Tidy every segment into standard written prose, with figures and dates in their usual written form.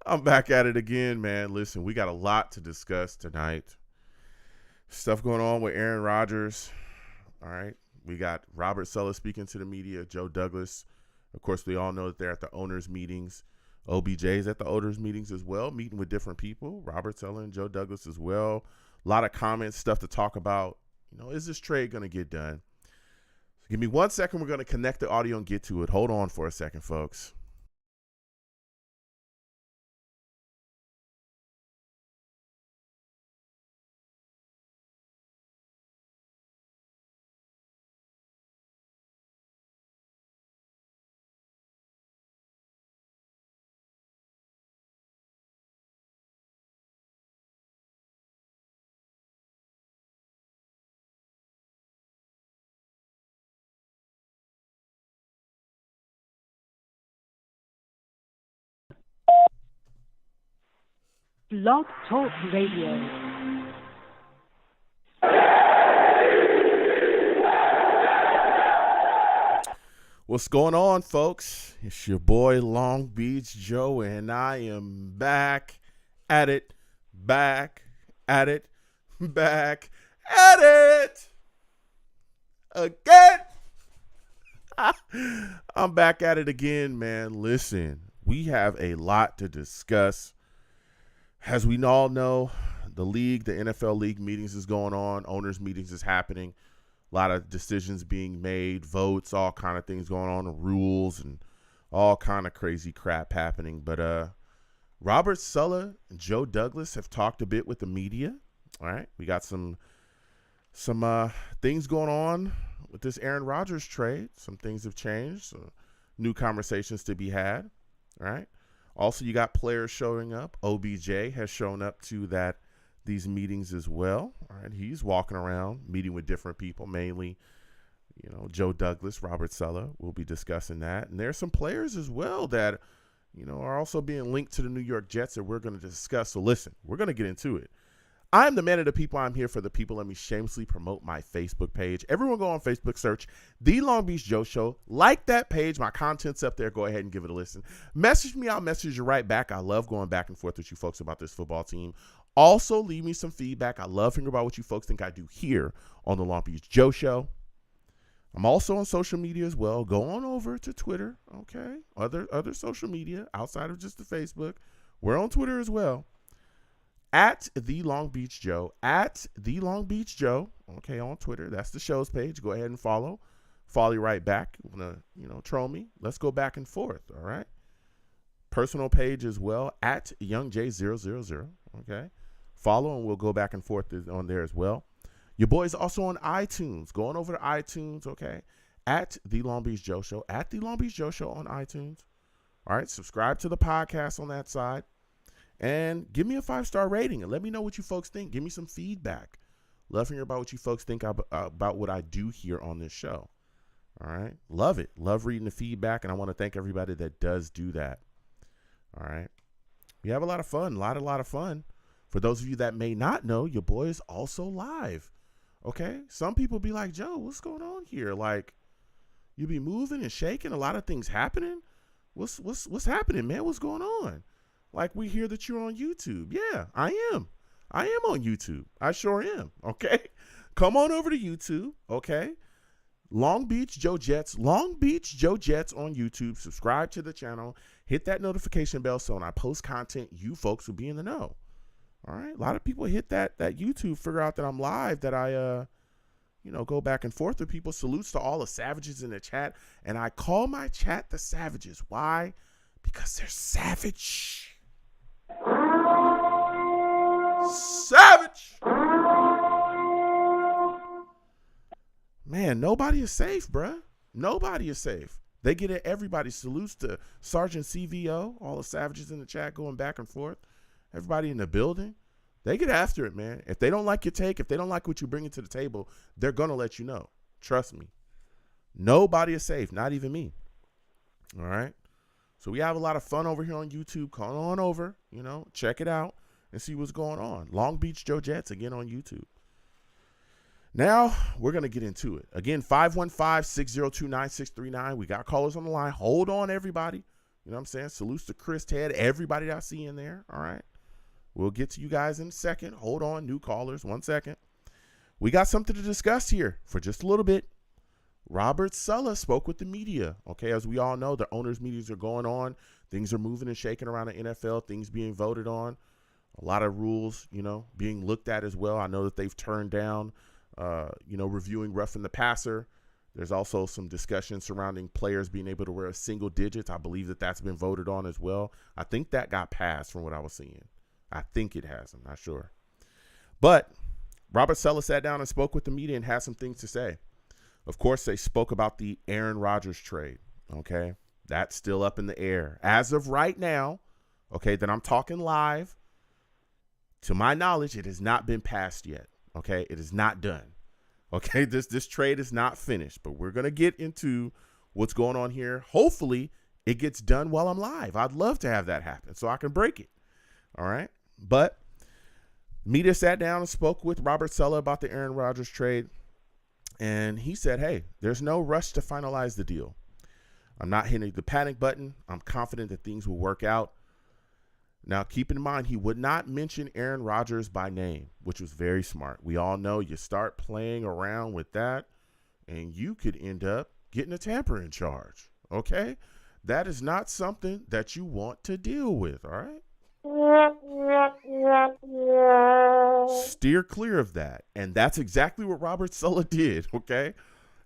I'm back at it again, man. Listen, we got a lot to discuss tonight. Stuff going on with Aaron Rodgers. All right. We got Robert Saleh speaking to the media, Joe Douglas. Of course, we all know that they're at the owners' meetings. OBJ's at the owners' meetings as well, meeting with different people. Robert Saleh and Joe Douglas as well. A lot of comments, stuff to talk about. Is this trade going to get done? So give me 1 second. We're going to connect the audio and get to it. Hold on for a second, folks. Blog Talk Radio. What's going on, folks? It's your boy Long Beach Joe, and I am back at it, back at it, back at it again. I'm back at it again, man. Listen, we have a lot to discuss. As we all know, the NFL league meetings is going on. Owners meetings is happening. A lot of decisions being made, votes, all kind of things going on, rules, and all kind of crazy crap happening. But Robert Saleh and Joe Douglas have talked a bit with the media. All right, we got some things going on with this Aaron Rodgers trade. Some things have changed. So new conversations to be had. All right. Also, you got players showing up. OBJ has shown up to these meetings as well. All right, he's walking around, meeting with different people, mainly, Joe Douglas, Robert Saleh. We'll be discussing that. And there's some players as well that, are also being linked to the New York Jets that we're going to discuss. So listen, we're going to get into it. I'm the man of the people. I'm here for the people. Let me shamelessly promote my Facebook page. Everyone go on Facebook, search The Long Beach Joe Show. Like that page. My content's up there. Go ahead and give it a listen. Message me. I'll message you right back. I love going back and forth with you folks about this football team. Also, leave me some feedback. I love hearing about what you folks think I do here on The Long Beach Joe Show. I'm also on social media as well. Go on over to Twitter, okay? Other social media outside of just the Facebook. We're on Twitter as well. At The Long Beach Joe. At The Long Beach Joe. Okay, on Twitter. That's the show's page. Go ahead and follow. Follow you right back. You want to, troll me? Let's go back and forth, all right? Personal page as well. At YoungJ000. Okay? Follow, and we'll go back and forth on there as well. Your boy's also on iTunes. Going over to iTunes, okay? At The Long Beach Joe Show. At The Long Beach Joe Show on iTunes. All right? Subscribe to the podcast on that side. And give me a 5-star rating and let me know what you folks think. Give me some feedback. Love hearing about what you folks think about what I do here on this show. All right. Love it. Love reading the feedback. And I want to thank everybody that does do that. All right. We have a lot of fun. A lot of fun. For those of you that may not know, your boy is also live. Okay. Some people be like, Joe, what's going on here? Like, you be moving and shaking. A lot of things happening. What's happening, man? What's going on? Like, we hear that you're on YouTube. Yeah, I am. I am on YouTube. I sure am. Okay. Come on over to YouTube. Okay. Long Beach Joe Jets. Long Beach Joe Jets on YouTube. Subscribe to the channel. Hit that notification bell so when I post content, you folks will be in the know. All right. A lot of people hit that YouTube, figure out that I'm live, that I, go back and forth with people. Salutes to all the savages in the chat. And I call my chat the savages. Why? Because they're savage. Savage. Man, nobody is safe, bruh. Nobody is safe. They get it. Everybody salutes to Sergeant CVO, all the savages in the chat going back and forth. Everybody in the building. They get after it, man. If they don't like your take, if they don't like what you bring to the table, they're going to let you know. Trust me. Nobody is safe, not even me. All right? So we have a lot of fun over here on YouTube. Come on over, check it out and see what's going on. Long Beach Joe Jets again on YouTube. Now we're going to get into it. Again, 515-602-9639. We got callers on the line. Hold on, everybody. You know what I'm saying? Salutes to Chris, Ted, everybody that I see in there. All right. We'll get to you guys in a second. Hold on, new callers. 1 second. We got something to discuss here for just a little bit. Robert Saleh spoke with the media. Okay, as we all know, the owners' meetings are going on. Things are moving and shaking around the NFL, things being voted on. A lot of rules, being looked at as well. I know that they've turned down, reviewing roughing the passer. There's also some discussion surrounding players being able to wear a single digits. I believe that that's been voted on as well. I think that got passed from what I was seeing. I think it has. I'm not sure. But Robert Saleh sat down and spoke with the media and had some things to say. Of course, they spoke about the Aaron Rodgers trade. Okay, that's still up in the air. As of right now, okay, that I'm talking live, to my knowledge, it has not been passed yet. Okay, it is not done. Okay, this trade is not finished, but we're going to get into what's going on here. Hopefully, it gets done while I'm live. I'd love to have that happen so I can break it. All right, but media sat down and spoke with Robert Saleh about the Aaron Rodgers trade, and he said, hey, there's no rush to finalize the deal. I'm not hitting the panic button. I'm confident that things will work out. Now, keep in mind, he would not mention Aaron Rodgers by name, which was very smart. We all know you start playing around with that, and you could end up getting a tampering charge, okay? That is not something that you want to deal with, all right? Steer clear of that, and that's exactly what Robert Saleh did, okay?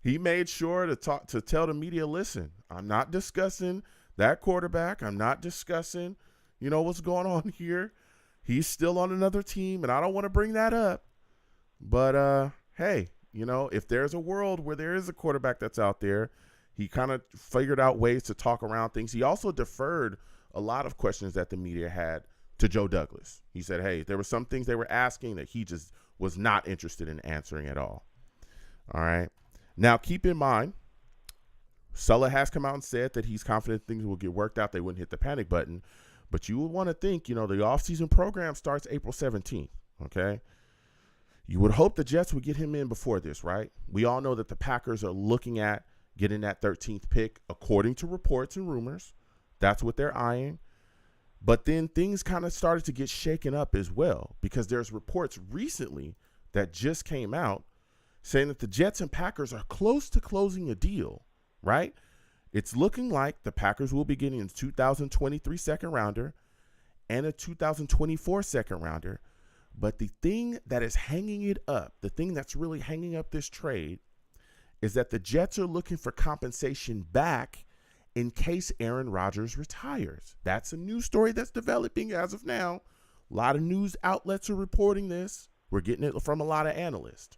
He made sure to tell the media, listen, I'm not discussing that quarterback. I'm not discussing what's going on here. He's still on another team, and I don't want to bring that up. But, hey, if there's a world where there is a quarterback that's out there, he kind of figured out ways to talk around things. He also deferred a lot of questions that the media had to Joe Douglas. He said, hey, there were some things they were asking that he just was not interested in answering at all. All right. Now, keep in mind, Saleh has come out and said that he's confident things will get worked out. They wouldn't hit the panic button. But you would want to think, the offseason program starts April 17th, okay? You would hope the Jets would get him in before this, right? We all know that the Packers are looking at getting that 13th pick, according to reports and rumors. That's what they're eyeing. But then things kind of started to get shaken up as well, because there's reports recently that just came out saying that the Jets and Packers are close to closing a deal, right? It's looking like the Packers will be getting a 2023 second rounder and a 2024 second rounder. But the thing that is hanging it up, the thing that's really hanging up this trade, is that the Jets are looking for compensation back in case Aaron Rodgers retires. That's a news story that's developing as of now. A lot of news outlets are reporting this. We're getting it from a lot of analysts.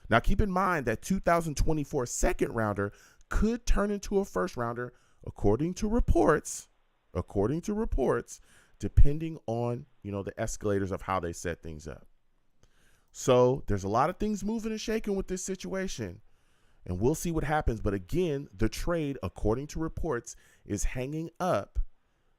Now, keep in mind that 2024 second rounder could turn into a first rounder, according to reports, depending on, the escalators of how they set things up. So there's a lot of things moving and shaking with this situation, and we'll see what happens. But again, the trade, according to reports, is hanging up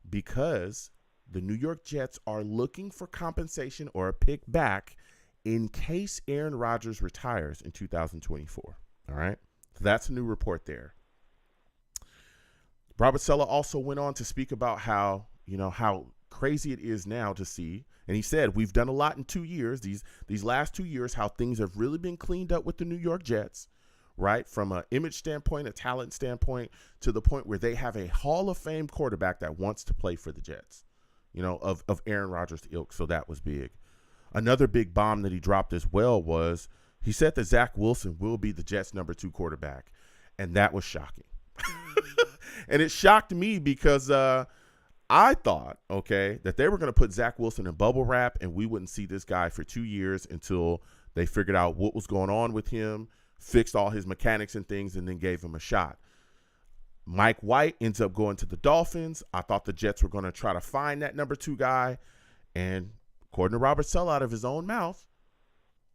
because the New York Jets are looking for compensation or a pick back in case Aaron Rodgers retires in 2024. All right. So that's a new report there. Robert Saleh also went on to speak about how crazy it is now to see. And he said, we've done a lot in 2 years, these last 2 years, how things have really been cleaned up with the New York Jets, right? From an image standpoint, a talent standpoint, to the point where they have a Hall of Fame quarterback that wants to play for the Jets, of Aaron Rodgers' ilk. So that was big. Another big bomb that he dropped as well was he said that Zach Wilson will be the Jets' number 2 quarterback. And that was shocking. And it shocked me because I thought, that they were going to put Zach Wilson in bubble wrap and we wouldn't see this guy for 2 years until they figured out what was going on with him, fixed all his mechanics and things, and then gave him a shot. Mike White ends up going to the Dolphins. I thought the Jets were going to try to find that number 2 guy. And according to Robert Saleh, out of his own mouth,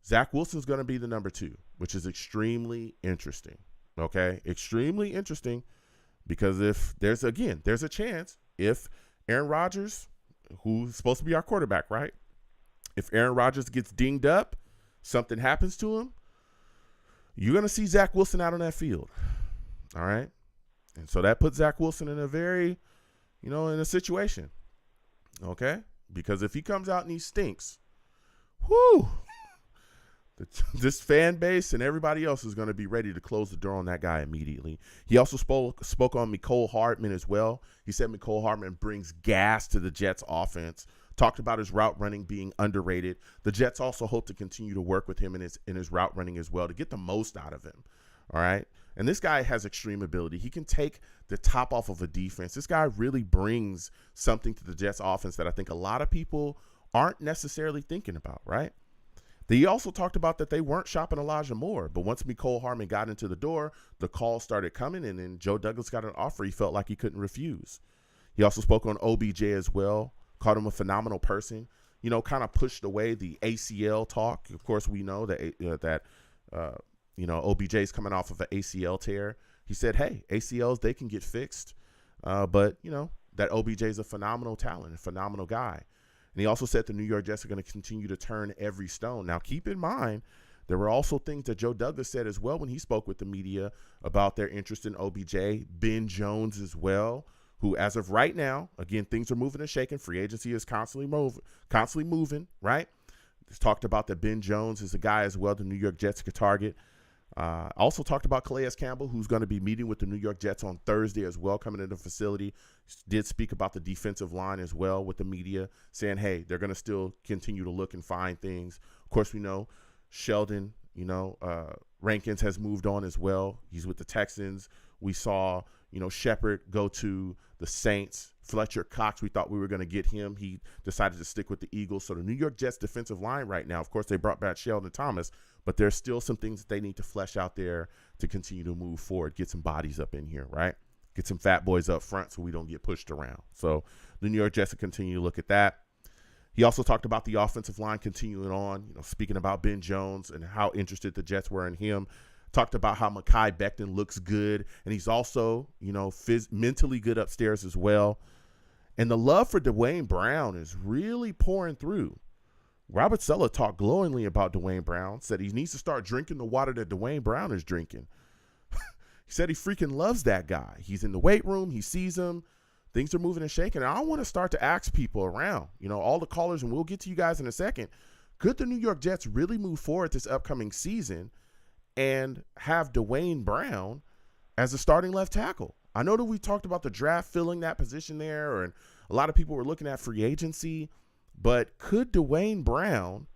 Zach Wilson's going to be the number 2, which is extremely interesting. Okay, extremely interesting, because if there's a chance if Aaron Rodgers, who's supposed to be our quarterback, right? If Aaron Rodgers gets dinged up, something happens to him, you're going to see Zach Wilson out on that field. All right. And so that puts Zach Wilson in a very, in a situation. Okay? Because if he comes out and he stinks, whoo, this fan base and everybody else is going to be ready to close the door on that guy immediately. He also spoke on Mecole Hardman as well. He said Mecole Hardman brings gas to the Jets offense. Talked about his route running being underrated. The Jets also hope to continue to work with him in his route running as well to get the most out of him. All right? And this guy has extreme ability. He can take the top off of a defense. This guy really brings something to the Jets offense that I think a lot of people aren't necessarily thinking about, right? He also talked about that they weren't shopping Elijah Moore, but once Mecole Hardman got into the door, the calls started coming, and then Joe Douglas got an offer he felt like he couldn't refuse. He also spoke on OBJ as well, called him a phenomenal person, kind of pushed away the ACL talk. Of course, we know that OBJ is coming off of an ACL tear. He said, hey, ACLs, they can get fixed, but, that OBJ is a phenomenal talent, a phenomenal guy. And he also said the New York Jets are going to continue to turn every stone. Now, keep in mind, there were also things that Joe Douglas said as well when he spoke with the media about their interest in OBJ. Ben Jones as well, who as of right now, again, things are moving and shaking. Free agency is constantly moving, right? He's talked about that Ben Jones is a guy as well the New York Jets could target. Also talked about Calais Campbell, who's going to be meeting with the New York Jets on Thursday as well, coming into the facility. Did speak about the defensive line as well with the media, saying, hey, they're going to still continue to look and find things. Of course, we know Sheldon, Rankins has moved on as well. He's with the Texans. We saw, Shepard go to the Saints. Fletcher Cox, we thought we were going to get him. He decided to stick with the Eagles. So the New York Jets defensive line right now, of course, they brought back Sheldon Thomas, but there's still some things that they need to flesh out there to continue to move forward, get some bodies up in here, right? Get some fat boys up front so we don't get pushed around. So the New York Jets will continue to look at that. He also talked about the offensive line continuing on, speaking about Ben Jones and how interested the Jets were in him. Talked about how Mekhi Becton looks good, and he's also, mentally good upstairs as well. And the love for Dwayne Brown is really pouring through. Robert Saleh talked glowingly about Dwayne Brown, said he needs to start drinking the water that Dwayne Brown is drinking. He said he freaking loves that guy. He's in the weight room. He sees him. Things are moving and shaking. And I want to start to ask people around, all the callers, and we'll get to you guys in a second. Could the New York Jets really move forward this upcoming season and have Dwayne Brown as a starting left tackle? I know that we talked about the draft filling that position there, and a lot of people were looking at free agency, but could Dwayne Brown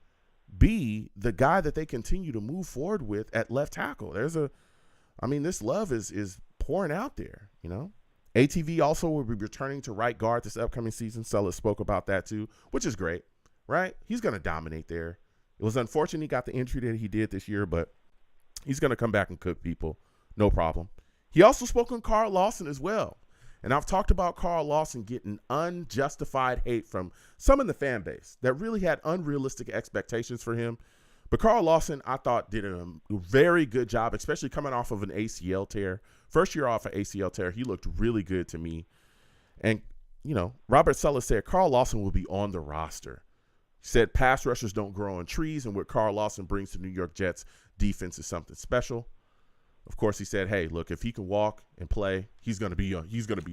be the guy that they continue to move forward with at left tackle? This love is pouring out there, ATV also will be returning to right guard this upcoming season. Sulla spoke about that too, which is great, right? He's going to dominate there. It was unfortunate he got the injury that he did this year, but he's going to come back and cook people. No problem. He also spoke on Carl Lawson as well. And I've talked about Carl Lawson getting unjustified hate from some in the fan base that really had unrealistic expectations for him. But Carl Lawson, I thought, did a very good job, especially coming off of an ACL tear. First year off an ACL tear, he looked really good to me. And, Robert Saleh said Carl Lawson will be on the roster. He said pass rushers don't grow on trees, and what Carl Lawson brings to New York Jets defense is something special. Of course, he said, hey, look, if he can walk and play, he's going to be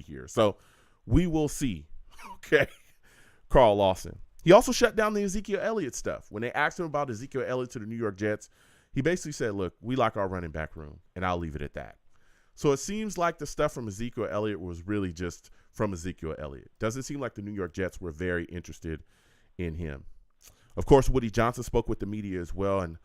here. So we will see. Okay. Carl Lawson. He also shut down the Ezekiel Elliott stuff. When they asked him about Ezekiel Elliott to the New York Jets, he basically said, look, we like our running back room, and I'll leave it at that. So it seems like the stuff from Ezekiel Elliott was really just from Ezekiel Elliott. Doesn't seem like the New York Jets were very interested in him. Of course, Woody Johnson spoke with the media as well, and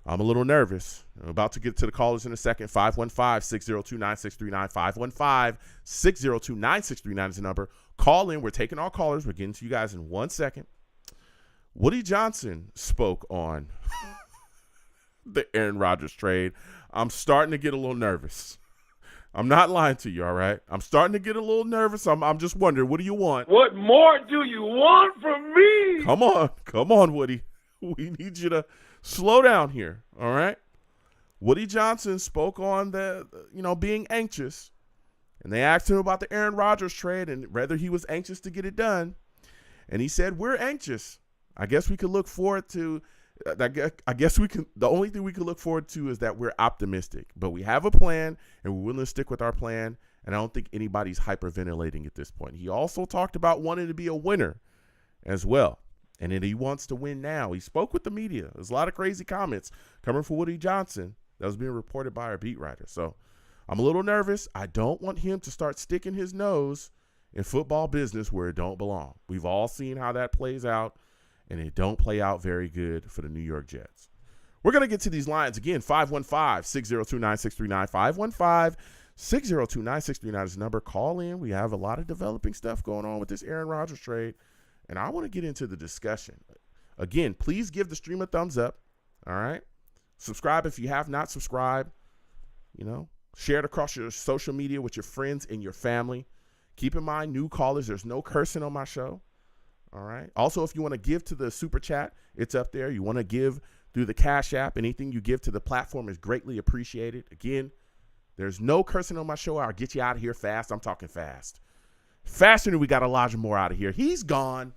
I'm a little nervous. I'm about to get to the callers in a second. 515-602-9639. 515-602-9639 is the number. Call in. We're taking our callers. We're getting to you guys in 1 second. Woody Johnson spoke on the Aaron Rodgers trade. I'm starting to get a little nervous. I'm not lying to you, all right? I'm starting to get a little nervous. I'm just wondering, what do you want? What more do you want from me? Come on, Woody. We need you to slow down here, all right? Woody Johnson spoke on being anxious, and they asked him about the Aaron Rodgers trade and whether he was anxious to get it done, and he said, we're anxious. I guess we could look forward to the only thing we could look forward to is that we're optimistic, but we have a plan, and we're willing to stick with our plan, and I don't think anybody's hyperventilating at this point. He also talked about wanting to be a winner as well, and then he wants to win now. He spoke with the media. There's a lot of crazy comments coming from Woody Johnson that was being reported by our beat writer. So I'm a little nervous. I don't want him to start sticking his nose in football business where it don't belong. We've all seen how that plays out, and it don't play out very good for the New York Jets. We're going to get to these lines again. 515-602-9639. 515-602-9639 is the number. Call in. We have a lot of developing stuff going on with this Aaron Rodgers trade, and I want to get into the discussion. Again, please give the stream a thumbs up, all right? Subscribe if you have not subscribed. Share it across your social media with your friends and your family. Keep in mind, new callers, there's no cursing on my show, all right? Also, if you want to give to the Super Chat, it's up there. You want to give through the Cash App, anything you give to the platform is greatly appreciated. Again, there's no cursing on my show. I'll get you out of here fast. I'm talking fast. Faster than we got Elijah Moore out of here. He's gone.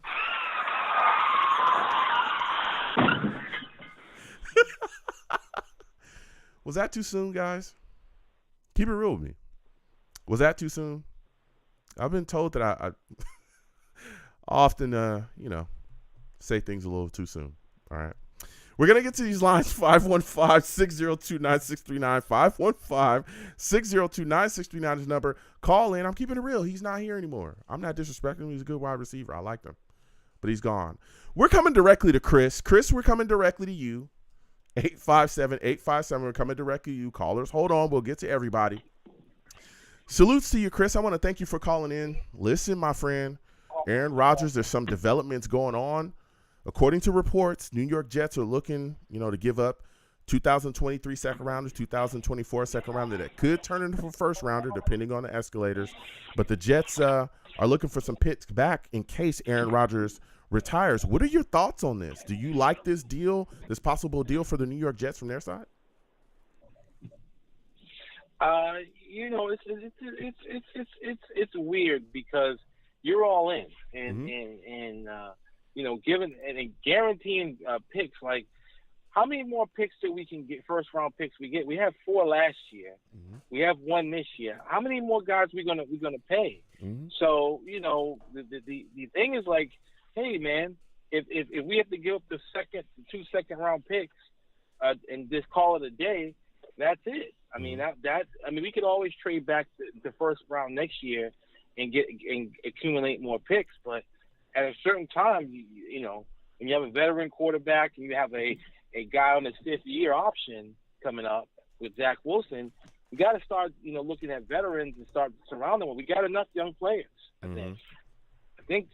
Was that too soon, guys? Keep it real with me. Was that too soon? I've been told that I often, say things a little too soon. All right. We're going to get to these lines. 515-602-9639. 515-602-9639 is the number. Call in. I'm keeping it real. He's not here anymore. I'm not disrespecting him. He's a good wide receiver. I liked him. But he's gone. We're coming directly to Chris. Chris, we're coming directly to you. 857-857. We're coming directly to you. Callers, hold on. We'll get to everybody. Salutes to you, Chris. I want to thank you for calling in. Listen, my friend, Aaron Rodgers, there's some developments going on. According to reports, New York Jets are looking, to give up 2023 second rounders, 2024 second rounder that could turn into a first rounder depending on the escalators. But the Jets are looking for some picks back in case Aaron Rodgers retires. What are your thoughts on this? Do you like this deal, this possible deal for the New York Jets from their side? It's weird because you're all in, and given and guaranteeing picks. Like, how many more picks that we can get? First round picks we get. We have 4 last year. Mm-hmm. We have 1 this year. How many more guys we gonna pay? Mm-hmm. So the thing is, like, hey man, if we have to give up the 2 second round picks and just call it a day, that's it. I mean we could always trade back the first round next year and accumulate more picks, but at a certain time, when you have a veteran quarterback and you have a guy on his 5th year option coming up with Zach Wilson, we got to start looking at veterans and start surrounding them. We got enough young players. I think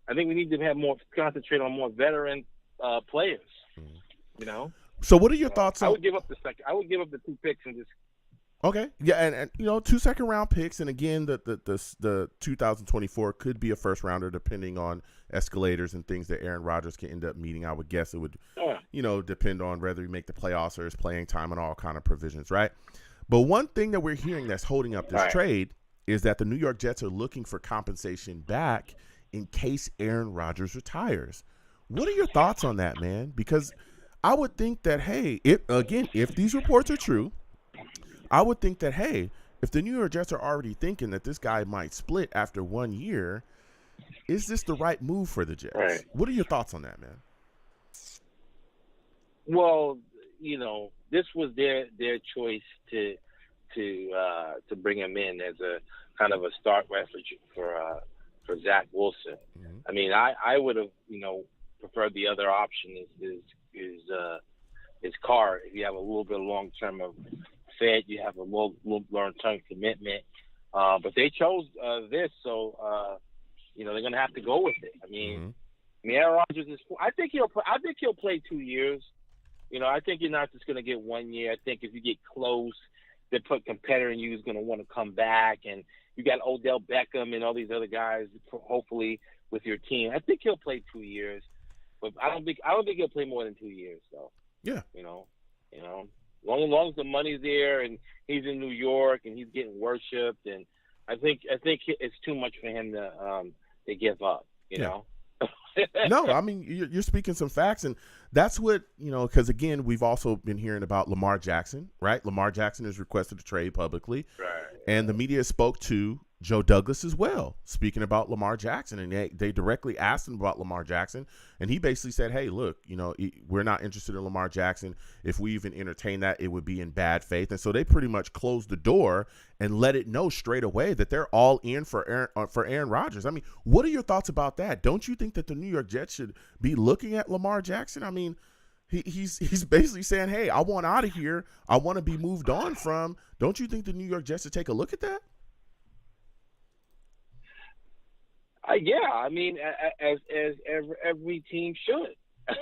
we need to have concentrate on more veteran players. Mm-hmm. So what are your thoughts on? I would give up the 2 picks and just. Okay, yeah, and 2 second round picks, and again, the 2024 could be a first rounder depending on escalators and things that Aaron Rodgers can end up meeting. I would guess it would, depend on whether he make the playoffs or his playing time and all kind of provisions, right? But one thing that we're hearing that's holding up this trade is that the New York Jets are looking for compensation back in case Aaron Rodgers retires. What are your thoughts on that, man? Because I would think that, hey, if these reports are true, I would think that, hey, if the New York Jets are already thinking that this guy might split after 1 year, is this the right move for the Jets? Right. What are your thoughts on that, man? Well, this was their choice to bring him in as a kind of a start refuge for Zach Wilson. Mm-hmm. I mean, I would have preferred the other option is Carr. If you have a little bit of long term of Fed, you have a little long-term commitment, but they chose this, so they're going to have to go with it. I mean, Aaron Rodgers is. I think he'll play 2 years. I think you're not just going to get 1 year. I think if you get close, the competitor in you is going to want to come back, and you got Odell Beckham and all these other guys, hopefully with your team. I think he'll play 2 years, but I don't think he'll play more than 2 years. So yeah, long as the money's there and he's in New York and he's getting worshipped, and I think it's too much for him to give up. You know. No, I mean, you're speaking some facts, and that's what, because again, we've also been hearing about Lamar Jackson, right? Lamar Jackson has requested a trade publicly, Right. and the media spoke to Joe Douglas as well, speaking about Lamar Jackson, and they directly asked him about Lamar Jackson, and he basically said, hey, look, we're not interested in Lamar Jackson. If we even entertain that, it would be in bad faith. And so they pretty much closed the door and let it know straight away that they're all in for Aaron Rodgers. I mean, what are your thoughts about that? Don't you think that the New York Jets should be looking at Lamar Jackson? I mean, he's basically saying, hey, I want out of here. I want to be moved on from. Don't you think the New York Jets should take a look at that? Yeah, I mean, as every team should. I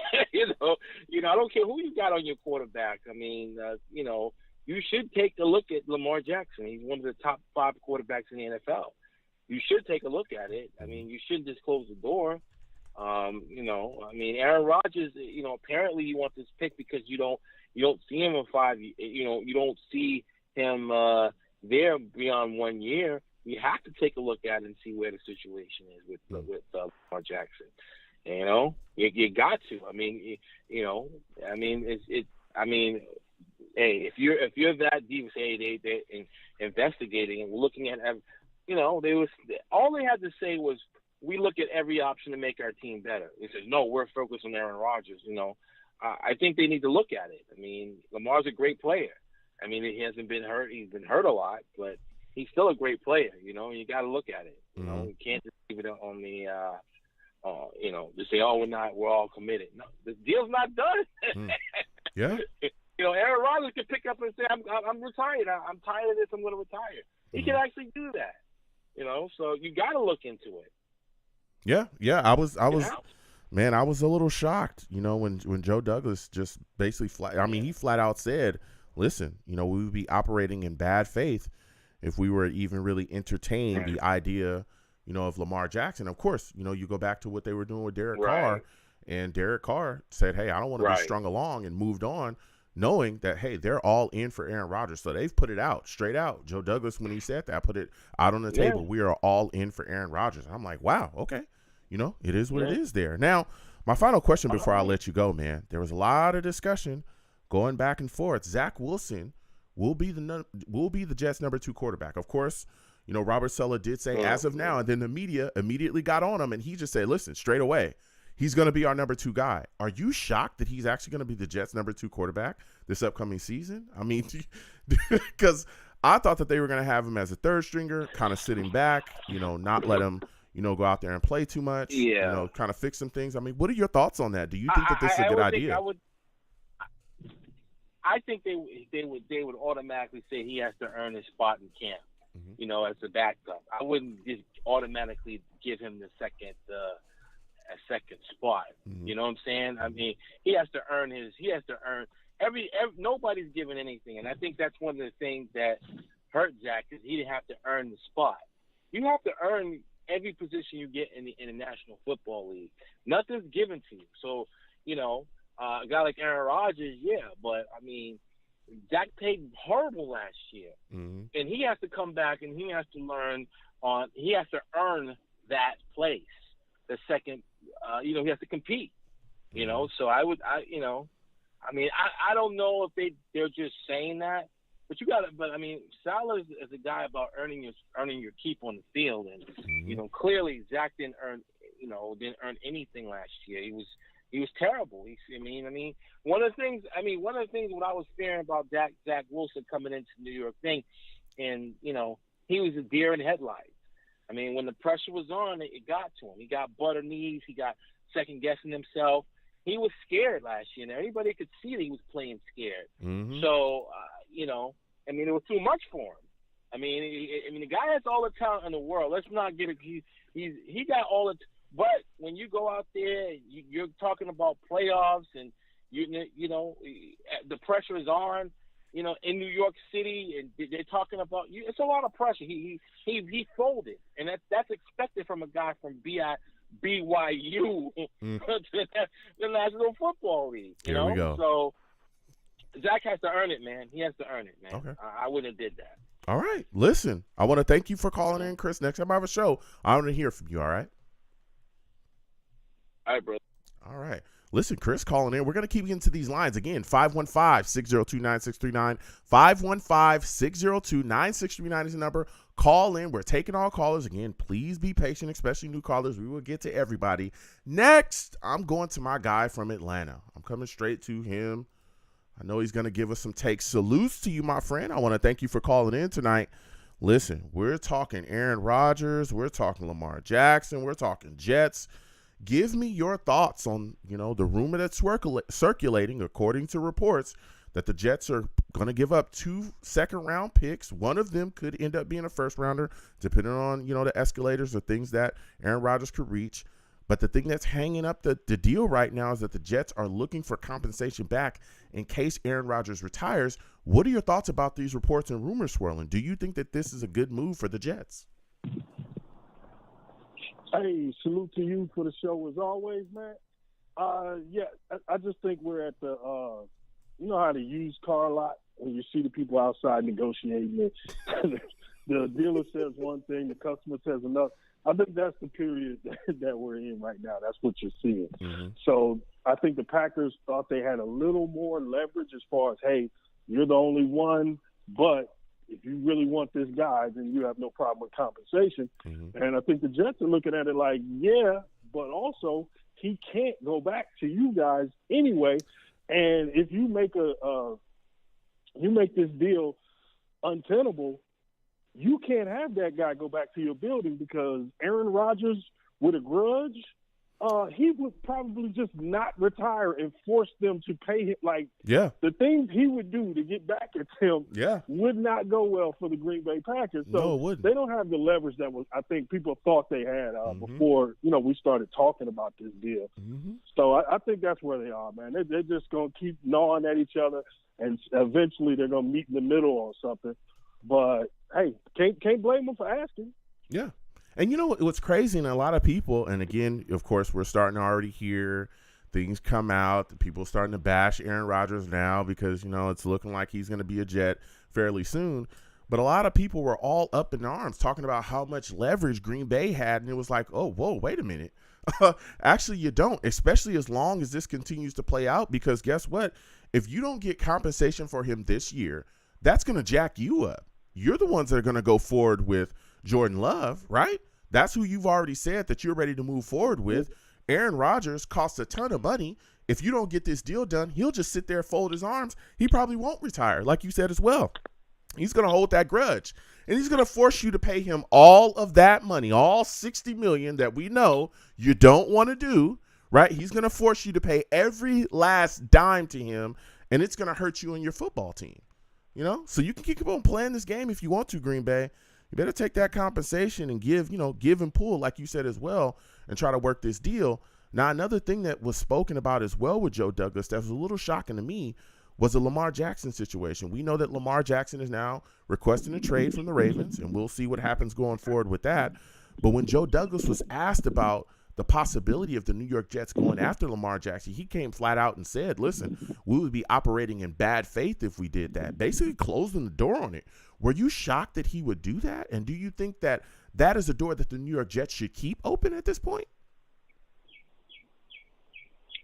don't care who you got on your quarterback. I mean, you should take a look at Lamar Jackson. He's one of the top 5 quarterbacks in the NFL. You should take a look at it. I mean, you shouldn't just close the door. I mean, Aaron Rodgers, apparently you want this pick because you don't see him in 5. You don't see him there beyond 1 year. You have to take a look at it and see where the situation is with Lamar Jackson. You got to. I mean, hey, if you're that deep, say they investigating and looking at, all they had to say was, we look at every option to make our team better. They said, no, we're focused on Aaron Rodgers. I think they need to look at it. I mean, Lamar's a great player. I mean, he hasn't been hurt. He's been hurt a lot, but he's still a great player, and you got to look at it. You can't just leave it on the, just say, oh, we're all committed. No, the deal's not done. Yeah. Aaron Rodgers can pick up and say, I'm retired. I'm tired of this. I'm going to retire. He can actually do that. So you got to look into it. Yeah. I was, man, I was a little shocked, when Joe Douglas just basically he flat out said, listen, we would be operating in bad faith if we were even really entertain the idea, of Lamar Jackson. Of course, you go back to what they were doing with Derek Carr, and Derek Carr said, hey, I don't want to be strung along, and moved on, knowing that, hey, they're all in for Aaron Rodgers. So they've put it out straight out. Joe Douglas, when he said that, put it out on the table. We are all in for Aaron Rodgers. I'm like, wow, okay. It is what it is there. Now, my final question before I let you go, man, there was a lot of discussion going back and forth. Zach Wilson will be the Jets' number 2 quarterback. Of course, Robert Saleh did say as of now, and then the media immediately got on him, and he just said, listen, straight away, he's going to be our number 2 guy. Are you shocked that he's actually going to be the Jets' number 2 quarterback this upcoming season? I mean, because I thought that they were going to have him as a third stringer, kind of sitting back, not let him, go out there and play too much, kind of fix some things. I mean, what are your thoughts on that? Do you think that this is a good idea? I think they would automatically say he has to earn his spot in camp, as a backup. I wouldn't just automatically give him the second spot. You know what I'm saying? I mean, he has to earn nobody's given anything, and I think that's one of the things that hurt Zach, is he didn't have to earn the spot. You have to earn every position you get in the National Football League. Nothing's given to you. So, a guy like Aaron Rodgers, but I mean, Zach played horrible last year, and he has to come back and he has to he has to earn that place. The second, he has to compete. So I don't know if they're just saying that, but I mean, Saleh is a guy about earning your keep on the field, and clearly Zach didn't earn anything last year. He was terrible. One of the things what I was fearing about Zach Wilson coming into the New York thing, and he was a deer in headlights. I mean, when the pressure was on, it got to him. He got butter knees. He got second guessing himself. He was scared last year, and everybody could see that he was playing scared. So, it was too much for him. I mean, the guy has all the talent in the world. Let's not get it. He got all the. But when you go out there, you're talking about playoffs, and the pressure is on. In New York City, and they're talking about you. It's a lot of pressure. He folded, and that's expected from a guy from BYU, the National Football League. There we go. So Zach has to earn it, man. He has to earn it, man. Okay. I wouldn't have did that. All right. Listen, I want to thank you for calling in, Chris. Next time I have a show, I want to hear from you. All right. All right, bro. All right. Listen, Chris calling in. We're going to keep getting to these lines. Again, 515-602-9639. 515-602-9639 is the number. Call in. We're taking all callers. Again, please be patient, especially new callers. We will get to everybody. Next, I'm going to my guy from Atlanta. I'm coming straight to him. I know he's going to give us some takes. Salutes to you, my friend. I want to thank you for calling in tonight. Listen, we're talking Aaron Rodgers. We're talking Lamar Jackson. We're talking Jets. Give me your thoughts on, the rumor that's circulating, according to reports, that the Jets are going to give up 2 second-round picks. One of them could end up being a first-rounder, depending on, the escalators or things that Aaron Rodgers could reach. But the thing that's hanging up the deal right now is that the Jets are looking for compensation back in case Aaron Rodgers retires. What are your thoughts about these reports and rumors swirling? Do you think that this is a good move for the Jets? Hey, salute to you for the show as always, man. I just think we're at the, you know how the used car lot when you see the people outside negotiating it. The dealer says one thing, the customer says another. I think that's the period that we're in right now. That's what you're seeing. Mm-hmm. So I think the Packers thought they had a little more leverage as far as, hey, you're the only one, but if you really want this guy, then you have no problem with compensation. Mm-hmm. And I think the Jets are looking at it like, yeah, but also he can't go back to you guys anyway. And if you make this deal untenable, you can't have that guy go back to your building because Aaron Rodgers with a grudge, he would probably just not retire and force them to pay him. The things he would do to get back at them would not go well for the Green Bay Packers. So they don't have the leverage that I think people thought they had before, we started talking about this deal. Mm-hmm. So I think that's where they are, man. They're just going to keep gnawing at each other, and eventually they're going to meet in the middle on something. But, hey, can't blame them for asking. Yeah. And you know what's crazy, and a lot of people, and again, of course, we're starting to already hear things come out. The people starting to bash Aaron Rodgers now because, it's looking like he's going to be a Jet fairly soon. But a lot of people were all up in arms talking about how much leverage Green Bay had, and it was like, oh, whoa, wait a minute. Actually, you don't, especially as long as this continues to play out, because guess what? If you don't get compensation for him this year, that's going to jack you up. You're the ones that are going to go forward with Jordan Love, right? That's who you've already said that you're ready to move forward with. Aaron Rodgers costs a ton of money. If you don't get this deal done, he'll just sit there, fold his arms. He probably won't retire, like you said as well. He's going to hold that grudge, and he's going to force you to pay him all of that money, all $60 million that we know you don't want to do, right? He's going to force you to pay every last dime to him, and it's going to hurt you and your football team. So you can keep on playing this game if you want to, Green Bay. You better take that compensation and give and pull, like you said as well, and try to work this deal. Now, another thing that was spoken about as well with Joe Douglas that was a little shocking to me was the Lamar Jackson situation. We know that Lamar Jackson is now requesting a trade from the Ravens, and we'll see what happens going forward with that. But when Joe Douglas was asked about the possibility of the New York Jets going after Lamar Jackson, he came flat out and said, listen, we would be operating in bad faith if we did that, basically closing the door on it. Were you shocked that he would do that? And do you think that that is a door that the New York Jets should keep open at this point?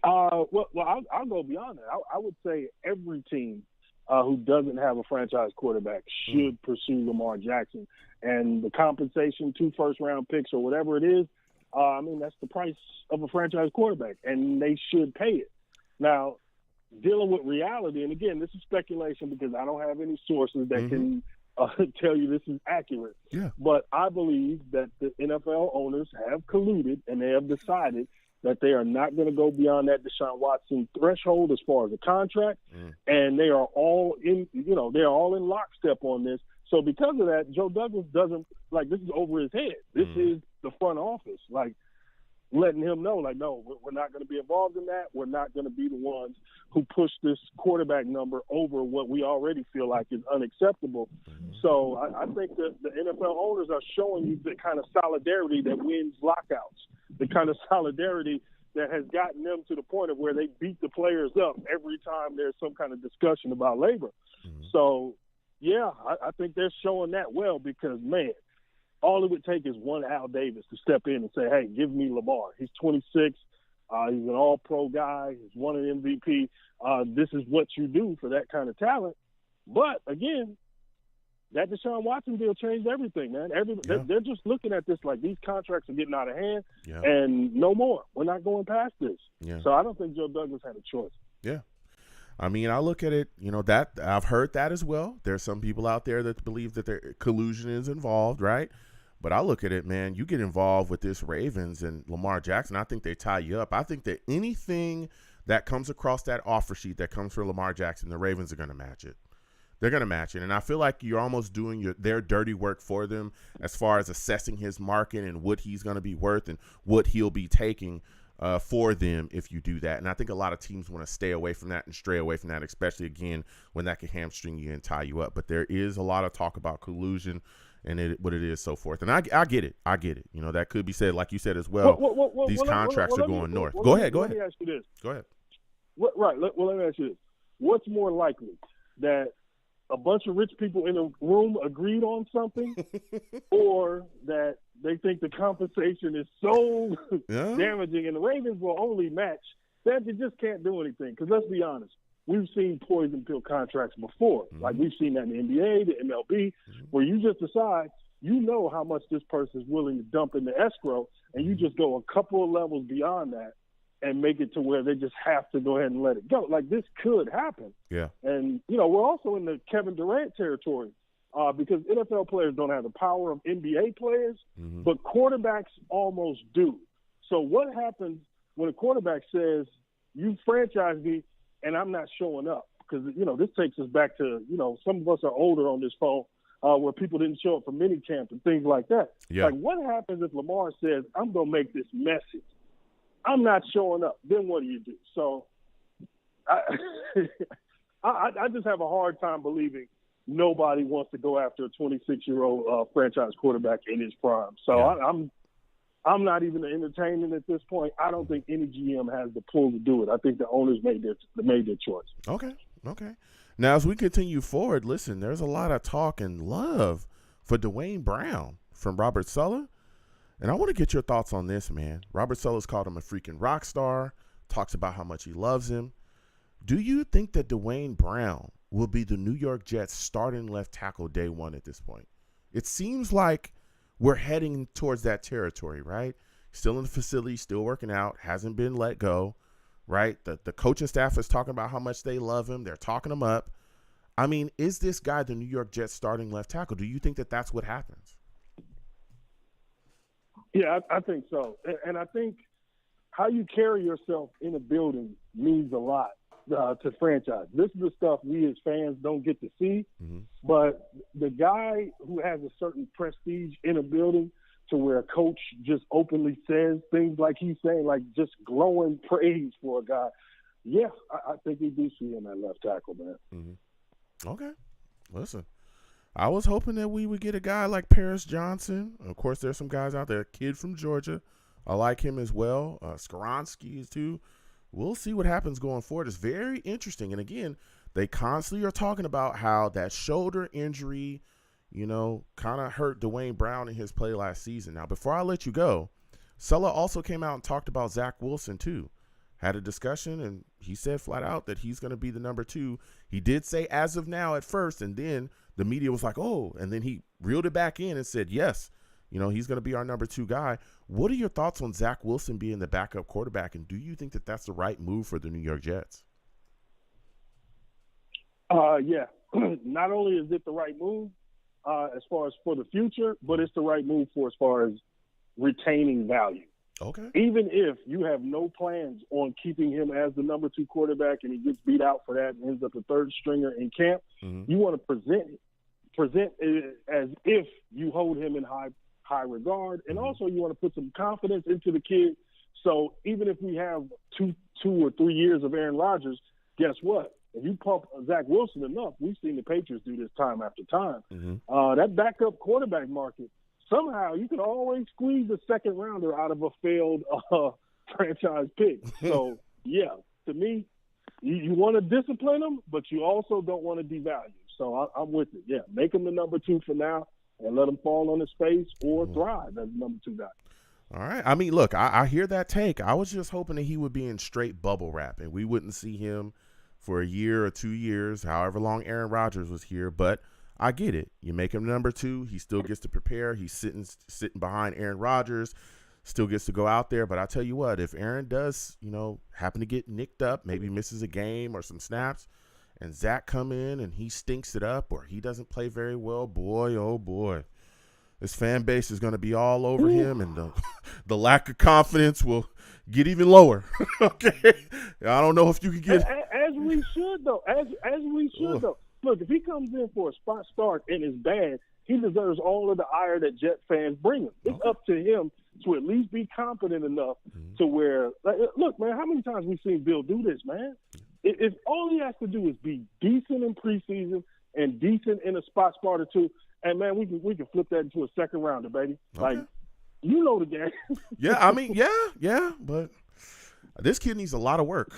I'll go beyond that. I would say every team who doesn't have a franchise quarterback should pursue Lamar Jackson. And the compensation, 2 first-round picks or whatever it is, that's the price of a franchise quarterback, and they should pay it. Now, dealing with reality, and again, this is speculation because I don't have any sources that can tell you this is accurate. Yeah. But I believe that the NFL owners have colluded, and they have decided that they are not going to go beyond that Deshaun Watson threshold as far as the contract, and they are all in lockstep on this. So because of that, Joe Douglas doesn't this is over his head. This is the front office, letting him know, no, we're not going to be involved in that. We're not going to be the ones who push this quarterback number over what we already feel like is unacceptable. So I think that the NFL owners are showing you the kind of solidarity that wins lockouts, the kind of solidarity that has gotten them to the point of where they beat the players up every time there's some kind of discussion about labor. So, yeah, I think they're showing that well because, man, all it would take is one Al Davis to step in and say, hey, give me Lamar. He's 26. He's an all-pro guy. He's won an MVP. This is what you do for that kind of talent. But, again, that Deshaun Watson deal changed everything, man. They're just looking at this like these contracts are getting out of hand, and no more. We're not going past this. Yeah. So I don't think Joe Douglas had a choice. Yeah. I mean, I look at it, that I've heard that as well. There's some people out there that believe that their collusion is involved, right? But I look at it, man, you get involved with this Ravens and Lamar Jackson, I think they tie you up. I think that anything that comes across that offer sheet that comes for Lamar Jackson, the Ravens are going to match it. They're going to match it. And I feel like you're almost doing their dirty work for them as far as assessing his market and what he's going to be worth and what he'll be taking for them if you do that. And I think a lot of teams want to stay away from that and stray away from that, especially, again, when that can hamstring you and tie you up. But there is a lot of talk about collusion and what it is, so forth. And I get it. I get it. That could be said, like you said as well, these contracts are going north. Go ahead. Let me ask you this. Go ahead. Right. Let me ask you this. What's more likely, that a bunch of rich people in a room agreed on something, or that they think the compensation is so damaging and the Ravens will only match that they just can't do anything? Because let's be honest, we've seen poison pill contracts before. Like we've seen that in the NBA, the MLB, where you just decide how much this person is willing to dump in the escrow, and you just go a couple of levels beyond that and make it to where they just have to go ahead and let it go. Like, this could happen. Yeah. And, we're also in the Kevin Durant territory because NFL players don't have the power of NBA players, but quarterbacks almost do. So what happens when a quarterback says, you franchise me and I'm not showing up? Because, this takes us back to, some of us are older on this phone where people didn't show up for minicamp and things like that. Yeah. Like, what happens if Lamar says, I'm going to make this messy? I'm not showing up. Then what do you do? So I just have a hard time believing nobody wants to go after a 26-year-old franchise quarterback in his prime. So I'm not even entertaining at this point. I don't think any GM has the pull to do it. I think the owners made their choice. Okay. Now, as we continue forward, listen, there's a lot of talk and love for Dwayne Brown from Robert Saleh. And I want to get your thoughts on this, man. Robert Saleh's called him a freaking rock star, talks about how much he loves him. Do you think that Dwayne Brown will be the New York Jets starting left tackle day one at this point? It seems like we're heading towards that territory, right? Still in the facility, still working out, hasn't been let go, right? The coaching staff is talking about how much they love him. They're talking him up. I mean, is this guy the New York Jets starting left tackle? Do you think that that's what happens? Yeah, I think so. And I think how you carry yourself in a building means a lot to franchise. This is the stuff we as fans don't get to see. But the guy who has a certain prestige in a building to where a coach just openly says things like he's saying, like just glowing praise for a guy, yeah, I think we do see him at left tackle, man. Okay. Listen. I was hoping that we would get a guy like Paris Johnson. Of course, there's some guys out there, a kid from Georgia. I like him as well. Skoronski is too. We'll see what happens going forward. It's very interesting. And again, they constantly are talking about how that shoulder injury, kind of hurt Dwayne Brown in his play last season. Now, before I let you go, Saleh also came out and talked about Zach Wilson too. Had a discussion, and he said flat out that he's going to be the number 2. He did say as of now at first, and then the media was like, oh, and then he reeled it back in and said, yes, he's going to be our number 2 guy. What are your thoughts on Zach Wilson being the backup quarterback, and do you think that that's the right move for the New York Jets? Yeah. Not only is it the right move as far as for the future, but it's the right move for as far as retaining value. Okay. Even if you have no plans on keeping him as the number 2 quarterback and he gets beat out for that and ends up a third stringer in camp, you want to present it as if you hold him in high regard, and also you want to put some confidence into the kid. So even if we have two or 3 years of Aaron Rodgers, guess what? If you pump Zach Wilson enough, we've seen the Patriots do this time after time. That backup quarterback market, somehow you can always squeeze a second rounder out of a failed franchise pick. So, yeah, to me, you want to discipline him, but you also don't want to devalue. So I'm with it. Yeah, make him the number 2 for now and let him fall on his face or thrive as the number 2 guy. All right. I mean, look, I hear that take. I was just hoping that he would be in straight bubble wrap and we wouldn't see him for a year or 2 years, however long Aaron Rodgers was here. But I get it. You make him number 2. He still gets to prepare. He's sitting behind Aaron Rodgers, still gets to go out there. But I tell you what, if Aaron does, happen to get nicked up, maybe misses a game or some snaps, and Zach come in and he stinks it up or he doesn't play very well, boy, oh boy, this fan base is going to be all over him, and the lack of confidence will get even lower. Okay, I don't know if you can get as we should though. As we should though. Look, if he comes in for a spot start and is bad, he deserves all of the ire that Jet fans bring him. It's up to him to at least be confident enough to where, look, man, how many times we've seen Bill do this, man? If all he has to do is be decent in preseason and decent in a spot or two, and man, we can flip that into a second rounder, baby. Okay. Like, the game. Yeah, I mean, yeah, but this kid needs a lot of work.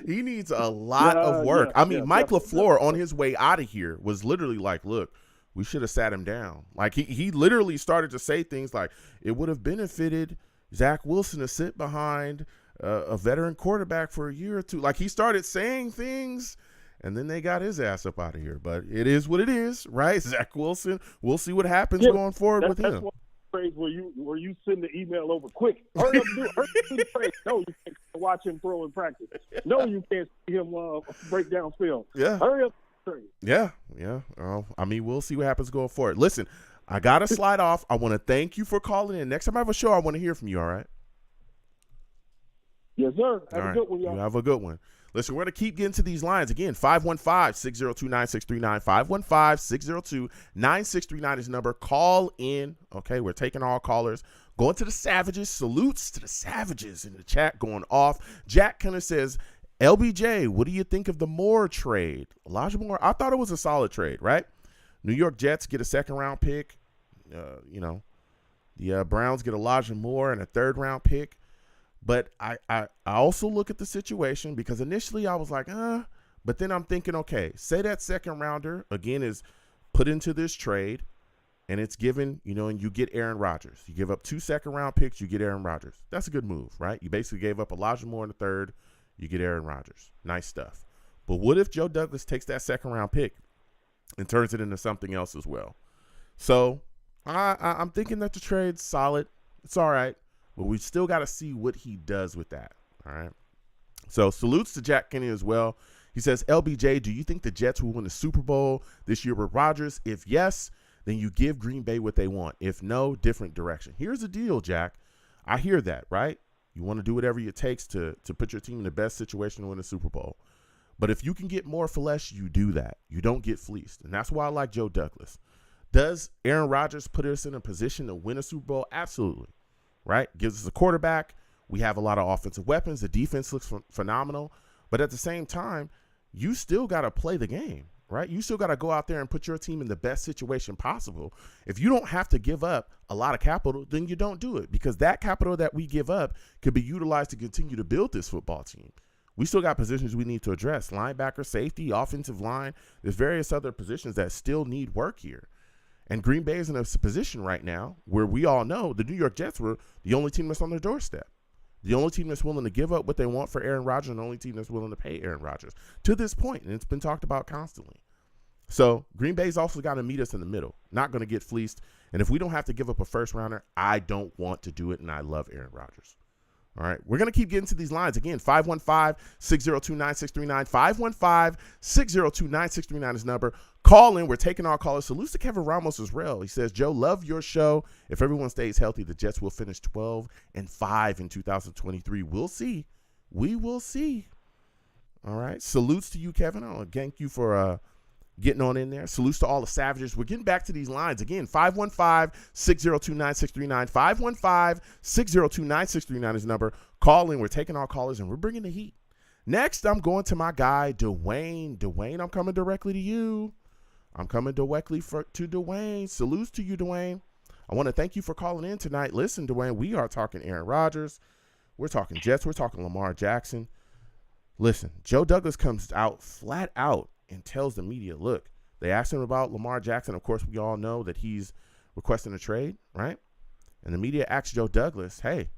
He needs a lot of work. I mean, Mike LaFleur on his way out of here was literally like, look, we should have sat him down. Like, he literally started to say things like, it would have benefited Zach Wilson to sit behind a veteran quarterback for a year or two. Like, he started saying things, and then they got his ass up out of here. But it is what it is, right? Zach Wilson, we'll see what happens going forward with him. Where you send the email over quick. Hurry up, do the trade. No, you can't watch him throw in practice. No, you can't see him break down film. Yeah. Hurry up. Trade. Yeah. I mean, we'll see what happens going forward. Listen, I got to slide off. I want to thank you for calling in. Next time I have a show, I want to hear from you, all right? Yes, sir. Have a good one, y'all. You have a good one. Listen, we're going to keep getting to these lines. Again, 515-602-9639. 515-602-9639 is the number. Call in. Okay, we're taking all callers. Going to the Savages. Salutes to the Savages in the chat going off. Jack kind of says, LBJ, what do you think of the Moore trade? Elijah Moore, I thought it was a solid trade, right? New York Jets get a second-round pick. The Browns get Elijah Moore and a third-round pick. But I also look at the situation because initially I was like, but then I'm thinking, okay, say that second rounder, again, is put into this trade and it's given, and you get Aaron Rodgers. You give up 2 second-round picks, you get Aaron Rodgers. That's a good move, right? You basically gave up Elijah Moore in the third, you get Aaron Rodgers. Nice stuff. But what if Joe Douglas takes that second-round pick and turns it into something else as well? So I'm thinking that the trade's solid. It's all right. But we still got to see what he does with that. All right. So salutes to Jack Kenny as well. He says, LBJ, do you think the Jets will win the Super Bowl this year with Rodgers? If yes, then you give Green Bay what they want. If no, different direction. Here's the deal, Jack. I hear that, right? You want to do whatever it takes to put your team in the best situation to win a Super Bowl. But if you can get more for less, you do that. You don't get fleeced. And that's why I like Joe Douglas. Does Aaron Rodgers put us in a position to win a Super Bowl? Absolutely. Right? Gives us a quarterback. We have a lot of offensive weapons. The defense looks phenomenal. But at the same time, you still got to play the game, right? You still got to go out there and put your team in the best situation possible. If you don't have to give up a lot of capital, then you don't do it, because that capital that we give up could be utilized to continue to build this football team. We still got positions we need to address. Linebacker, safety, offensive line. There's various other positions that still need work here. And Green Bay is in a position right now where we all know the New York Jets were the only team that's on their doorstep. The only team that's willing to give up what they want for Aaron Rodgers, and the only team that's willing to pay Aaron Rodgers to this point, and it's been talked about constantly. So Green Bay's also got to meet us in the middle, not going to get fleeced. And if we don't have to give up a first rounder, I don't want to do it, and I love Aaron Rodgers. All right, we're going to keep getting to these lines. Again, 515-602-9639. 515-602-9639 is number. Call in. We're taking our callers. Salutes to Kevin Ramos as well. He says, Joe, love your show. If everyone stays healthy, the Jets will finish 12-5 in 2023. We'll see. We will see. All right. Salutes to you, Kevin. I want to thank you for getting on in there. Salutes to all the Savages. We're getting back to these lines. Again, 515-602-9639. 515-602-9639 is the number. Call in. We're taking our callers, and we're bringing the heat. Next, I'm going to my guy, Dwayne. Dwayne, I'm coming directly to you. I'm coming directly to Dwayne. Salutes to you, Dwayne. I want to thank you for calling in tonight. Listen, Dwayne, we are talking Aaron Rodgers. We're talking Jets. We're talking Lamar Jackson. Listen, Joe Douglas comes out flat out and tells the media, look, they asked him about Lamar Jackson. Of course, we all know that he's requesting a trade, right? And the media asked Joe Douglas, hey,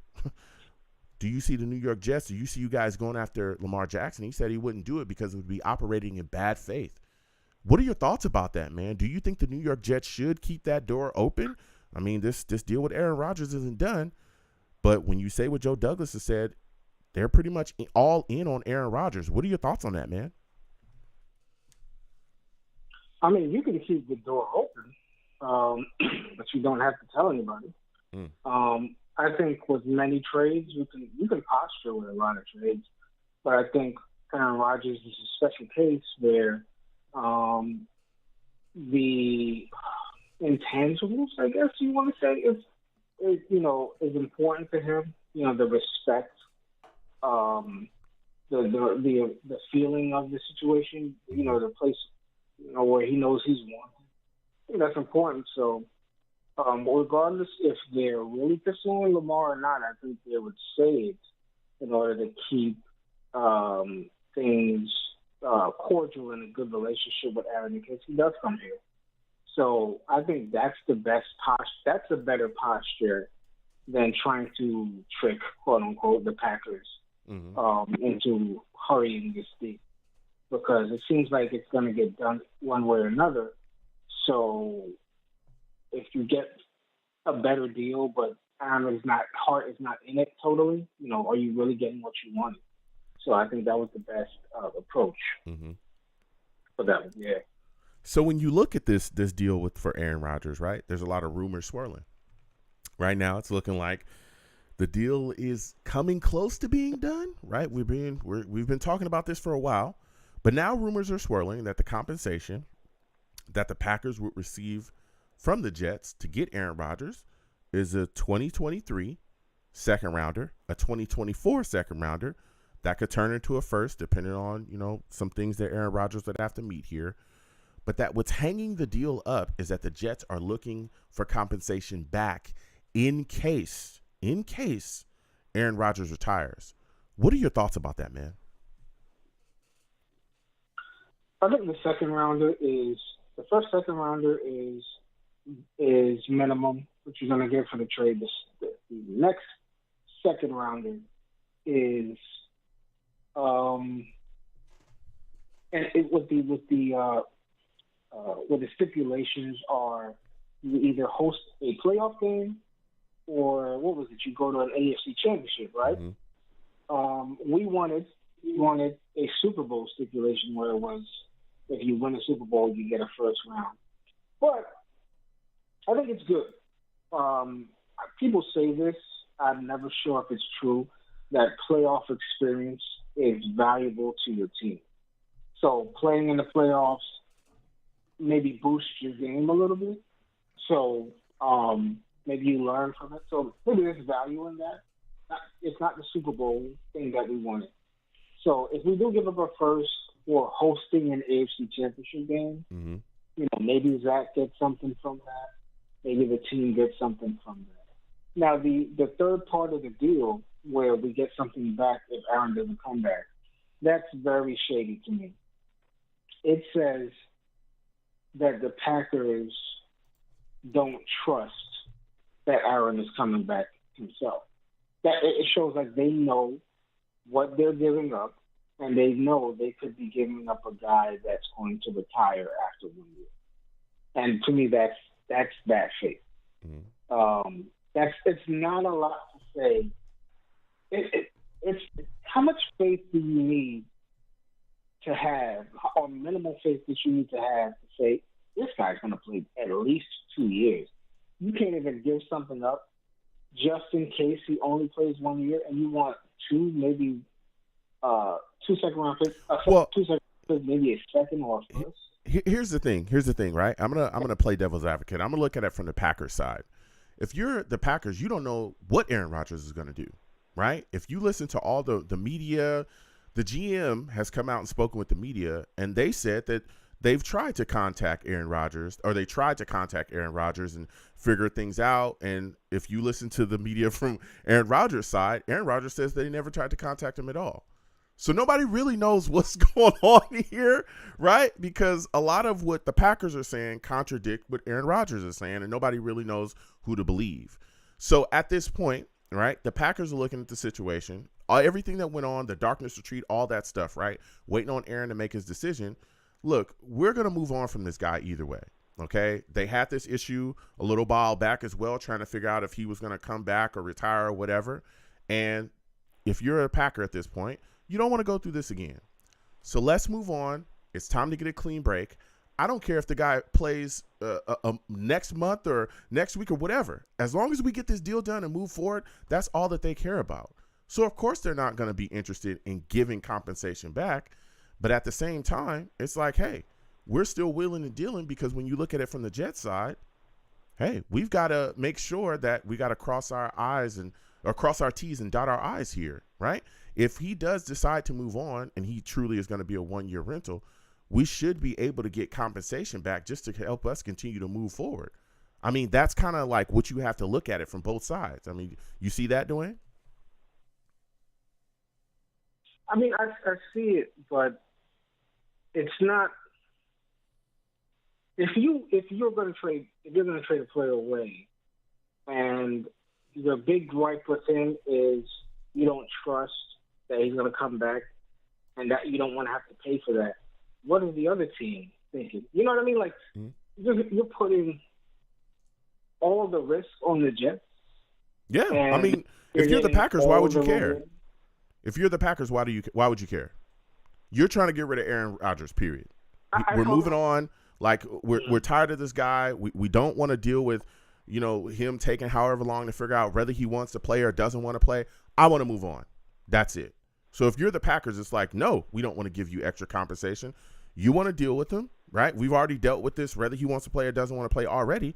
do you see the New York Jets? Do you see you guys going after Lamar Jackson? He said he wouldn't do it because it would be operating in bad faith. What are your thoughts about that, man? Do you think the New York Jets should keep that door open? I mean, this deal with Aaron Rodgers isn't done. But when you say what Joe Douglas has said, they're pretty much all in on Aaron Rodgers. What are your thoughts on that, man? I mean, you can keep the door open, but you don't have to tell anybody. I think with many trades, you can posture with a lot of trades, but I think Aaron Rodgers is a special case where the intangibles, I guess you want to say, is important to him. You know, the respect, the feeling of the situation. You know, the place, where he knows he's wanted. I think that's important. So, regardless if they're really pursuing Lamar or not, I think they would say it in order to keep things cordial and a good relationship with Aaron in case he does come here. So I think that's the best posture. That's a better posture than trying to trick, quote unquote, the Packers into hurrying this deal, because it seems like it's going to get done one way or another. So if you get a better deal, but Aaron's heart is not in it totally, are you really getting what you wanted? So I think that was the best approach for that. Yeah. So when you look at this deal for Aaron Rodgers, right, there's a lot of rumors swirling. Right now it's looking like the deal is coming close to being done, right? We've been talking about this for a while, but now rumors are swirling that the compensation that the Packers would receive from the Jets to get Aaron Rodgers is a 2023 second rounder, a 2024 second rounder that could turn into a first, depending on, some things that Aaron Rodgers would have to meet here. But that what's hanging the deal up is that the Jets are looking for compensation back in case Aaron Rodgers retires. What are your thoughts about that, man? I think the first second rounder is minimum, what you're going to get for the trade. The next second rounder is and it with the stipulations are you either host a playoff game or what was it? You go to an AFC championship, right? We wanted a Super Bowl stipulation where it was if you win a Super Bowl, you get a first round. But I think it's good. People say this. I'm never sure if it's true that playoff experience is valuable to your team. So playing in the playoffs maybe boosts your game a little bit. So maybe you learn from it. So maybe there's value in that. It's not the Super Bowl thing that we wanted. So if we do give up a first for hosting an AFC championship game, maybe Zach gets something from that. Maybe the team gets something from that. Now, the third part of the deal where we get something back if Aaron doesn't come back, that's very shady to me. It says that the Packers don't trust that Aaron is coming back himself. That it shows like they know what they're giving up, and they know they could be giving up a guy that's going to retire after 1 year. And to me, that's bad faith. It's not a lot to say. It's how much faith do you need to have, or minimal faith that you need to have to say this guy's going to play at least 2 years. You can't even give something up just in case he only plays 1 year, and you want maybe 2 second round picks, 2 second picks, maybe a second or a first. Here's the thing, right? I'm gonna play devil's advocate. I'm gonna look at it from the Packers side. If you're the Packers, you don't know what Aaron Rodgers is gonna do, right? If you listen to all the media, the GM has come out and spoken with the media, and they said that they've tried to contact Aaron Rodgers, or they tried to contact Aaron Rodgers and figure things out. And if you listen to the media from Aaron Rodgers' side, Aaron Rodgers says they never tried to contact him at all. So nobody really knows what's going on here, right? Because a lot of what the Packers are saying contradict what Aaron Rodgers is saying, and nobody really knows who to believe. So at this point, right, the Packers are looking at the situation, everything that went on, the darkness retreat, all that stuff, right? Waiting on Aaron to make his decision. Look, we're going to move on from this guy either way, okay? They had this issue a little while back as well, trying to figure out if he was going to come back or retire or whatever. And if you're a Packer at this point, you don't want to go through this again. So let's move on. It's time to get a clean break. I don't care if the guy plays next month or next week or whatever. As long as we get this deal done and move forward, that's all that they care about. So, of course, they're not going to be interested in giving compensation back. But at the same time, it's like, hey, we're still willing and dealing, because when you look at it from the Jets side, hey, we've got to make sure that we got to cross our T's and dot our I's here, right? If he does decide to move on and he truly is going to be a one-year rental, we should be able to get compensation back just to help us continue to move forward. I mean, that's kind of like what you have to look at it from both sides. I mean, you see that, Dwayne? I mean, I see it, but it's not. If you're going to trade a player away, and the big gripe with him is you don't trust that he's going to come back, and that you don't want to have to pay for that. What is the other team thinking? You know what I mean? Like, you're putting all the risk on the Jets. Yeah, I mean, if you're the Packers, why would you care? If you're the Packers, why would you care? You're trying to get rid of Aaron Rodgers, period. We're moving on. Like, we're tired of this guy. We don't want to deal with, him taking however long to figure out whether he wants to play or doesn't want to play. I want to move on. That's it. So if you're the Packers, it's like, no, we don't want to give you extra compensation. You want to deal with him, right? We've already dealt with this, whether he wants to play or doesn't want to play already.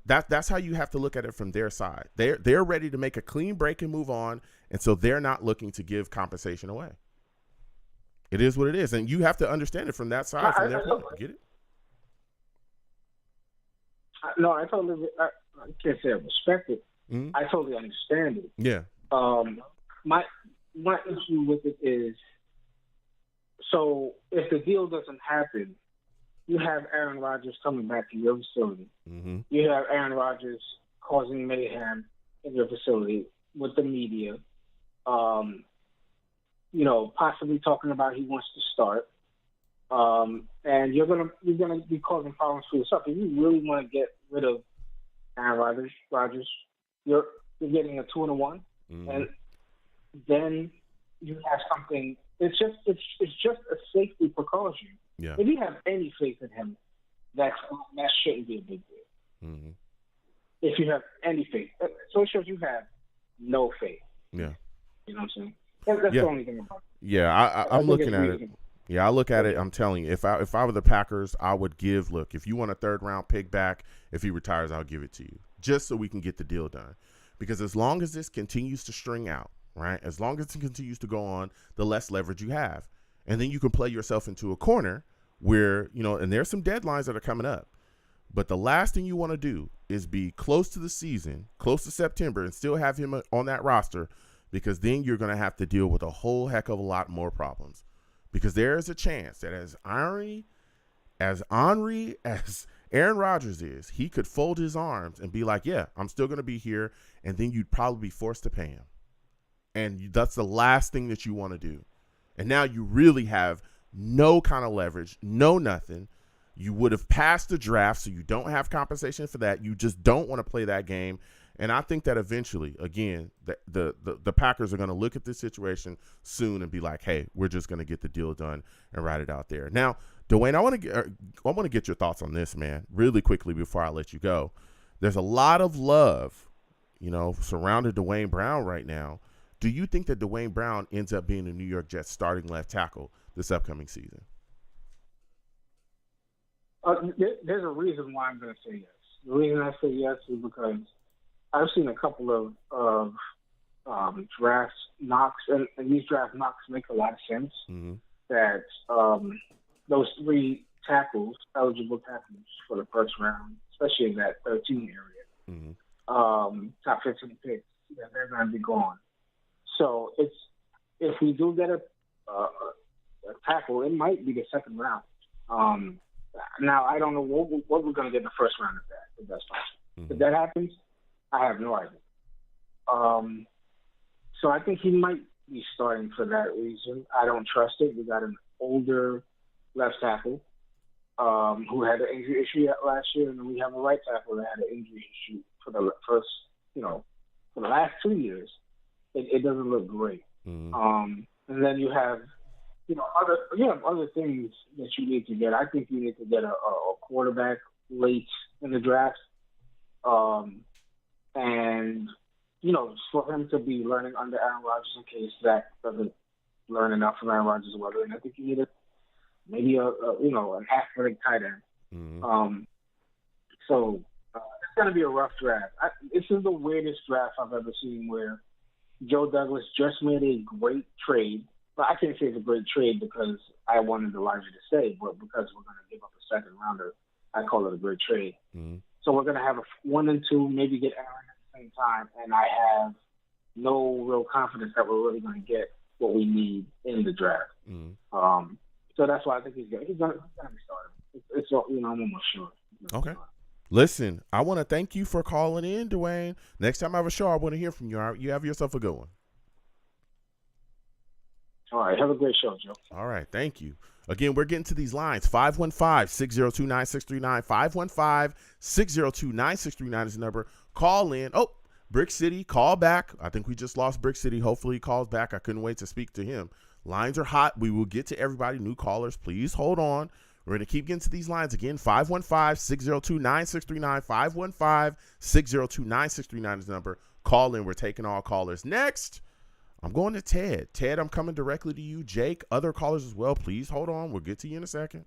That's how you have to look at it from their side. They're ready to make a clean break and move on, and so they're not looking to give compensation away. It is what it is, and you have to understand it from that side, from their point. Get it? No, I totally. I can't say I respect it. Mm-hmm. I totally understand it. Yeah. My issue with it is, so if the deal doesn't happen, you have Aaron Rodgers coming back to your facility. Mm-hmm. You have Aaron Rodgers causing mayhem in your facility with the media. Possibly talking about he wants to start. And you're gonna be causing problems for yourself. If you really want to get rid of Aaron Rodgers, you're getting a 2-1, mm-hmm. and then you have something. It's just a safety precaution. Yeah. If you have any faith in him, that shouldn't be a big deal. Mm-hmm. If you have any faith, so it shows you have no faith. Yeah. You know what I'm saying? That's the only thing about it. Yeah, I'm looking at it. Yeah, I look at it. I'm telling you, if I were the Packers, I would give. Look, if you want a 3rd round pick back, if he retires, I'll give it to you, just so we can get the deal done. Because as long as this continues to string out, right? As long as it continues to go on, the less leverage you have, and then you can play yourself into a corner where and there's some deadlines that are coming up. But the last thing you want to do is be close to the season, close to September, and still have him on that roster, because then you're going to have to deal with a whole heck of a lot more problems. Because there is a chance that as ornery as Aaron Rodgers is, he could fold his arms and be like, yeah, I'm still going to be here. And then you'd probably be forced to pay him. And that's the last thing that you want to do. And now you really have no kind of leverage, no nothing. You would have passed the draft, so you don't have compensation for that. You just don't want to play that game. And I think that eventually, again, the Packers are going to look at this situation soon and be like, hey, we're just going to get the deal done and write it out there. Now, Dwayne, I want to get your thoughts on this, man, really quickly before I let you go. There's a lot of love, surrounding Dwayne Brown right now. Do you think that Dwayne Brown ends up being the New York Jets starting left tackle this upcoming season? There's a reason why I'm going to say yes. The reason I say yes is because I've seen a couple of draft knocks, and these draft knocks make a lot of sense. Mm-hmm. That those 3 eligible tackles for the first round, especially in that 13 area, mm-hmm. Top 15 picks, they're going to be gone. So if we do get a tackle, it might be the 2nd round. Now I don't know what we're going to get in the 1st round of that. If that's possible. Mm-hmm. If that happens, I have no idea. So I think he might be starting for that reason. I don't trust it. We got an older left tackle who had an injury issue last year, and then we have a right tackle that had an injury issue for the first, for the last 2 years. It doesn't look great. And then you have, other things that you need to get. I think you need to get a quarterback late in the draft, and for him to be learning under Aaron Rodgers in case Zach doesn't learn enough from Aaron Rodgers or whatever. And I think you need maybe an athletic tight end. So it's going to be a rough draft. This is the weirdest draft I've ever seen, where Joe Douglas just made a great trade. Well, I can't say it's a great trade because I wanted Elijah to stay, but because we're going to give up a second rounder, I call it a great trade. So we're going to have a 1 and 2, maybe get Aaron at the same time, and I have no real confidence that we're really going to get what we need in the draft. So that's why I think he's going to be starting. It's I'm almost sure. Okay. Listen, I want to thank you for calling in, Dwayne. Next time I have a show, I want to hear from you. All right? You have yourself a good one. All right. Have a great show, Joe. All right. Thank you. Again, we're getting to these lines. 515-602-9639. 515-602-9639 is the number. Call in. Oh, Brick City, call back. I think we just lost Brick City. Hopefully he calls back. I couldn't wait to speak to him. Lines are hot. We will get to everybody. New callers, please hold on. We're going to keep getting to these lines again. 515-602-9639. 515-602-9639 is the number. Call in. We're taking all callers. Next, I'm going to Ted. Ted, I'm coming directly to you. Jake, other callers as well. Please hold on. We'll get to you in a second.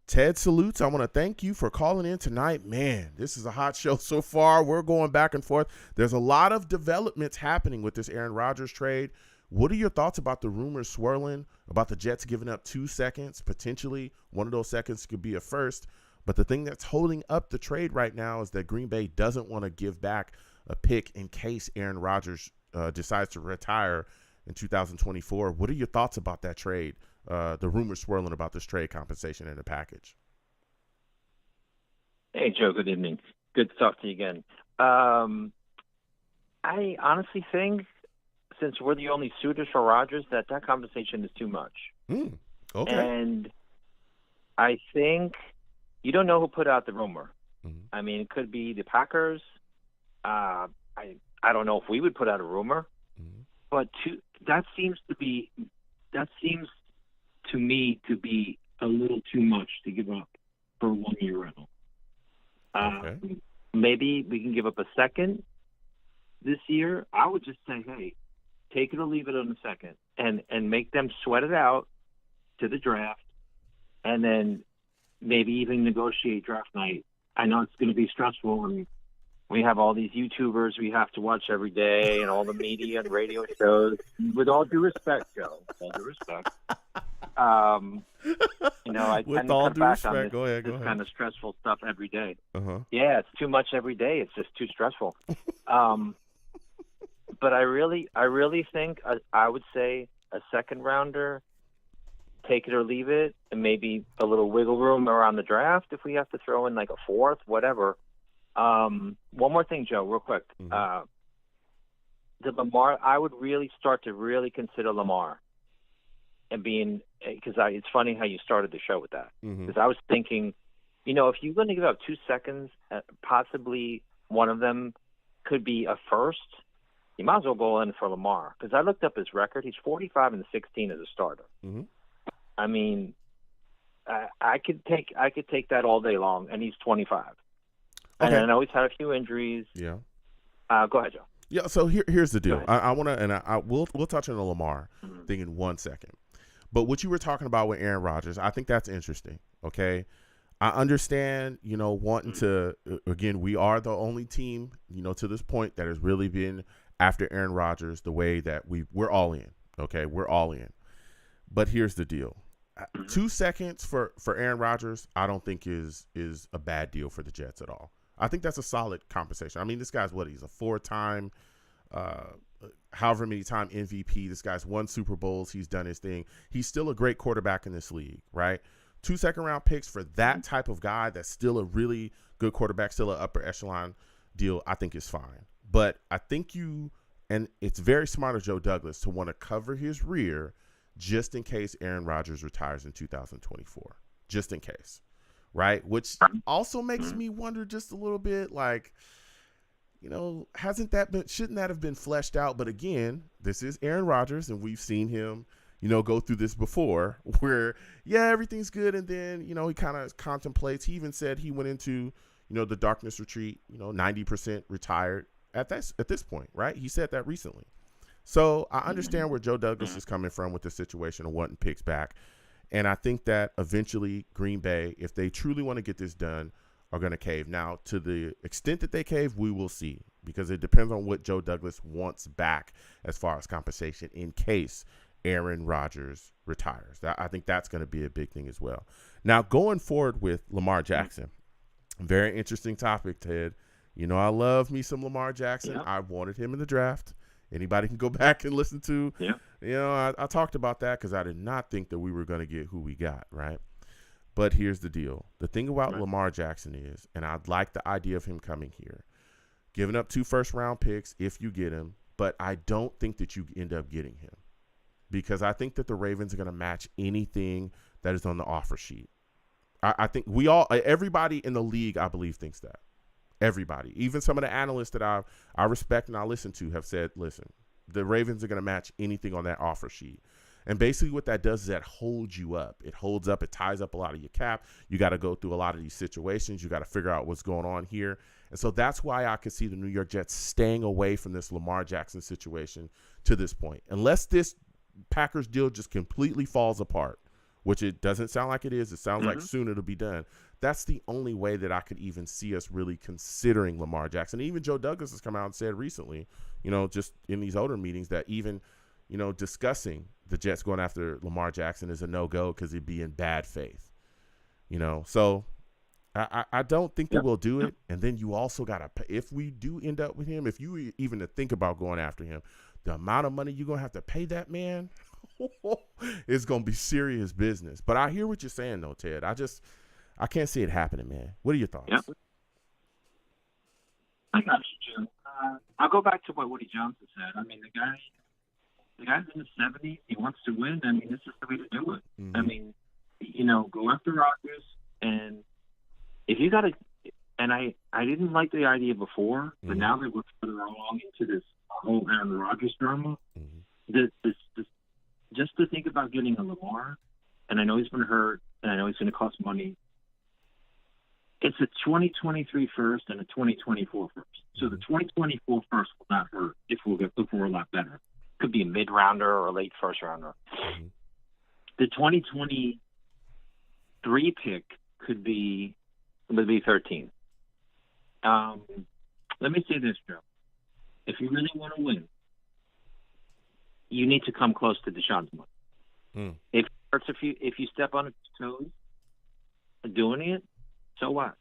Ted salutes. I want to thank you for calling in tonight. Man, this is a hot show so far. We're going back and forth. There's a lot of developments happening with this Aaron Rodgers trade. What are your thoughts about the rumors swirling about the Jets giving up 2 seconds? Potentially, one of those seconds could be a first. But the thing that's holding up the trade right now is that Green Bay doesn't want to give back a pick in case Aaron Rodgers decides to retire in 2024. What are your thoughts about that trade? The rumors swirling about this trade compensation and the package. Hey, Joe. Good evening. Good to talk to you again. I honestly think, since we're the only suitors for Rodgers, that compensation is too much. Okay. And I think you don't know who put out the rumor. I mean, it could be the Packers. I don't know if we would put out a rumor, but that seems to me to be a little too much to give up for a 1-year rental. Maybe we can give up a second this year. I would just say, hey, take it or leave it on the second, and make them sweat it out to the draft, and then maybe even negotiate draft night. I know it's going to be stressful, and we have all these YouTubers we have to watch every day, and all the media and radio shows. With all due respect, Joe, all due respect. I With tend all to due cut back respect, on go ahead. kind of stressful stuff every day. Yeah, it's too much every day. It's just too stressful. But I really think I would say a second rounder, take it or leave it, and maybe a little wiggle room around the draft if we have to throw in like a fourth, whatever. One more thing, Joe, real quick. The Lamar, I would really start to really consider Lamar, and because it's funny how you started the show with that. Because I was thinking, if you're going to give up 2 seconds, possibly one of them could be a first. You might as well go in for Lamar, because I looked up his record. He's 45-16 as a starter. I mean, I could take that all day long, and he's 25. And I know he's had a few injuries. Yeah. Go ahead, Joe. Yeah. So here's the deal. I want to, and we'll touch on the Lamar thing in 1 second. But what you were talking about with Aaron Rodgers, I think that's interesting. Okay. I understand, wanting to, again, we are the only team, to this point that has really been after Aaron Rodgers the way that we're all in. Okay. We're all in. But here's the deal. 2 seconds for Aaron Rodgers, I don't think is a bad deal for the Jets at all. I think that's a solid compensation. I mean, this guy's he's a 4-time, however many time MVP. This guy's won Super Bowls. He's done his thing. He's still a great quarterback in this league, right? 2 second-round picks for that type of guy that's still a really good quarterback, still an upper echelon deal, I think is fine. But I think and it's very smart of Joe Douglas to want to cover his rear just in case Aaron Rodgers retires in 2024, just in case, right? Which also makes me wonder just a little bit, like, shouldn't that have been fleshed out? But again, this is Aaron Rodgers, and we've seen him, go through this before where, everything's good. And then, he kind of contemplates. He even said he went into, the darkness retreat, 90% retired at this point, right? He said that recently. So I understand where Joe Douglas is coming from with the situation of wanting picks back. And I think that eventually Green Bay, if they truly want to get this done, are going to cave. Now, to the extent that they cave, we will see, because it depends on what Joe Douglas wants back as far as compensation in case Aaron Rodgers retires. I think that's going to be a big thing as well. Now, going forward with Lamar Jackson, very interesting topic, Ted. I love me some Lamar Jackson. Yeah. I wanted him in the draft. Anybody can go back and listen to, I talked about that because I did not think that we were going to get who we got, right? But here's the deal. The thing about Lamar Jackson is, and I like the idea of him coming here, giving up 2 first-round picks if you get him, but I don't think that you end up getting him, because I think that the Ravens are going to match anything that is on the offer sheet. I think everybody in the league, I believe, thinks that. Everybody, even some of the analysts that I respect and I listen to, have said, listen, the Ravens are going to match anything on that offer sheet. And basically what that does is that holds you up. It holds up. It ties up a lot of your cap. You got to go through a lot of these situations. You got to figure out what's going on here. And so that's why I could see the New York Jets staying away from this Lamar Jackson situation to this point. Unless this Packers deal just completely falls apart, which it doesn't sound like it is. It sounds like soon it'll be done. That's the only way that I could even see us really considering Lamar Jackson. Even Joe Douglas has come out and said recently, just in these older meetings, that even, discussing the Jets going after Lamar Jackson is a no-go because he'd be in bad faith. So I don't think that we'll do it. And then you also got to pay. If we do end up with him, if you even to think about going after him, the amount of money you're going to have to pay that man is going to be serious business. But I hear what you're saying, though, Ted. I can't see it happening, man. What are your thoughts? Yep. I got you, Jim. I'll go back to what Woody Johnson said. I mean, the guy's in his 70s. He wants to win. I mean, this is the way to do it. Mm-hmm. I mean, go after Rodgers. And if you got to – and I didn't like the idea before, but now that we're further along into this whole Aaron Rodgers drama, this just to think about getting a Lamar, and I know he's been hurt, and I know he's going to cost money. It's a 2023 first and a 2024 first. So the 2024 first will not hurt if we're a lot better. Could be a mid-rounder or a late first-rounder. The 2023 pick could be 13. Let me say this, Joe. If you really want to win, you need to come close to Deshaun's money. If it hurts if you step on his toes doing it, so what?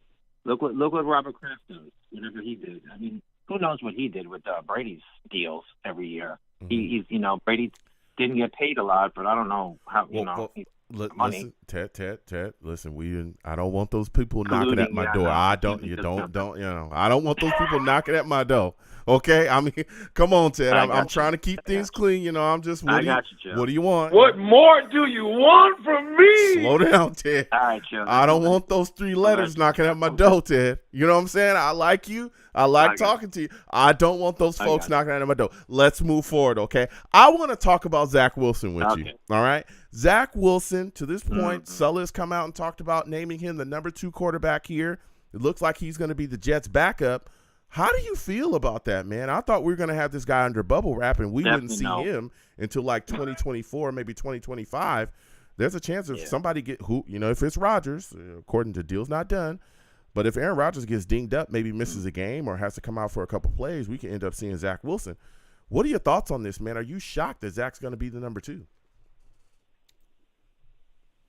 Look what Robert Kraft does whenever he did. I mean, who knows what he did with Brady's deals every year? He's Brady didn't get paid a lot, but I don't know how money. Listen, Ted, listen, I don't want those people knocking at my door. I don't want those people knocking at my door. Okay, I mean, come on, Ted. I'm trying to keep things clean. I'm just. I got you, Joe. What do you want? What more do you want from me? Slow down, Ted. All right, Joe. I don't want those 3 letters knocking at my door, Ted. You know what I'm saying? I like you. I like talking to you. I don't want those folks knocking at my door. Let's move forward, okay? I want to talk about Zach Wilson with you, all right? Zach Wilson, to this point, Sulla has come out and talked about naming him the number 2 quarterback here. It looks like he's going to be the Jets' backup. How do you feel about that, man? I thought we were going to have this guy under bubble wrap and we wouldn't see him until like 2024, maybe 2025. There's a chance if somebody if it's Rodgers, according to deals not done, but if Aaron Rodgers gets dinged up, maybe misses a game or has to come out for a couple plays, we can end up seeing Zach Wilson. What are your thoughts on this, man? Are you shocked that Zach's going to be the number 2?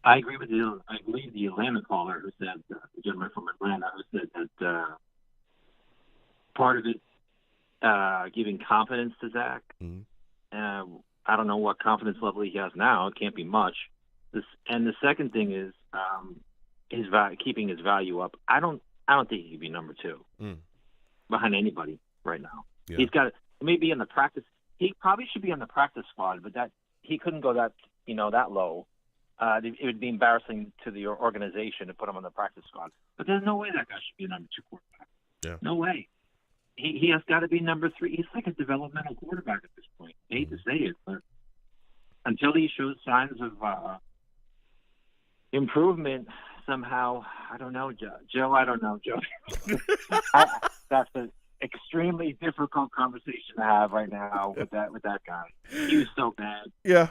I agree with you. I believe the Atlanta caller who said, the gentleman from Atlanta who said that part of it giving confidence to Zach. I don't know what confidence level he has now. It can't be much. And the second thing is keeping his value up. I don't think he could be number 2. behind anybody right now. Yeah. He's got maybe in the practice. He probably should be on the practice squad, but that he couldn't go that low. It would be embarrassing to the organization to put him on the practice squad. But there's no way that guy should be a number 2 quarterback. Yeah. No way. He has got to be number 3. He's like a developmental quarterback at this point. I hate to say it, but until he shows signs of improvement somehow, I don't know, Joe. I don't know, Joe. That's an extremely difficult conversation to have right now with that guy. He was so bad. Yeah.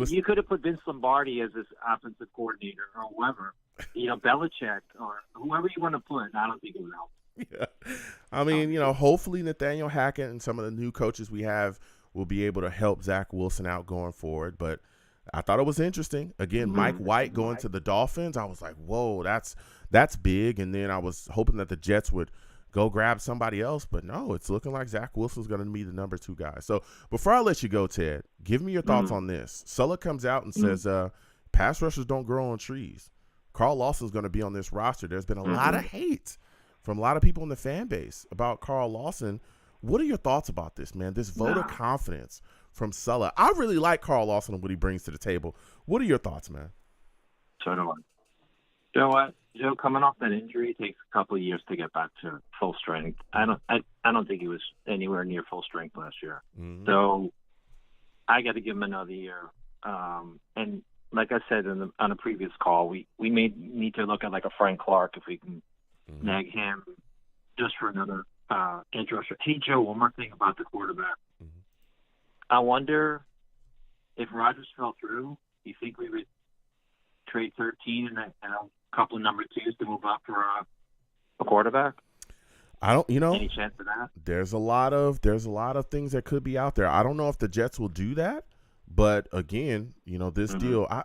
You could have put Vince Lombardi as this offensive coordinator or whoever, Belichick or whoever you want to put. I don't think it would help. Yeah. I mean, hopefully Nathaniel Hackett and some of the new coaches we have will be able to help Zach Wilson out going forward. But I thought it was interesting. Again, Mike White going to the Dolphins. I was like, whoa, that's big. And then I was hoping that the Jets would go grab somebody else. But no, it's looking like Zach Wilson's going to be the number 2 guy. So before I let you go, Ted, give me your thoughts on this. Sulla comes out and says pass rushers don't grow on trees. Carl Lawson's going to be on this roster. There's been a lot of hate from a lot of people in the fan base about Carl Lawson. What are your thoughts about this, man? This vote of confidence from Sulla. I really like Carl Lawson and what he brings to the table. What are your thoughts, man? So do I. You know what? Joe, coming off that injury, it takes a couple of years to get back to full strength. I don't think he was anywhere near full strength last year. Mm-hmm. So I got to give him another year. And like I said on a previous call, we may need to look at like a Frank Clark if we can nag him just for another edge rusher. Hey, Joe, one more thing about the quarterback. Mm-hmm. I wonder if Rodgers fell through, do you think we would trade 13 and a couple of number 2s to move up for a quarterback? I don't, any chance of that? There's a lot of things that could be out there. I don't know if the Jets will do that, but again, this deal, I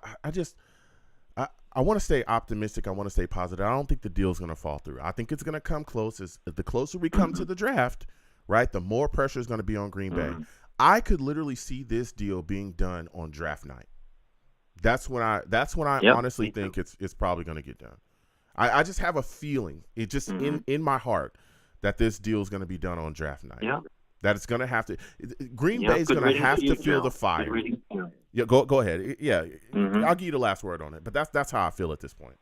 want to stay optimistic. I want to stay positive. I don't think the deal's going to fall through. I think it's going to come close. The closer we come to the draft, right, the more pressure is going to be on Green Bay. I could literally see this deal being done on draft night. That's when I honestly think it's probably going to get done. I just have a feeling, it just in my heart, that this deal is going to be done on draft night. Yeah. That it's going to have to. Green Bay is going to have to feel the fire. Yeah, go ahead. Yeah, I'll give you the last word on it, but that's how I feel at this point.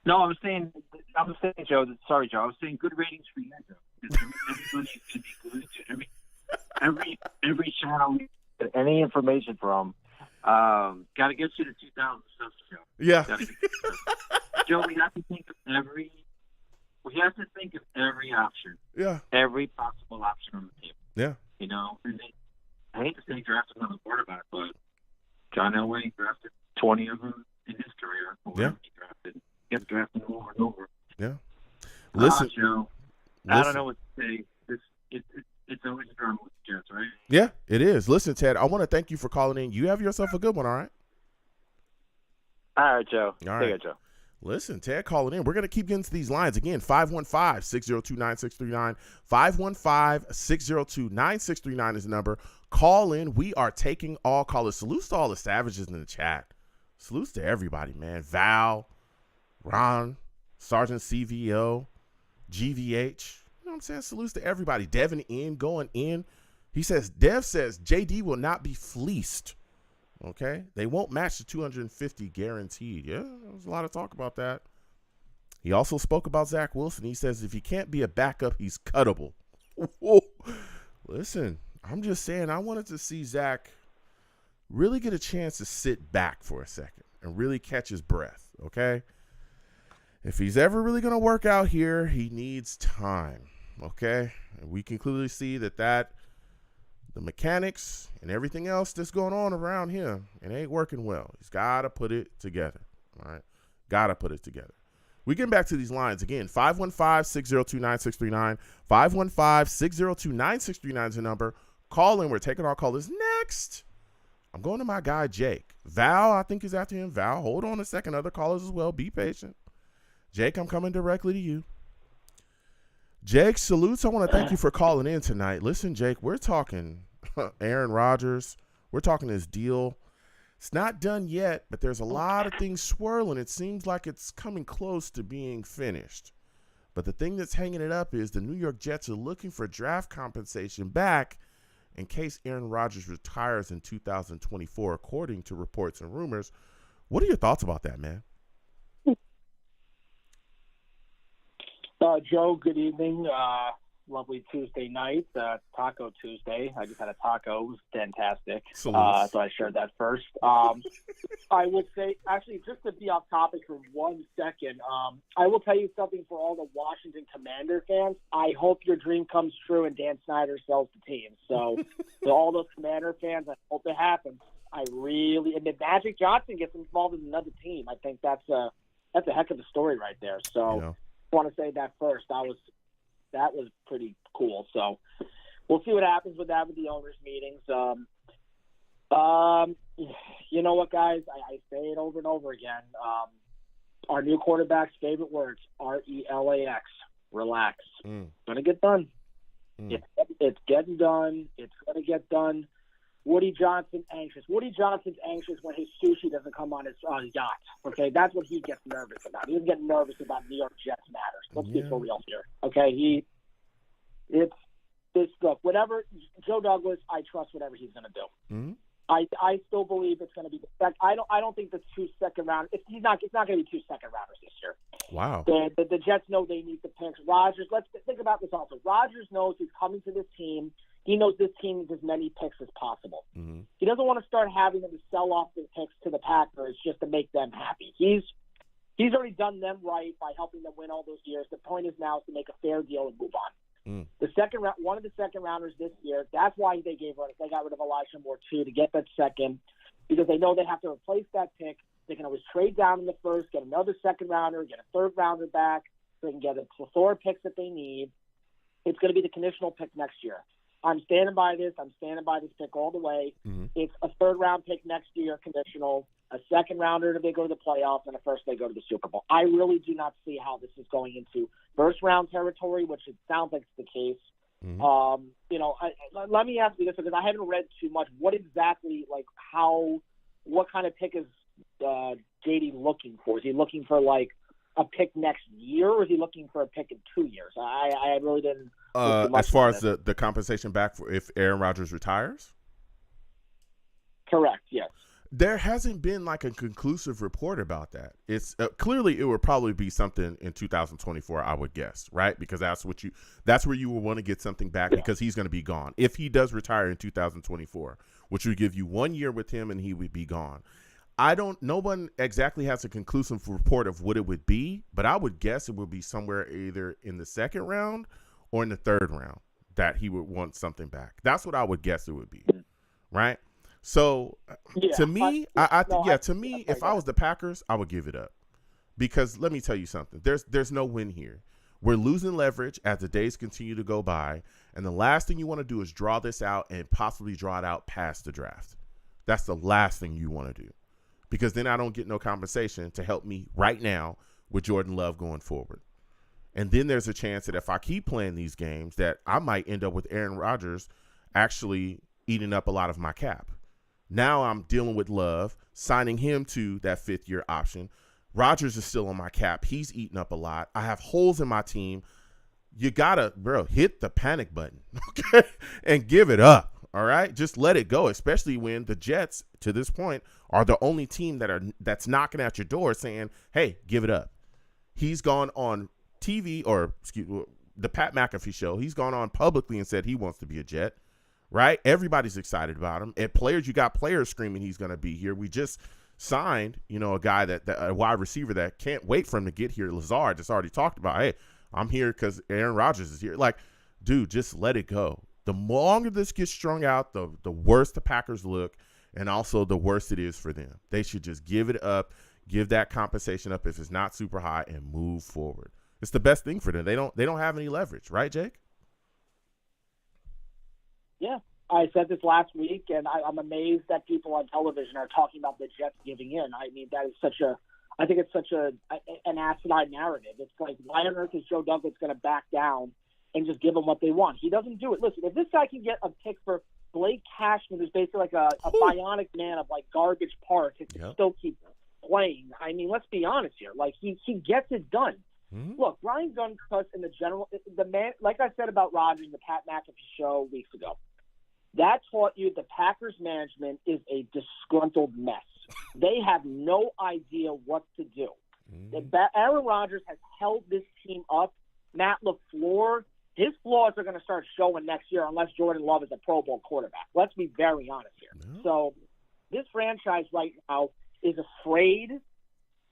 No, I was saying, Joe. Sorry, Joe. I was saying good ratings for you, Joe. Everybody should be glued to every channel we get any information from. Got to get you to 2,000 subs, Joe. Yeah. Joe, we have to think of every option. Yeah. Every possible option on the table. Yeah. And I hate to say draft another quarterback, but John Elway drafted 20 of them in his career. Yeah. He kept drafting them over and over. Yeah. Listen, Joe. I don't know what to say. It's always a drama with the Jets, right? Yeah, it is. Listen, Ted, I want to thank you for calling in. You have yourself a good one, all right? All right, Joe. All right. Take it, Joe. Listen, Ted calling in. We're going to keep getting to these lines. Again, 515-602-9639. 515-602-9639 is the number. Call in. We are taking all callers. Salutes to all the savages in the chat. Salutes to everybody, man. Val, Ron, Sergeant CVO, GVH. You know what I'm saying? Salutes to everybody. Devin in, going in. Dev says JD will not be fleeced. Okay, they won't match the 250 guaranteed. Yeah, there's a lot of talk about that. He also spoke about Zach Wilson. He says if he can't be a backup, he's cuttable. Whoa. Listen, I'm just saying I wanted to see Zach really get a chance to sit back for a second and really catch his breath, okay? If he's ever really going to work out here, he needs time, okay? And we can clearly see that the mechanics and everything else that's going on around him, it ain't working well. He's got to put it together, all right? Got to put it together. We get back to these lines again. 515-602-9639. 515-602-9639 is the number. Call in. We're taking our callers next. I'm going to my guy, Jake. Val, I think is after him. Val, hold on a second. Other callers as well. Be patient. Jake, I'm coming directly to you. Jake, salutes. I want to thank you for calling in tonight. Listen, Jake, we're talking Aaron Rodgers. We're talking this deal. It's not done yet, but there's a lot of things swirling. It seems like it's coming close to being finished. But the thing that's hanging it up is the New York Jets are looking for draft compensation back in case Aaron Rodgers retires in 2024, according to reports and rumors. What are your thoughts about that, man? Joe, good evening. Lovely Tuesday night, Taco Tuesday. I just had a taco. It was fantastic. So I shared that first. I would say, actually, just to be off topic for 1 second, I will tell you something for all the Washington Commander fans. I hope your dream comes true and Dan Snyder sells the team. So to all those Commander fans, I hope it happens. And if Magic Johnson gets involved in another team, I think that's a heck of a story right there. So I want to say that first. That was pretty cool. So we'll see what happens with that with the owners' meetings. You know what, guys? I say it over and over again. Our new quarterback's favorite words, RELAX, relax. Gonna get done. It's getting done. It's gonna get done. Woody Johnson anxious. Woody Johnson's anxious when his sushi doesn't come on his yacht. Okay, that's what he gets nervous about. He doesn't get nervous about New York Jets matters. Let's be for real here. Okay, look, whatever Joe Douglas, I trust whatever he's going to do. Mm-hmm. I still believe it's going to be I don't think the 2 second round. It's not going to be 2 second rounders this year. Wow. The Jets know they need the picks. Rodgers. Let's think about this also. Rodgers knows he's coming to this team. He knows this team needs as many picks as possible. Mm-hmm. He doesn't want to start having them to sell off the picks to the Packers just to make them happy. He's already done them right by helping them win all those years. The point is now to make a fair deal and move on. The second round, one of the second rounders this year, that's why they got rid of Elijah Moore too, to get that second, because they know they have to replace that pick. They can always trade down in the first, get another second rounder, get a third rounder back, so they can get a plethora of picks that they need. It's going to be the conditional pick next year. I'm standing by this. I'm standing by this pick all the way. Mm-hmm. It's a third-round pick next year, conditional, a second-rounder if they go to the playoffs, and a first they go to the Super Bowl. I really do not see how this is going into first-round territory, which it sounds like it's the case. Mm-hmm. Let me ask you this, because I haven't read too much. What exactly, what kind of pick is JD looking for? Is he looking for, a pick next year, or is he looking for a pick in 2 years? I really didn't. As far as the compensation back for if Aaron Rodgers retires? Correct, yes. There hasn't been a conclusive report about that. It's clearly it would probably be something in 2024, I would guess, right? Because that's where you will want to get something back because he's going to be gone. If he does retire in 2024, which would give you 1 year with him and he would be gone. No one exactly has a conclusive report of what it would be, but I would guess it would be somewhere either in the second round or in the third round that he would want something back. That's what I would guess it would be, right? So to me, if I was the Packers, I would give it up because let me tell you something. There's no win here. We're losing leverage as the days continue to go by, and the last thing you want to do is draw this out and possibly draw it out past the draft. That's the last thing you want to do. Because then I don't get no compensation to help me right now with Jordan Love going forward. And then there's a chance that if I keep playing these games that I might end up with Aaron Rodgers actually eating up a lot of my cap. Now I'm dealing with Love, signing him to that 5th-year option. Rodgers is still on my cap. He's eating up a lot. I have holes in my team. You got to, hit the panic button, okay, and give it up. All right, just let it go, especially when the Jets, to this point, are the only team that's knocking at your door saying, hey, give it up. He's gone on TV the Pat McAfee show. He's gone on publicly and said he wants to be a Jet, right? Everybody's excited about him. You got players screaming he's going to be here. We just signed, a guy a wide receiver that can't wait for him to get here. Lazard just already talked about, hey, I'm here because Aaron Rodgers is here. Dude, just let it go. The longer this gets strung out, the worse the Packers look, and also the worse it is for them. They should just give it up, give that compensation up if it's not super high, and move forward. It's the best thing for them. They don't have any leverage, right, Jake? Yeah, I said this last week, and I'm amazed that people on television are talking about the Jets giving in. I mean, I think it's such an asinine narrative. It's like, why on earth is Joe Douglas going to back down and just give them what they want? He doesn't do it. Listen, if this guy can get a pick for Blake Cashman, who's basically like a bionic man of garbage parts, and can still keep playing. I mean, let's be honest here. He gets it done. Look, Brian Gutekunst and the man, like I said about Rodgers in the Pat McAfee show weeks ago, that taught you the Packers management is a disgruntled mess. They have no idea what to do. Aaron Rodgers has held this team up. Matt LaFleur, his flaws are going to start showing next year unless Jordan Love is a Pro Bowl quarterback. Let's be very honest here. So this franchise right now is afraid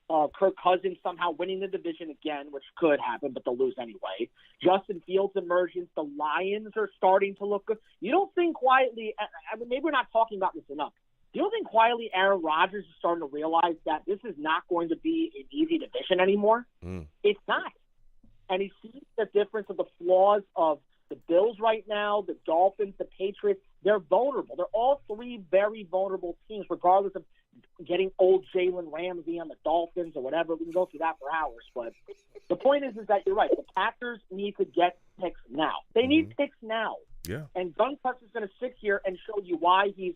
of Kirk Cousins somehow winning the division again, which could happen, but they'll lose anyway. Justin Fields' emergence. The Lions are starting to look good. You don't think quietly – I mean, maybe we're not talking about this enough. Do you think quietly Aaron Rodgers is starting to realize that this is not going to be an easy division anymore? It's not. And he sees the difference of the flaws of the Bills right now, the Dolphins, the Patriots. They're vulnerable. They're all three very vulnerable teams, regardless of getting old Jalen Ramsey on the Dolphins or whatever. We can go through that for hours. But the point is that you're right. The Packers need to get picks now. They need picks now. Yeah. And Gutekunst is going to sit here and show you why he's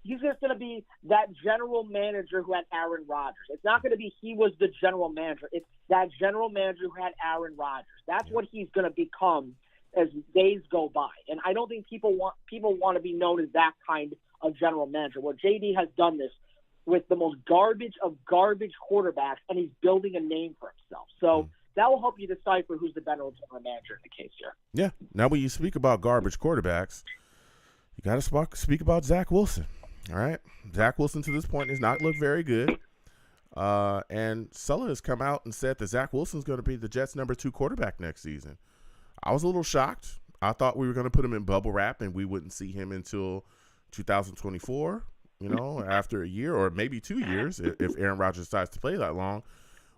just going to be that general manager who had Aaron Rodgers. It's not going to be he was the general manager. It's that general manager who had Aaron Rodgers. That's what he's going to become as days go by. And I don't think people want to be known as that kind of general manager. Well, JD has done this with the most garbage of garbage quarterbacks, and he's building a name for himself. So that will help you decipher who's the better general manager in the case here. Yeah. Now, when you speak about garbage quarterbacks, you got to speak about Zach Wilson, all right? Zach Wilson to this point has not looked very good. And Sulla has come out and said that Zach Wilson's going to be the Jets' number 2 quarterback next season. I was a little shocked. I thought we were going to put him in bubble wrap and we wouldn't see him until 2024, after a year or maybe 2 years if Aaron Rodgers decides to play that long.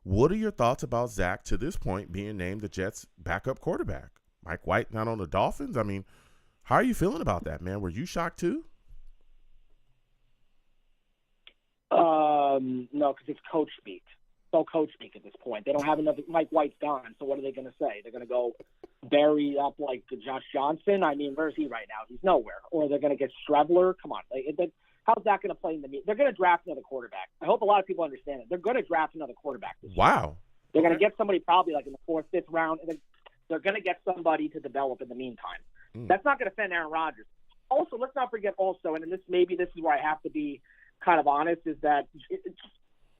What are your thoughts about Zach to this point being named the Jets' backup quarterback? Mike White not on the Dolphins? I mean, how are you feeling about that, man? Were you shocked too? No, because it's coach speak. It's all coach speak at this point. They don't have enough. Mike White's gone, so what are they going to say? They're going to go bury up like Josh Johnson? I mean, where's he right now? He's nowhere. Or they're going to get Strebler? Come on. How's that going to play in the meet? They're going to draft another quarterback. I hope a lot of people understand it. They're going to draft another quarterback this year. Wow. They're going to get somebody probably like in the 4th, 5th round, and they're going to get somebody to develop in the meantime. That's not going to offend Aaron Rodgers. Also, let's not forget also, and this is where I have to be kind of honest, is that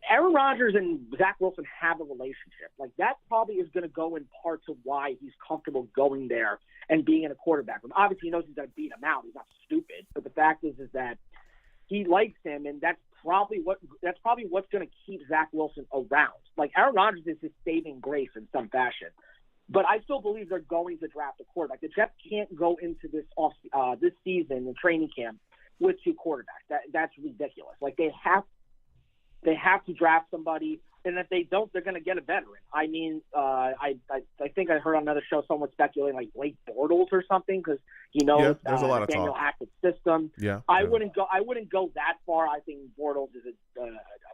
Aaron Rodgers and Zach Wilson have a relationship. Like, that probably is going to go in part to why he's comfortable going there and being in a quarterback room. Obviously, he knows he's going to beat him out. He's not stupid. But the fact is that he likes him, and that's probably what's going to keep Zach Wilson around. Like, Aaron Rodgers is his saving grace in some fashion. But I still believe they're going to draft a quarterback. The Jets can't go into this season in training camp with 2 quarterbacks. That's ridiculous. Like, they have to draft somebody, and if they don't, they're going to get a veteran. I mean, I think I heard on another show someone speculating like Blake Bortles or something because he knows there's a lot of Daniel talk. Hackett's system. Yeah, I wouldn't go that far. I think Bortles is a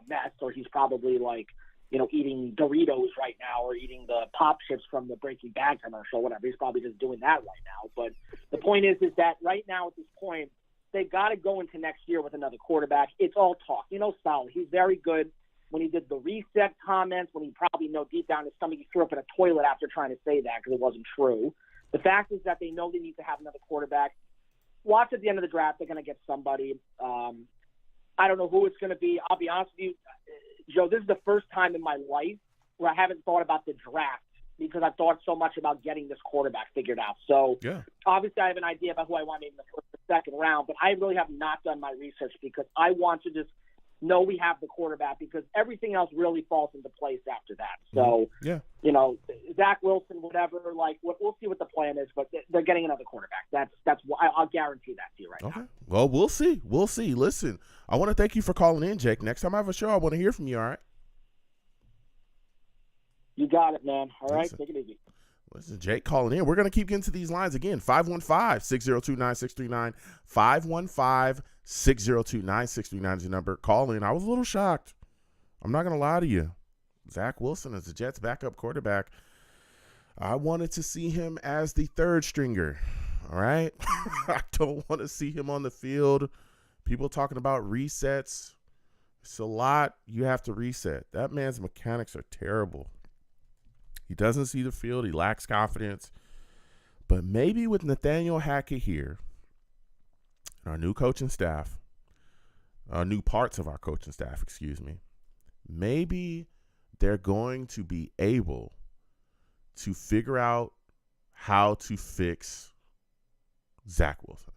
mess, or he's probably like eating Doritos right now or eating the pop chips from the Breaking Bad commercial, whatever. He's probably just doing that right now. But the point is that right now at this point, they've got to go into next year with another quarterback. It's all talk. Sal, he's very good when he did the reset comments, when he probably deep down in his stomach he threw up in a toilet after trying to say that because it wasn't true. The fact is that they know they need to have another quarterback. Watch at the end of the draft. They're going to get somebody. I don't know who it's going to be. I'll be honest with you, Joe, this is the first time in my life where I haven't thought about the draft because I've thought so much about getting this quarterback figured out. So obviously I have an idea about who I want in the first or second round, but I really have not done my research because I want to just know we have the quarterback because everything else really falls into place after that. So, Zach Wilson, whatever, like we'll see what the plan is, but they're getting another quarterback. That's I'll guarantee that to you right now. Well, we'll see. We'll see. Listen, I want to thank you for calling in, Jake. Next time I have a show, I want to hear from you, all right? You got it, man. All right, take it easy. Listen, Jake calling in. We're going to keep getting to these lines again. 515-602-9639. 515-602-9639 is your number. Call in. I was a little shocked. I'm not going to lie to you. Zach Wilson is the Jets' backup quarterback. I wanted to see him as the third stringer. All right? I don't want to see him on the field. People talking about resets. It's a lot you have to reset. That man's mechanics are terrible. He doesn't see the field. He lacks confidence. But maybe with Nathaniel Hackett here, our new coaching staff, new parts of our coaching staff, maybe they're going to be able to figure out how to fix Zach Wilson.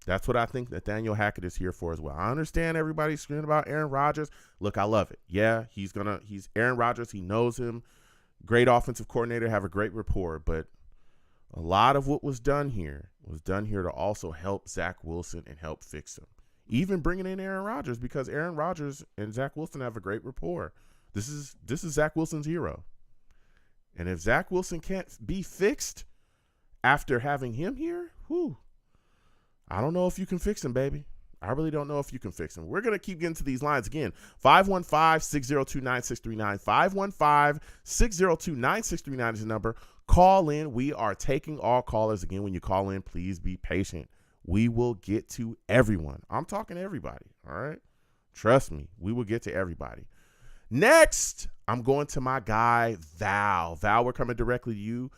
That's what I think Nathaniel Hackett is here for as well. I understand everybody's screaming about Aaron Rodgers. Look, I love it. Yeah, he's Aaron Rodgers. He knows him. Great offensive coordinator, have a great rapport. But a lot of what was done here to also help Zach Wilson and help fix him. Even bringing in Aaron Rodgers, because Aaron Rodgers and Zach Wilson have a great rapport. This is Zach Wilson's hero. And if Zach Wilson can't be fixed after having him here, I don't know if you can fix him, baby. I really don't know if you can fix him. We're going to keep getting to these lines again. 515-602-9639. 515-602-9639 is the number. Call in. We are taking all callers. Again, when you call in, please be patient. We will get to everyone. I'm talking to everybody, all right? Trust me, we will get to everybody. Next, I'm going to my guy, Val. Val, we're coming directly to you.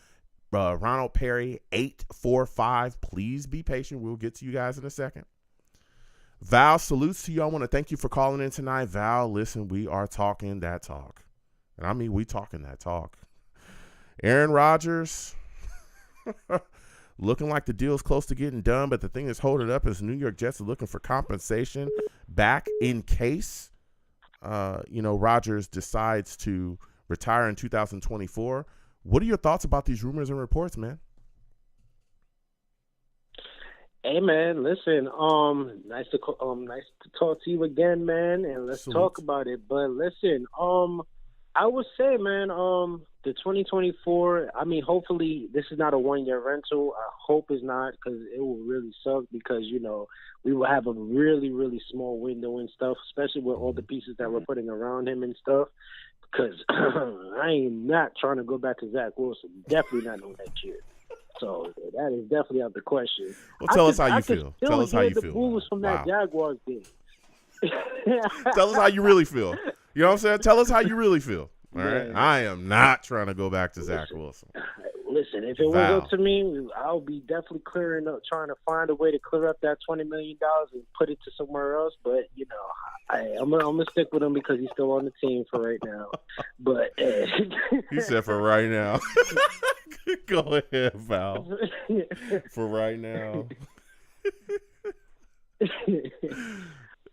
Ronald Perry, 845. Please be patient. We'll get to you guys in a second. Val, salutes to you. I want to thank you for calling in tonight. Val, listen, we are talking that talk. And I mean, we talking that talk. Aaron Rodgers, looking like the deal's close to getting done, but the thing that's holding up is New York Jets are looking for compensation back in case, Rodgers decides to retire in 2024. What are your thoughts about these rumors and reports, man? Hey, man, listen, nice to talk to you again, man, and let's talk about it. But listen, I would say, man, the 2024, I mean, hopefully this is not a one-year rental. I hope it's not, because it will really suck because, we will have a really, really small window and stuff, especially with all the pieces that we're putting around him and stuff. Because I am not trying to go back to Zach Wilson. Definitely not no next year. So that is definitely out the question. Well, tell us how you feel. Tell us how you feel. The Bulls from that Jaguars game. Tell us how you really feel. You know what I'm saying? Tell us how you really feel. All right. I am not trying to go back to Zach Wilson. Listen, if it was up to me, I'll be definitely trying to find a way to clear up that $20 million and put it to somewhere else. But I'm gonna stick with him because he's still on the team for right now. But he said for right now. Go ahead, Val. For right now.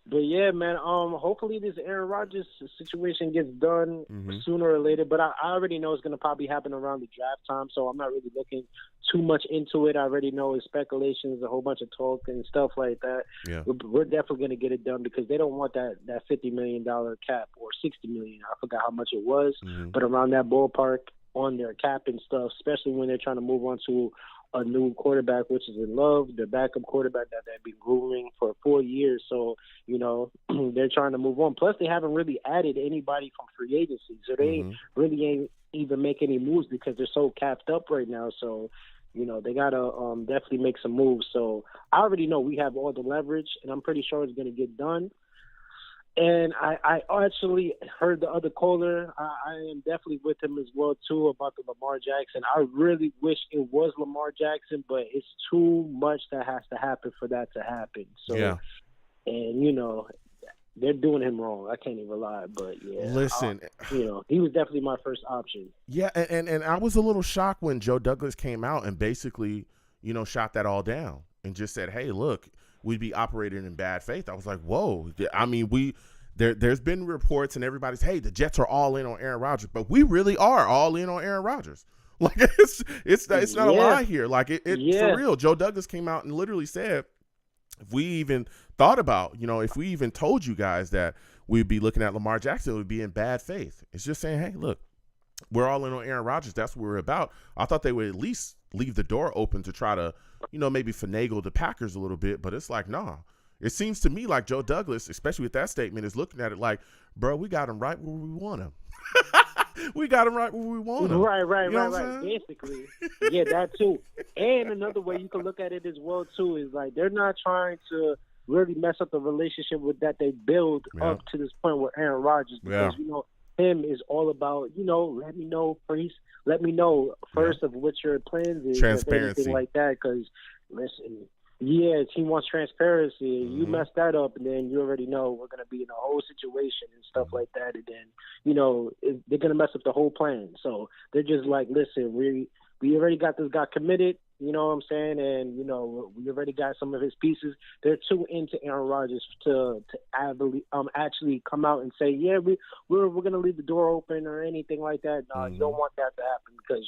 But yeah, man. Hopefully this Aaron Rodgers situation gets done sooner or later. But I already know it's gonna probably happen around the draft time, so I'm not really looking too much into it. I already know it's speculations, a whole bunch of talk and stuff like that. Yeah. We're definitely gonna get it done because they don't want that $50 million cap or $60 million. I forgot how much it was, but around that ballpark on their cap and stuff, especially when they're trying to move on to a new quarterback, which is in Love, the backup quarterback that they've been grooming for 4 years. So, they're trying to move on. Plus, they haven't really added anybody from free agency. So they ain't even make any moves because they're so capped up right now. So, they got to definitely make some moves. So I already know we have all the leverage, and I'm pretty sure it's going to get done. And I actually heard the other caller. I am definitely with him as well, too, about the Lamar Jackson. I really wish it was Lamar Jackson, but it's too much that has to happen for that to happen. So, yeah. And, they're doing him wrong. I can't even lie, but, yeah. Listen. He was definitely my first option. Yeah, and I was a little shocked when Joe Douglas came out and basically, shot that all down and just said, hey, look, we'd be operating in bad faith. I was like, whoa. I mean, there's been reports and everybody's, hey, the Jets are all in on Aaron Rodgers, but we really are all in on Aaron Rodgers. Like it's not a lie here. Like it for real. Joe Douglas came out and literally said, if we even thought about, if we even told you guys that we'd be looking at Lamar Jackson, it would be in bad faith. It's just saying, hey, look, we're all in on Aaron Rodgers. That's what we're about. I thought they would at least leave the door open to try to, maybe finagle the Packers a little bit, but it's like, nah. It seems to me like Joe Douglas, especially with that statement, is looking at it like, bro, we got him right where we want him. We got him right where we want him. Right. Basically. Yeah, that too. And another way you can look at it as well, too, is like they're not trying to really mess up the relationship with that they build up to this point with Aaron Rodgers because, him is all about, let me know, Priest. Let me know first of what your plans is. Transparency. Anything like that, because, listen, yes, he wants transparency. Mm-hmm. You mess that up, and then you already know we're going to be in a whole situation and stuff like that. And then, they're going to mess up the whole plan. So they're just like, listen, we already got this guy committed. You know what I'm saying? And, we already got some of his pieces. They're too into Aaron Rodgers to actually come out and say, yeah, we're going to leave the door open or anything like that. No, you don't want that to happen because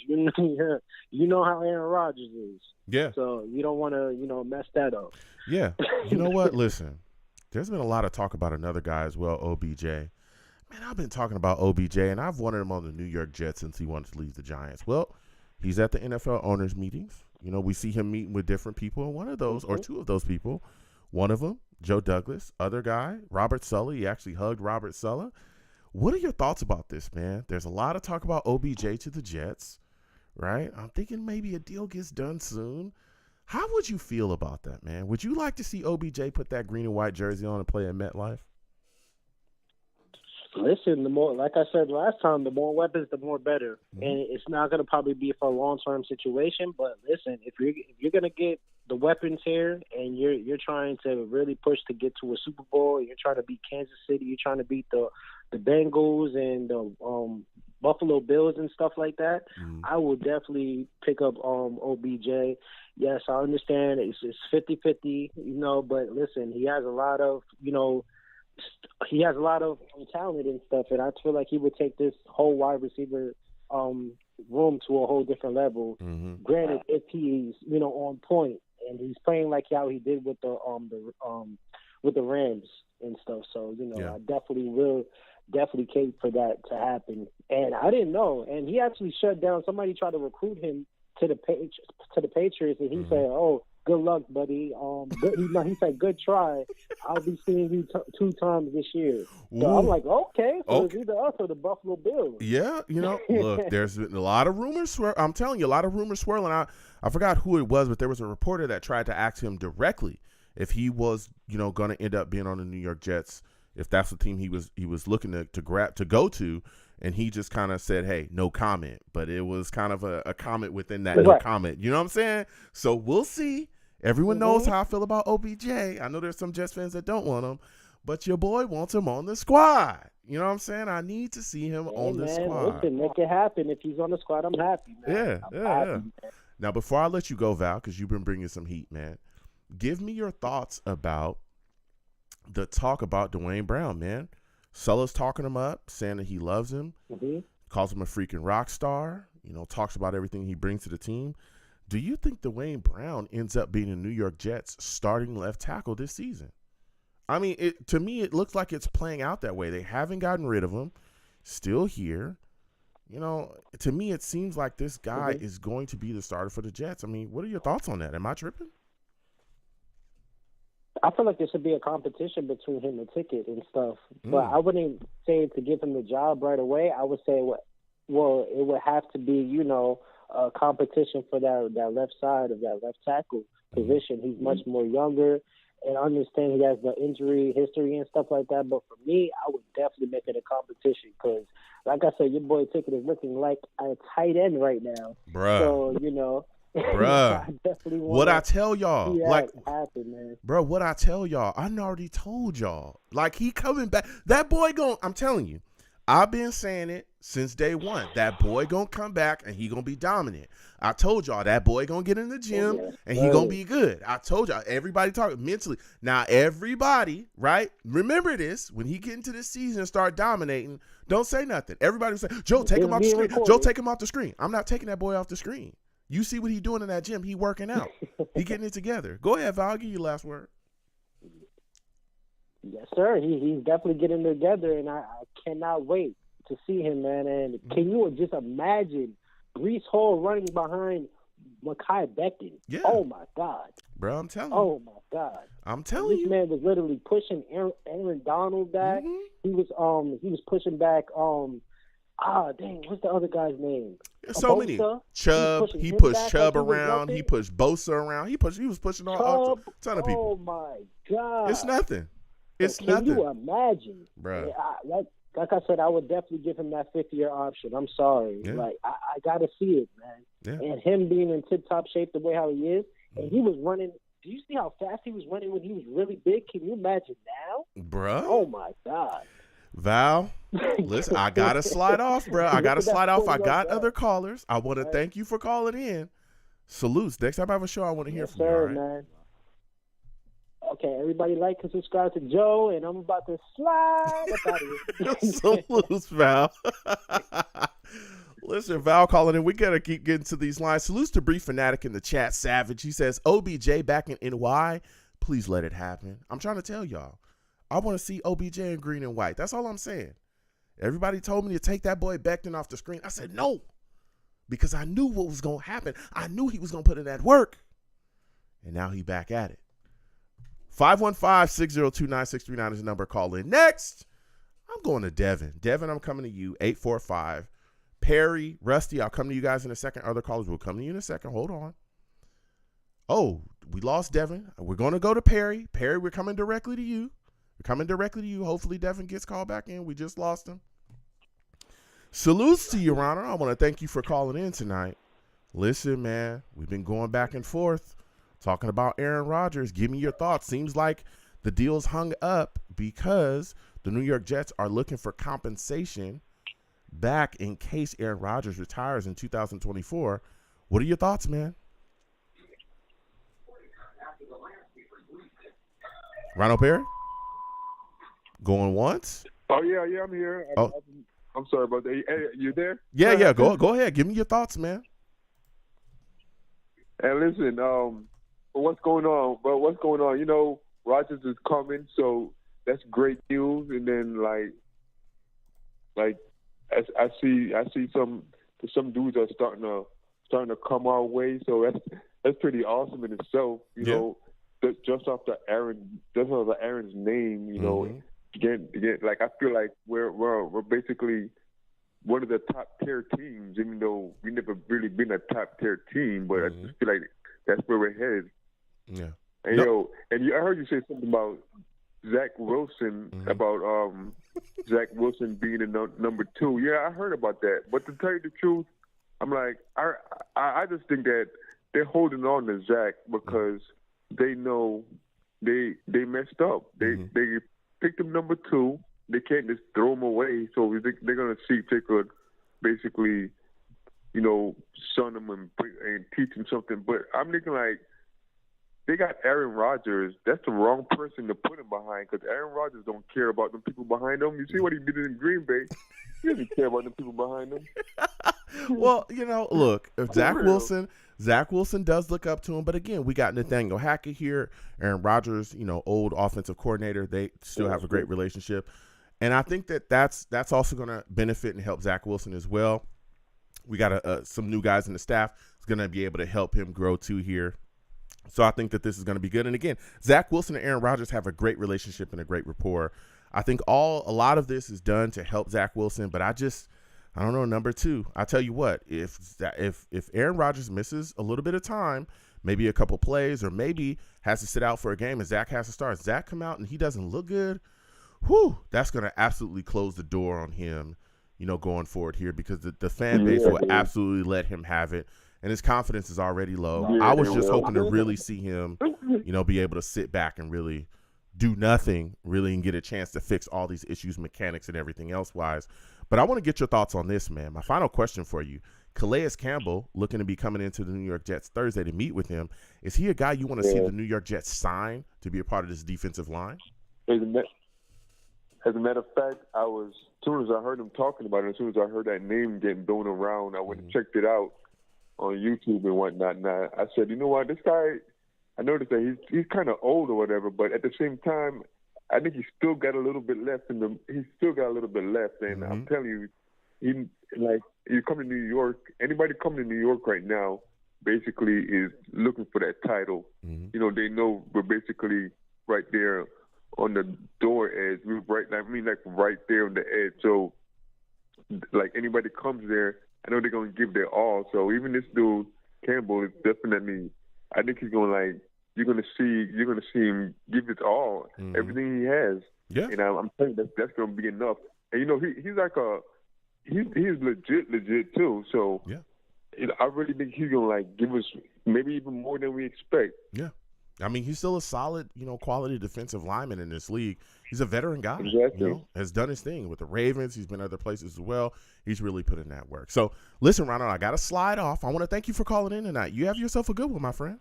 you know how Aaron Rodgers is. Yeah. So you don't want to, mess that up. Yeah. You know what? Listen, there's been a lot of talk about another guy as well, OBJ. Man, I've been talking about OBJ, and I've wanted him on the New York Jets since he wanted to leave the Giants. Well, he's at the NFL owners meetings. We see him meeting with different people, and one of those, or two of those people, one of them, Joe Douglas, other guy, Robert Saleh. He actually hugged Robert Saleh. What are your thoughts about this, man? There's a lot of talk about OBJ to the Jets, right? I'm thinking maybe a deal gets done soon. How would you feel about that, man? Would you like to see OBJ put that green and white jersey on and play in MetLife? Listen, the more, like I said last time, the more weapons, the more better. Mm-hmm. And it's not going to probably be for a long-term situation. But listen, if you're going to get the weapons here, and you're trying to really push to get to a Super Bowl, you're trying to beat Kansas City, you're trying to beat the Bengals and the Buffalo Bills and stuff like that, I will definitely pick up OBJ. Yes, I understand it's 50-50, but listen, he has a lot of talent and stuff, and I feel like he would take this whole wide receiver room to a whole different level. Mm-hmm. Granted, if he's on point and he's playing like how he did with the Rams and stuff, so I definitely will cape for that to happen. And I didn't know, and he actually shut down. Somebody tried to recruit him to the Patriots, and he said, "Oh, good luck, buddy. He said, good try. I'll be seeing you 2 times this year." So I'm like, okay. So it's either us or the Buffalo Bills. Yeah, look, there's been a lot of rumors. I'm telling you, a lot of rumors swirling. I forgot who it was, but there was a reporter that tried to ask him directly if he was, going to end up being on the New York Jets, if that's the team he was looking to go to. And he just kind of said, hey, no comment. But it was kind of a comment within that no comment. You know what I'm saying? So we'll see. Everyone knows how I feel about OBJ. I know there's some Jets fans that don't want him. But your boy wants him on the squad. You know what I'm saying? I need to see him on the squad. Listen, make it happen. If he's on the squad, I'm happy, man. Yeah. Now, before I let you go, Val, because you've been bringing some heat, man, give me your thoughts about the talk about Dwayne Brown, man. Saleh's talking him up, saying that he loves him, calls him a freaking rock star, talks about everything he brings to the team. Do you think Dwayne Brown ends up being a New York Jets starting left tackle this season? I mean, to me, it looks like it's playing out that way. They haven't gotten rid of him, still here. To me, it seems like this guy is going to be the starter for the Jets. I mean, what are your thoughts on that? Am I tripping? I feel like there should be a competition between him and Ticket and stuff. But I wouldn't say to give him the job right away. I would say, it would have to be, a competition for that left side of that left tackle position. He's much more younger, and I understand he has the injury history and stuff like that. But for me, I would definitely make it a competition because, like I said, your boy Ticket is looking like a tight end right now. Bruh. So, Bruh, what I tell y'all, what I tell y'all, I already told y'all, like he coming back, that boy I'm telling you, I've been saying it since day one, that boy gonna come back and he gonna be dominant. I told y'all that boy gonna get in the gym and he gonna be good. I told y'all, everybody talking mentally. Now everybody, right? Remember this, when he get into this season and start dominating, don't say nothing. Everybody say, Joe, take him off the screen. Joe, take him off the screen. I'm not taking that boy off the screen. You see what he doing in that gym. He working out. He getting it together. Go ahead, Val. I'll give you the last word. Yes, sir. He's definitely getting it together, and I cannot wait to see him, man. And can you just imagine Breece Hall running behind Mekhi Becton? Yeah. Oh, my God. Bro, I'm telling you. Oh, my God. I'm telling you. This man was literally pushing Aaron Donald back. He was pushing back dang, what's the other guy's name? So Bosa. Many. Chubb. He pushed Chubb around. He pushed Bosa around. He was pushing a ton of people. Oh my God. It's nothing. It's can nothing. Can you imagine? Bruh. like I said, I would definitely give him that 5th-year option. I'm sorry. Yeah. Like, I got to see it, man. Yeah. And him being in tip-top shape the way how he is, and he was running. Do you see how fast he was running when he was really big? Can you imagine now? Bruh. Oh, my God. Val, listen, I got to slide off, bro. I got to slide off. I got other callers. I want to thank you for calling in. Salutes. Next time I have a show, I want to hear from you, all right? Man. Okay, everybody like and subscribe to Joe, and I'm about to slide up out of here. Salutes, Val. Listen, Val calling in. We got to keep getting to these lines. Salutes to Bree Fanatic in the chat. Savage. He says, OBJ back in NY. Please let it happen. I'm trying to tell y'all. I want to see OBJ in green and white. That's all I'm saying. Everybody told me to take that boy Becton off the screen. I said no, because I knew what was going to happen. I knew he was going to put in that work. And now he back at it. 515-602-9639 is the number. Call in. Next, I'm going to Devin. Devin, I'm coming to you. 845. Perry, Rusty, I'll come to you guys in a second. Other callers will come to you in a second. Hold on. Oh, we lost Devin. We're going to go to Perry. Perry, we're coming directly to you. We're coming directly to you. Hopefully Devin gets called back in. We just lost him. Salutes to you, Your Honor. I want to thank you for calling in tonight. Listen, man, we've been going back and forth talking about Aaron Rodgers. Give me your thoughts. Seems like the deal's hung up because the New York Jets are looking for compensation back in case Aaron Rodgers retires in 2024. What are your thoughts, man? Ronald Perry? Going once? Oh, yeah, I'm here. I'm sorry about that. Hey, you there? Yeah. Go ahead. Give me your thoughts, man. And listen, what's going on? Well, what's going on? You know, Rodgers is coming, so that's great news. And then, I see some dudes are starting to come our way. So that's pretty awesome in itself. You know, just off the Aaron's name. You know, again, like I feel like we're basically one of the top tier teams, even though we never really been a top tier team. But I just feel like that's where we're headed. Yeah. And I heard you say something about Zach Wilson, about Zach Wilson being in number 2. Yeah, I heard about that. But to tell you the truth, I'm like, I just think that they're holding on to Zach because they know they messed up. They picked him number 2. They can't just throw him away. So they're going to see if they could basically, you know, son him and teach him something. But I'm thinking like, they got Aaron Rodgers. That's the wrong person to put him behind because Aaron Rodgers don't care about the people behind him. You see what he did in Green Bay? He doesn't care about the people behind him. Well, you know, look, Zach Wilson does look up to him. But again, we got Nathaniel Hackett here, Aaron Rodgers, you know, old offensive coordinator. They still have a great relationship. And I think that's also going to benefit and help Zach Wilson as well. We got some new guys in the staff that's going to be able to help him grow too here. So I think that this is going to be good. And again, Zach Wilson and Aaron Rodgers have a great relationship and a great rapport. I think a lot of this is done to help Zach Wilson, but I don't know, number 2. I tell you what, if Aaron Rodgers misses a little bit of time, maybe a couple plays, or maybe has to sit out for a game and Zach has to start, Zach come out and he doesn't look good, that's going to absolutely close the door on him, you know, going forward here because the fan base will absolutely let him have it. And his confidence is already low. Yeah, I was just hoping to really see him, you know, be able to sit back and really do nothing, really, and get a chance to fix all these issues, mechanics, and everything else wise. But I want to get your thoughts on this, man. My final question for you. Calais Campbell, looking to be coming into the New York Jets Thursday to meet with him. Is he a guy you want to see the New York Jets sign to be a part of this defensive line? As a matter of fact, as soon as I heard him talking about it, as soon as I heard that name getting thrown around, I went and checked it out on YouTube and whatnot. Now, I said, you know what, this guy, I noticed that he's kind of old or whatever, but at the same time, I think he's still got a little bit left and I'm telling you, you come to New York, anybody coming to New York right now basically is looking for that title. You know, they know we're basically right there on the door edge. We're right there on the edge. So, like, anybody comes there, I know they're going to give their all. So even this dude, Campbell, is definitely, I think he's going to, you're going to see him give it all, everything he has. Yeah. And I'm telling you, that's going to be enough And he's like he's legit too. So yeah, I really think he's gonna like give us maybe even more than we expect. Yeah. I mean, he's still a solid, quality defensive lineman in this league. He's a veteran guy, exactly. Has done his thing with the Ravens. He's been other places as well. He's really put in that work. So, listen, Ronald, I got to slide off. I want to thank you for calling in tonight. You have yourself a good one, my friend.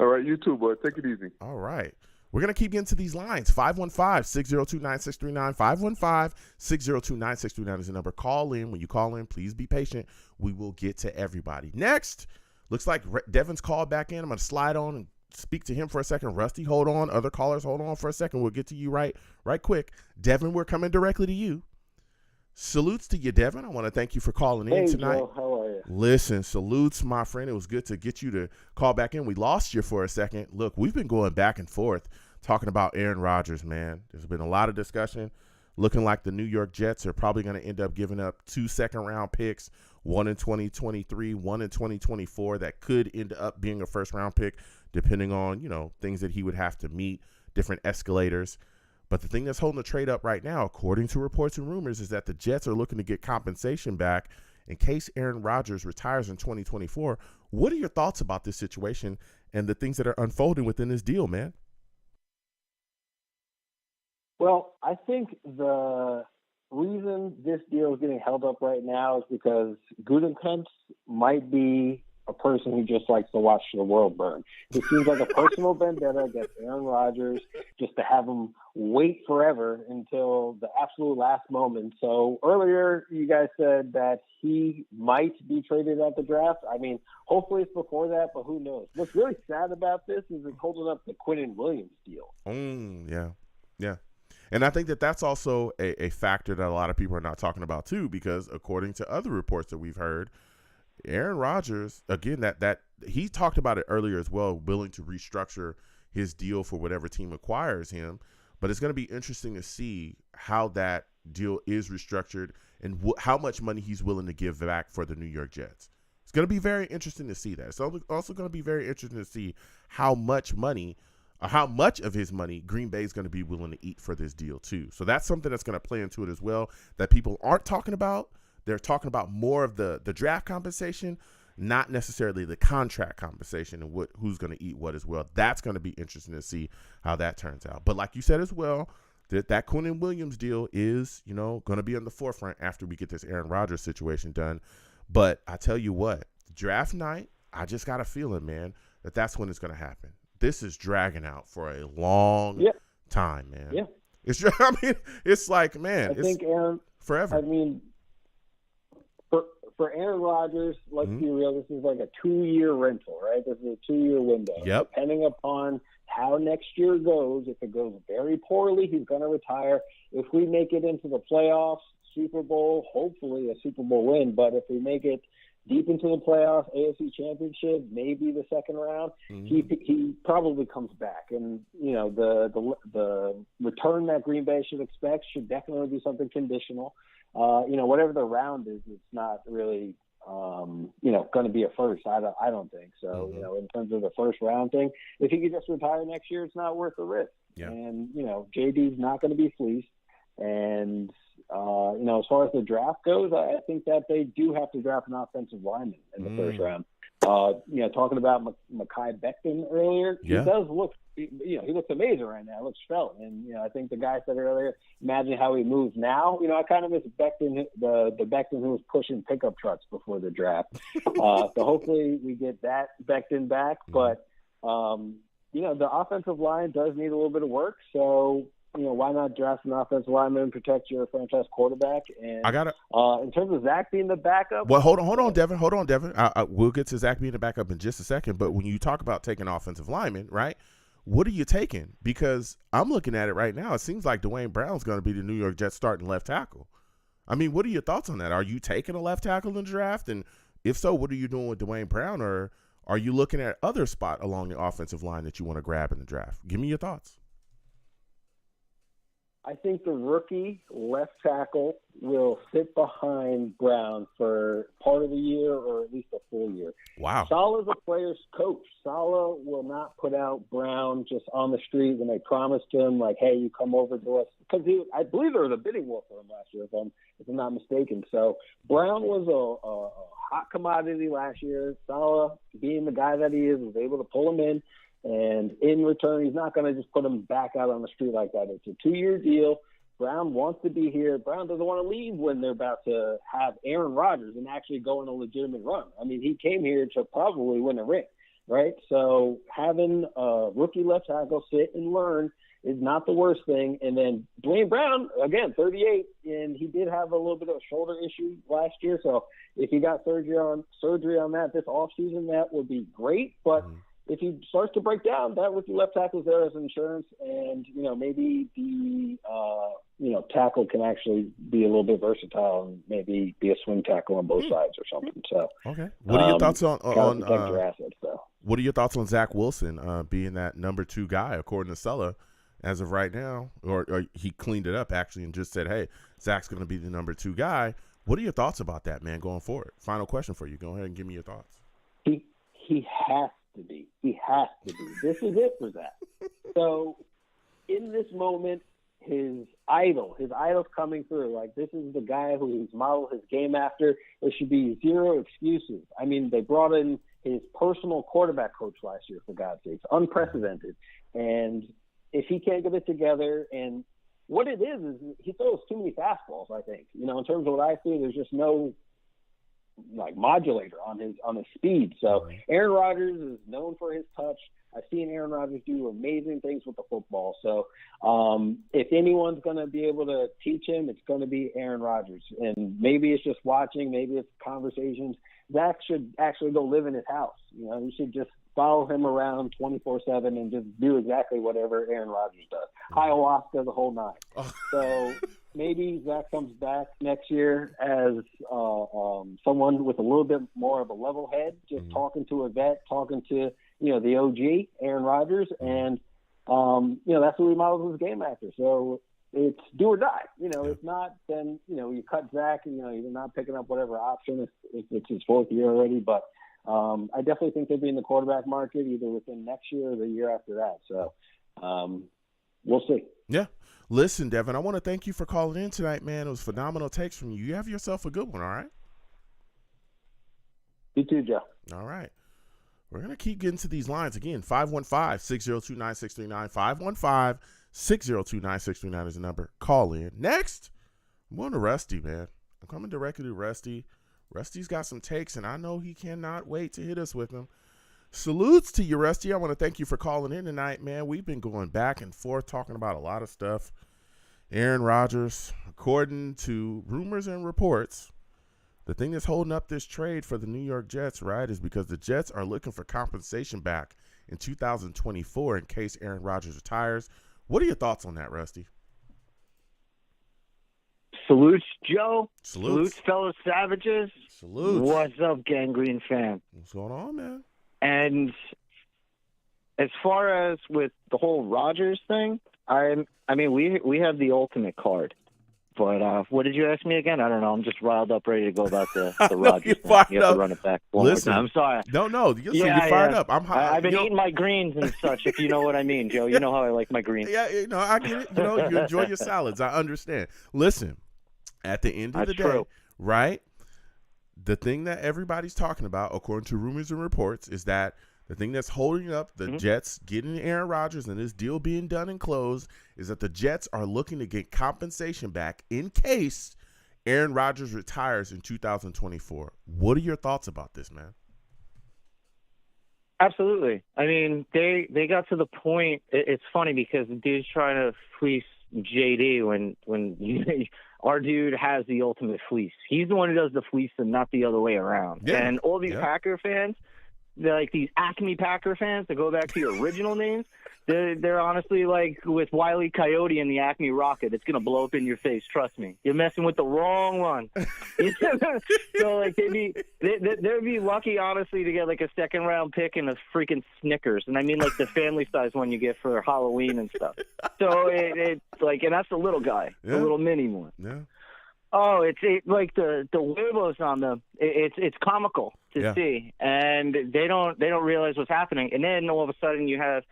All right, you too, boy. Take it easy. All right. We're going to keep getting to these lines. 515-602-9639. 515-602-9639 is the number. Call in. When you call in, please be patient. We will get to everybody. Next, looks like Devin's called back in. I'm going to slide on and speak to him for a second. Rusty, hold on. Other callers, hold on for a second. We'll get to you right quick. Devin, we're coming directly to you. Salutes to you, Devin. I want to thank you for calling in tonight. Joe, how are you? Listen, salutes, my friend. It was good to get you to call back in. We lost you for a second. Look, we've been going back and forth talking about Aaron Rodgers, man. There's been a lot of discussion. Looking like the New York Jets are probably going to end up giving up 2 second-round picks, one in 2023, one in 2024. That could end up being a first-round pick, depending on, things that he would have to meet, different escalators. But the thing that's holding the trade up right now, according to reports and rumors, is that the Jets are looking to get compensation back in case Aaron Rodgers retires in 2024. What are your thoughts about this situation and the things that are unfolding within this deal, man? Well, I think the reason this deal is getting held up right now is because Gutekunst might be a person who just likes to watch the world burn. It seems like a personal vendetta against Aaron Rodgers, just to have him wait forever until the absolute last moment. So earlier you guys said that he might be traded at the draft. I mean, hopefully it's before that, but who knows? What's really sad about this is it's holding up the Quinnen Williams deal. Yeah. And I think that that's also a factor that a lot of people are not talking about too, because according to other reports that we've heard, Aaron Rodgers, again, that he talked about it earlier as well, willing to restructure his deal for whatever team acquires him. But it's going to be interesting to see how that deal is restructured and how much money he's willing to give back for the New York Jets. It's going to be very interesting to see that. It's also going to be very interesting to see how much of his money Green Bay is going to be willing to eat for this deal too. So that's something that's going to play into it as well that people aren't talking about. They're talking about more of the draft compensation, not necessarily the contract compensation and who's going to eat what as well. That's going to be interesting to see how that turns out. But like you said as well, that Quinnen Williams deal is, going to be on the forefront after we get this Aaron Rodgers situation done. But I tell you what, draft night, I just got a feeling, man, that's when it's going to happen. This is dragging out for a long time, man. Yeah. It's like, man, I think Aaron, forever. I mean, for Aaron Rodgers, let's be real, this is like a 2-year rental, right? This is a 2-year window. Yep. Depending upon how next year goes, if it goes very poorly, he's going to retire. If we make it into the playoffs, Super Bowl, hopefully a Super Bowl win, but if we make it deep into the playoffs, AFC Championship, maybe the second round, he probably comes back. And, the return that Green Bay should expect should definitely be something conditional. Whatever the round is, it's not really, going to be a first. I don't think so. In terms of the first round thing, if he could just retire next year, it's not worth the risk. Yeah. And, JD's not going to be fleeced. And, as far as the draft goes, I think that they do have to draft an offensive lineman in the first round. Talking about Mekhi Becton earlier, he does look, he looks amazing right now. He looks svelte. And, I think the guy said earlier, imagine how he moves now. I kind of miss Becton, the Becton who was pushing pickup trucks before the draft. So hopefully we get that Becton back. But, the offensive line does need a little bit of work. So, why not draft an offensive lineman and protect your franchise quarterback? And I got it. In terms of Zach being the backup. Well, hold on, Devin. We'll get to Zach being the backup in just a second. But when you talk about taking offensive linemen, right? What are you taking? Because I'm looking at it right now. It seems like Dwayne Brown's going to be the New York Jets starting left tackle. I mean, what are your thoughts on that? Are you taking a left tackle in the draft? And if so, what are you doing with Dwayne Brown? Or are you looking at other spot along the offensive line that you want to grab in the draft? Give me your thoughts. I think the rookie left tackle will sit behind Brown for part of the year or at least a full year. Wow. Salah's a player's coach. Salah will not put out Brown just on the street when they promised him, like, hey, you come over to us. Because I believe there was a bidding war for him last year, if I'm not mistaken. So Brown was a hot commodity last year. Salah, being the guy that he is, was able to pull him in. And in return, he's not going to just put him back out on the street like that. It's a 2-year deal. Brown wants to be here. Brown doesn't want to leave when they're about to have Aaron Rodgers and actually go on a legitimate run. I mean, he came here to probably win a ring, right? So having a rookie left tackle sit and learn is not the worst thing. And then Dwayne Brown, again, 38, and he did have a little bit of a shoulder issue last year. So if he got surgery on that this offseason, that would be great. But if he starts to break down, that rookie left tackle is there as insurance, and maybe the tackle can actually be a little bit versatile and maybe be a swing tackle on both sides or something. So okay, what are your thoughts on your assets, though? What are your thoughts on Zach Wilson being that number 2 guy according to Sulla as of right now, or he cleaned it up actually and just said, hey, Zach's going to be the number 2 guy. What are your thoughts about that, man, going forward? Final question for you. Go ahead and give me your thoughts. He has to be. He has to be. This is it for Zach. So in this moment, his idol's coming through. Like, this is the guy who he's modeled his game after. There should be zero excuses. I mean, they brought in his personal quarterback coach last year, for God's sakes. Unprecedented. And if he can't get it together, and what it is he throws too many fastballs, I think. In terms of what I see, there's just no modulator on his speed. So Aaron Rodgers is known for his touch. I've seen Aaron Rodgers do amazing things with the football. So if anyone's going to be able to teach him, it's going to be Aaron Rodgers. And maybe it's just watching, maybe it's conversations. Zach should actually go live in his house. He should just follow him around 24/7 and just do exactly whatever Aaron Rodgers does. Ayahuasca, the whole 9. So maybe Zach comes back next year as someone with a little bit more of a level head, just talking to a vet, talking to the OG, Aaron Rodgers, and that's who he models his game after. So it's do or die. If not, then you cut Zach, and you're not picking up whatever option if it's his 4th year already. But I definitely think they'll be in the quarterback market either within next year or the year after that. So we'll see. Yeah. Listen, Devin, I want to thank you for calling in tonight, man. It was phenomenal takes from you. You have yourself a good one, all right? You too, Joe. All right. We're going to keep getting to these lines. Again, 515-602-9639. 515-602-9639 is the number. Call in. Next, I'm going to Rusty, man. I'm coming directly to Rusty. Rusty's got some takes, and I know he cannot wait to hit us with them. Salutes to you, Rusty. I want to thank you for calling in tonight, man. We've been going back and forth talking about a lot of stuff. Aaron Rodgers, according to rumors and reports, the thing that's holding up this trade for the New York Jets, right, is because the Jets are looking for compensation back in 2024 in case Aaron Rodgers retires. What are your thoughts on that, Rusty? Salutes, Joe. Salutes, fellow savages. Salutes. What's up, Gangrene fam? What's going on, man? And as far as with the whole Rodgers thing, I mean, we have the ultimate card. But what did you ask me again? I don't know. I'm just riled up, ready to go about the Rodgers thing. You have to run it back one more time. I'm sorry. No. You're fired up. I've been eating my greens and such, if you know what I mean, Joe. You know how I like my greens. Yeah, I get it. You enjoy your salads. I understand. Listen, at the end of the day, right, the thing that everybody's talking about, according to rumors and reports, is that the thing that's holding up the Jets getting Aaron Rodgers and this deal being done and closed is that the Jets are looking to get compensation back in case Aaron Rodgers retires in 2024. What are your thoughts about this, man? Absolutely. I mean, they got to the point. It's funny because the dude's trying to fleece JD when our dude has the ultimate fleece. He's the one who does the fleece and not the other way around. Yeah. And all these Packer fans, they're like these Acme Packer fans to go back to your original names. They're honestly like with Wile E. Coyote and the Acme Rocket. It's gonna blow up in your face. Trust me. You're messing with the wrong one. So like they'd be lucky honestly to get like a second round pick and a freaking Snickers, and I mean like the family size one you get for Halloween and stuff. So it's like, and that's the little guy, the little mini one. Yeah. Oh, it's like the huevos on them. It's comical to see, and they don't realize what's happening. And then all of a sudden you have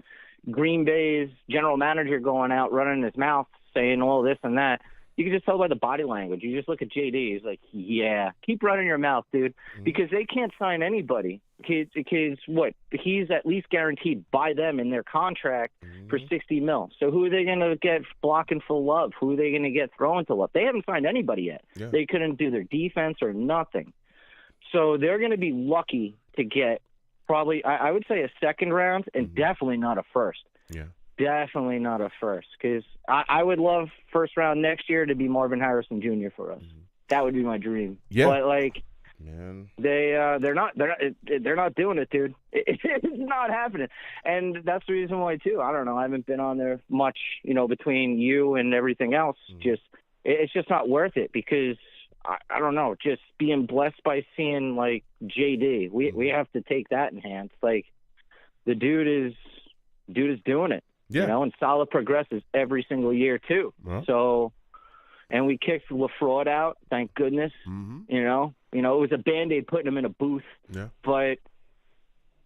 Green Bay's general manager going out running his mouth saying all this and that. You can just tell by the body language. You just look at JD. He's like, yeah, keep running your mouth, dude, because they can't sign anybody. Because what? He's at least guaranteed by them in their contract for $60 million. So who are they going to get blocking for Love? Who are they going to get throwing to Love? They haven't signed anybody yet. Yeah. They couldn't do their defense or nothing. So they're going to be lucky to get probably, I would say, a second round and definitely not a first. Yeah. Definitely not a first, because I would love first round next year to be Marvin Harrison Jr. for us. That would be my dream. Yeah. But like, man, they're not doing it, dude. It's not happening, and that's the reason why too. I don't know. I haven't been on there much, between you and everything else. It's just not worth it because I don't know. Just being blessed by seeing like JD, we have to take that in hand. It's like the dude is doing it. Yeah. And Salah progresses every single year too. Well. So, and we kicked LaFraud out, thank goodness. It was a Band-Aid putting him in a booth. Yeah. But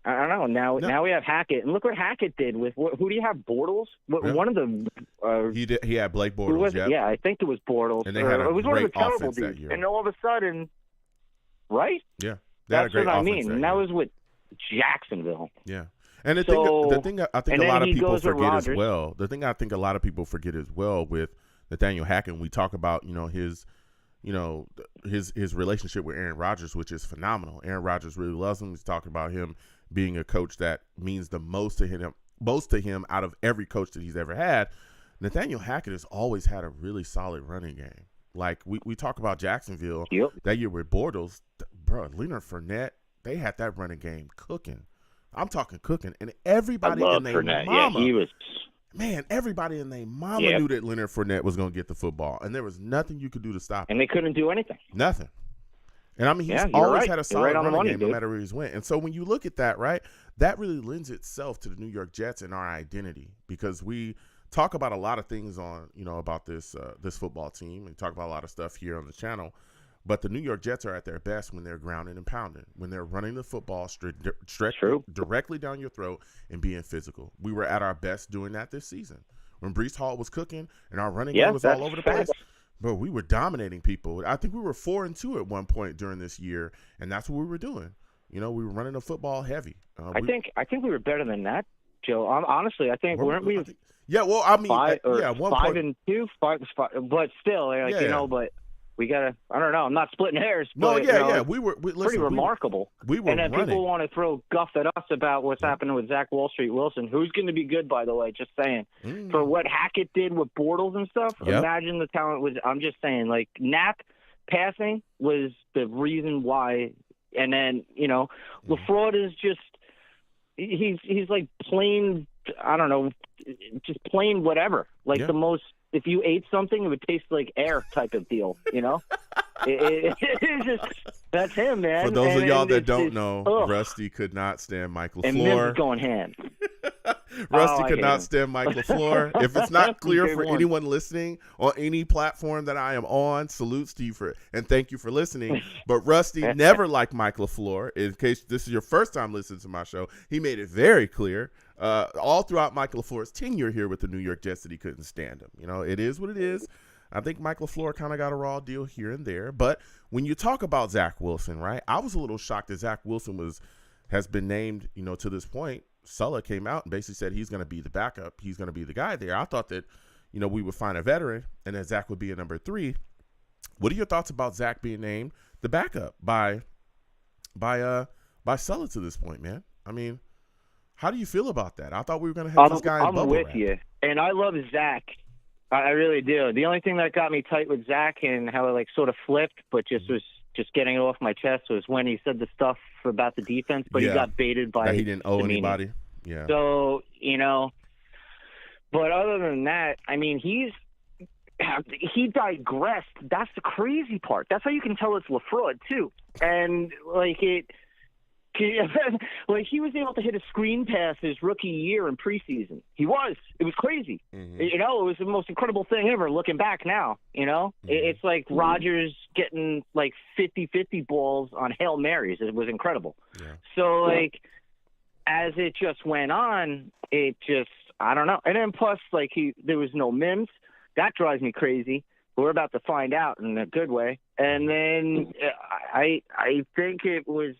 I don't know. Now we have Hackett, and look what Hackett did with who do you have? Bortles. One of the he had Blake Bortles. Yeah, I think it was Bortles. And they had it was one of the terrible dudes. And all of a sudden, right? Yeah, that's what I mean. And that was with Jacksonville. Yeah. And the thing I think a lot of people forget as well. The thing I think a lot of people forget as well with Nathaniel Hackett, we talk about his relationship with Aaron Rodgers, which is phenomenal. Aaron Rodgers really loves him. He's talking about him being a coach that means the most to him out of every coach that he's ever had. Nathaniel Hackett has always had a really solid running game. Like we talk about Jacksonville that year with Bortles, bro, Leonard Fournette, they had that running game cooking. I'm talking cooking, and everybody in their mama. Yeah, he was. Man, everybody in their mama knew that Leonard Fournette was going to get the football, and there was nothing you could do to stop him. And they couldn't do anything. Nothing. And I mean, he's always had a solid running game no matter where he's went. And so when you look at that, right, that really lends itself to the New York Jets and our identity, because we talk about a lot of things on, about this football team, and talk about a lot of stuff here on the channel. But the New York Jets are at their best when they're grounding and pounding, when they're running the football directly down your throat and being physical. We were at our best doing that this season. When Breece Hall was cooking and our running game was all over the place, bro, we were dominating people. I think we were 4-2 at one point during this year, and that's what we were doing. We were running the football heavy. I think we were better than that, Joe. Honestly, I think weren't we? Yeah, well, I mean, 5-2, but still, but. We gotta. I don't know. I'm not splitting hairs. But, we were pretty remarkable. We were. And then running. People want to throw guff at us about what's happening with Zach Wall Street Wilson, who's going to be good, by the way. Just saying. For what Hackett did with Bortles and stuff, imagine the talent was. I'm just saying, like Knapp passing was the reason why. And then LaFraud is just. He's like plain. I don't know, just plain whatever. Like the most. If you ate something, it would taste like air type of deal, It's just, that's him, man. For those of y'all that don't know, Rusty could not stand Mike LaFleur. And Mims going hand. Rusty could not stand Mike LaFleur. If it's not clear for anyone listening on any platform that I am on, salute Steve and thank you for listening. But Rusty never liked Mike LaFleur. In case this is your first time listening to my show, he made it very clear all throughout Mike LaFleur's tenure here with the New York Jets that he couldn't stand him. It is what it is. I think Mike LaFleur kind of got a raw deal here and there. But when you talk about Zach Wilson, right, I was a little shocked that Zach Wilson has been named, to this point. Sulla came out and basically said he's going to be the backup. He's going to be the guy there. I thought that, we would find a veteran and then Zach would be a number 3. What are your thoughts about Zach being named the backup by Sulla to this point, man? I mean, how do you feel about that? I thought we were going to have this guy in bubble wrap. I'm with you. And I love Zach. I really do. The only thing that got me tight with Zach and how it sort of flipped, but just was just getting it off my chest was when he said the stuff about the defense, but he got baited by that he didn't owe Demeaney. anybody. Yeah. So, but other than that, I mean, he digressed. That's the crazy part. That's how you can tell it's LaFraud too. And he was able to hit a screen pass his rookie year in preseason. It was crazy. Mm-hmm. It was the most incredible thing ever looking back now. It's like Rodgers getting like 50-50 balls on Hail Marys. It was incredible. Yeah. So as it just went on, I don't know. And then plus there was no Mims. That drives me crazy. We're about to find out in a good way. And then I think it was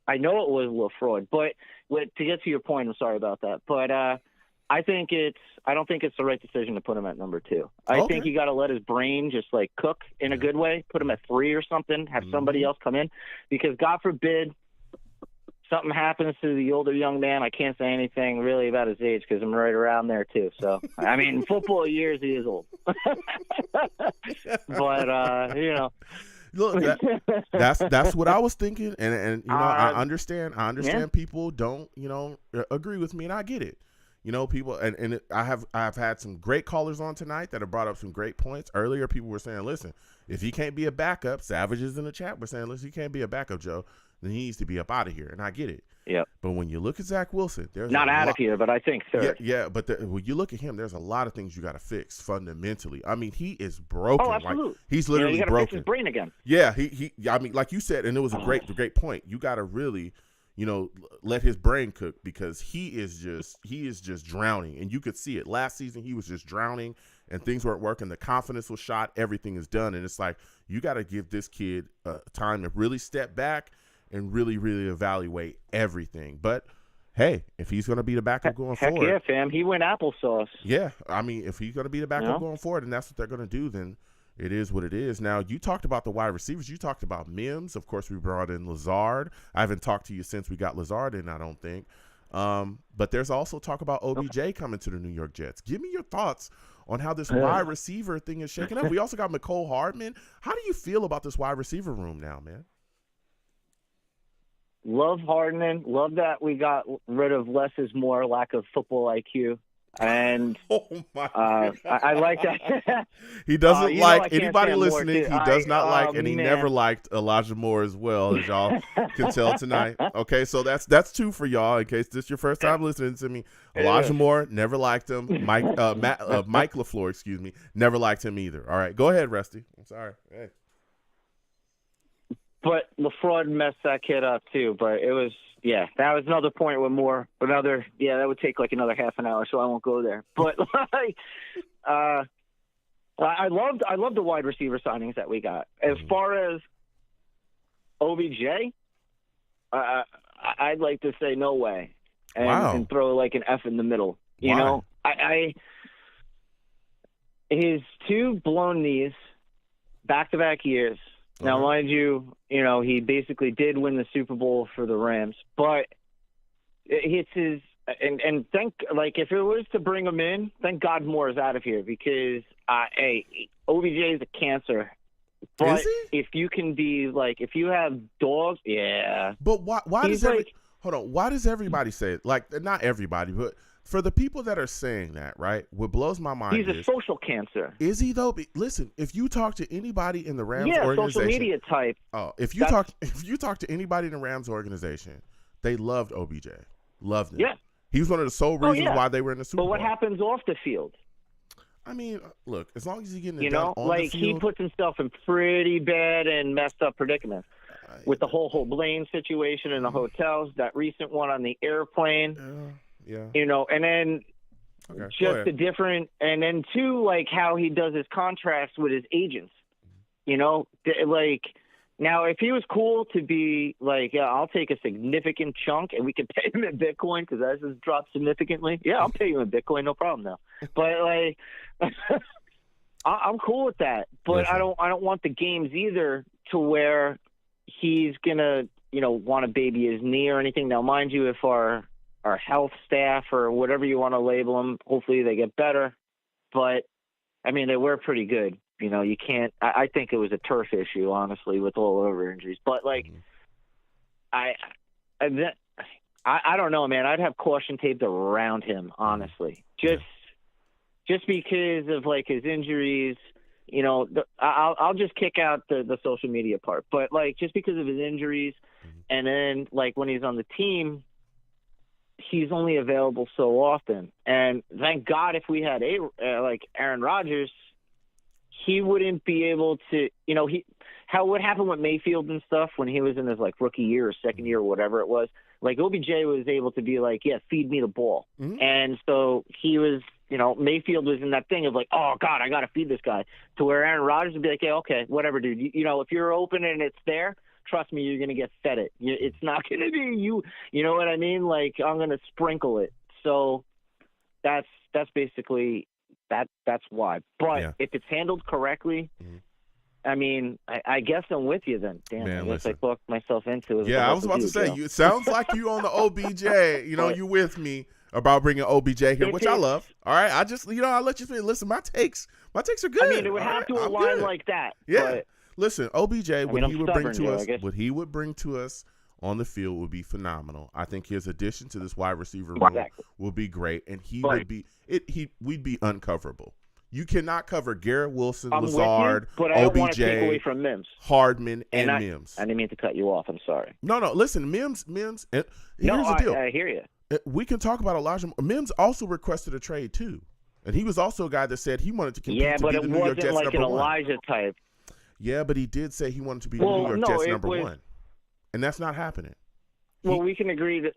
I know it was LaFraud, but to get to your point, I'm sorry about that. But I don't think it's the right decision to put him at number 2. I think you got to let his brain just cook in a good way. Put him at 3 or something. Have somebody else come in, because God forbid something happens to the older young man. I can't say anything really about his age because I'm right around there too. So I mean, football years he is old. But Look, that's what I was thinking, and I understand people don't agree with me, and I get it. People, and I've had some great callers on tonight that have brought up some great points. Earlier, people were saying, listen, if he can't be a backup, Savages in the chat were saying, listen, he can't be a backup, Joe, then he needs to be up out of here, and I get it. Yeah. But when you look at Zach Wilson, there's not out of here, but I think third. Yeah. But when you look at him, there's a lot of things you got to fix fundamentally. I mean, he is broken. Oh, absolutely. He's literally you gotta broken. Fix his brain again. Yeah. He. I mean, like you said, and it was a great point. You got to really, let his brain cook, because he is just drowning, and you could see it. Last season, he was just drowning, and things weren't working. The confidence was shot. Everything is done, and it's like you got to give this kid time to really step back and really, really evaluate everything. But hey, if he's going to be the backup going forward, yeah, fam, he went applesauce. Yeah, I mean, if he's going to be the backup going forward, and that's what they're going to do, then it is what it is. Now, you talked about the wide receivers. You talked about Mims. Of course, we brought in Lazard. I haven't talked to you since we got Lazard in, I don't think. But there's also talk about OBJ coming to the New York Jets. Give me your thoughts on how this wide receiver thing is shaking up. We also got Mecole Hardman. How do you feel about this wide receiver room now, man? Love Hardman. Love that we got rid of less is more, lack of football IQ. And I like that. He doesn't like anybody listening. He does not like, and he never liked Elijah Moore as well, as y'all can tell tonight. Okay, so that's 2 for y'all. In case this is your first time listening to me, Elijah Moore never liked him. Mike LaFleur, excuse me, never liked him either. All right, go ahead, Rusty. I'm sorry. Hey. But LaFraud messed that kid up too. But it was, that was another point with more. That would take another half an hour, so I won't go there. But I loved the wide receiver signings that we got. As far as OBJ, I'd like to say no way, and throw an F in the middle. You know, his 2 blown knees, back-to-back years. Now, mind you, he basically did win the Super Bowl for the Rams, but it's his and if it was to bring him in, thank God Moore is out of here, because OBJ is a cancer. But if you can be if you have dogs, But why does why does everybody say it? Not everybody, but for the people that are saying that, right? What blows my mind is a social cancer. Is he though? Listen, if you talk to anybody in the Rams organization, social media type. Oh, if you talk to anybody in the Rams organization, they loved OBJ, loved him. Yeah, he was one of the sole reasons why they were in the Super Bowl. But what happens off the field? I mean, look, as long as he's getting it done on the field, he puts himself in pretty bad and messed up predicaments. With the whole Blaine situation in the hotels, that recent one on the airplane. Yeah. And then just the different, and then too, how he does his contracts with his agents. Now if he was cool to be I'll take a significant chunk and we can pay him in Bitcoin because that has dropped significantly. Yeah, I'll pay you in Bitcoin, no problem now. But I'm cool with that. But I don't want the games either to where he's gonna want to baby his knee or anything. Now, mind you, if our health staff or whatever you want to label them, hopefully they get better. But I mean, they were pretty good. You know, you can't. I think it was a turf issue, honestly, with all over injuries. But like, I don't know, man. I'd have caution taped around him, honestly. Just because of like his injuries. You know, I'll just kick out the social media part. But like, just because of his injuries, and then like when he's on the team, he's only available so often. And thank God if we had like Aaron Rodgers, he wouldn't be able to, you know, what happened with Mayfield and stuff when he was in his like rookie year or second year or whatever it was, like OBJ was able to be like, yeah, feed me the ball. And so he was, you know, Mayfield was in that thing of like, oh God, I got to feed this guy, to where Aaron Rodgers would be like, yeah, okay, whatever, dude. You know, if you're open and it's there, trust me, you're going to get fed it. It's not going to be you know what I mean? Like, I'm going to sprinkle it. So that's basically that's why. But if it's handled correctly, I mean, I guess I'm with you then. Damn, Man, I guess I booked myself into it. Yeah, I was about to say, it sounds like you on the OBJ. You know, you with me about bringing OBJ here, which I love. All right, I just, you know, I'll let you say, listen, my takes are good. I mean, it would have to align like that. Yeah. But, listen, OBJ, what he would bring to us on the field would be phenomenal. I think his addition to this wide receiver room will be great, and we'd be uncoverable. You cannot cover Garrett Wilson, Lazard, but I don't want to take OBJ, away from Mims, Hardman, and Mims. I didn't mean to cut you off. I'm sorry. No, listen, Mims. Here's the deal. I hear you. We can talk about Elijah. Mims also requested a trade too, and he was also a guy that said he wanted to compete to be the New York Jets like number one. It wasn't like an Elijah type. Yeah, but he did say he wanted to be the New York Jets number one, and that's not happening. Well, we can agree that.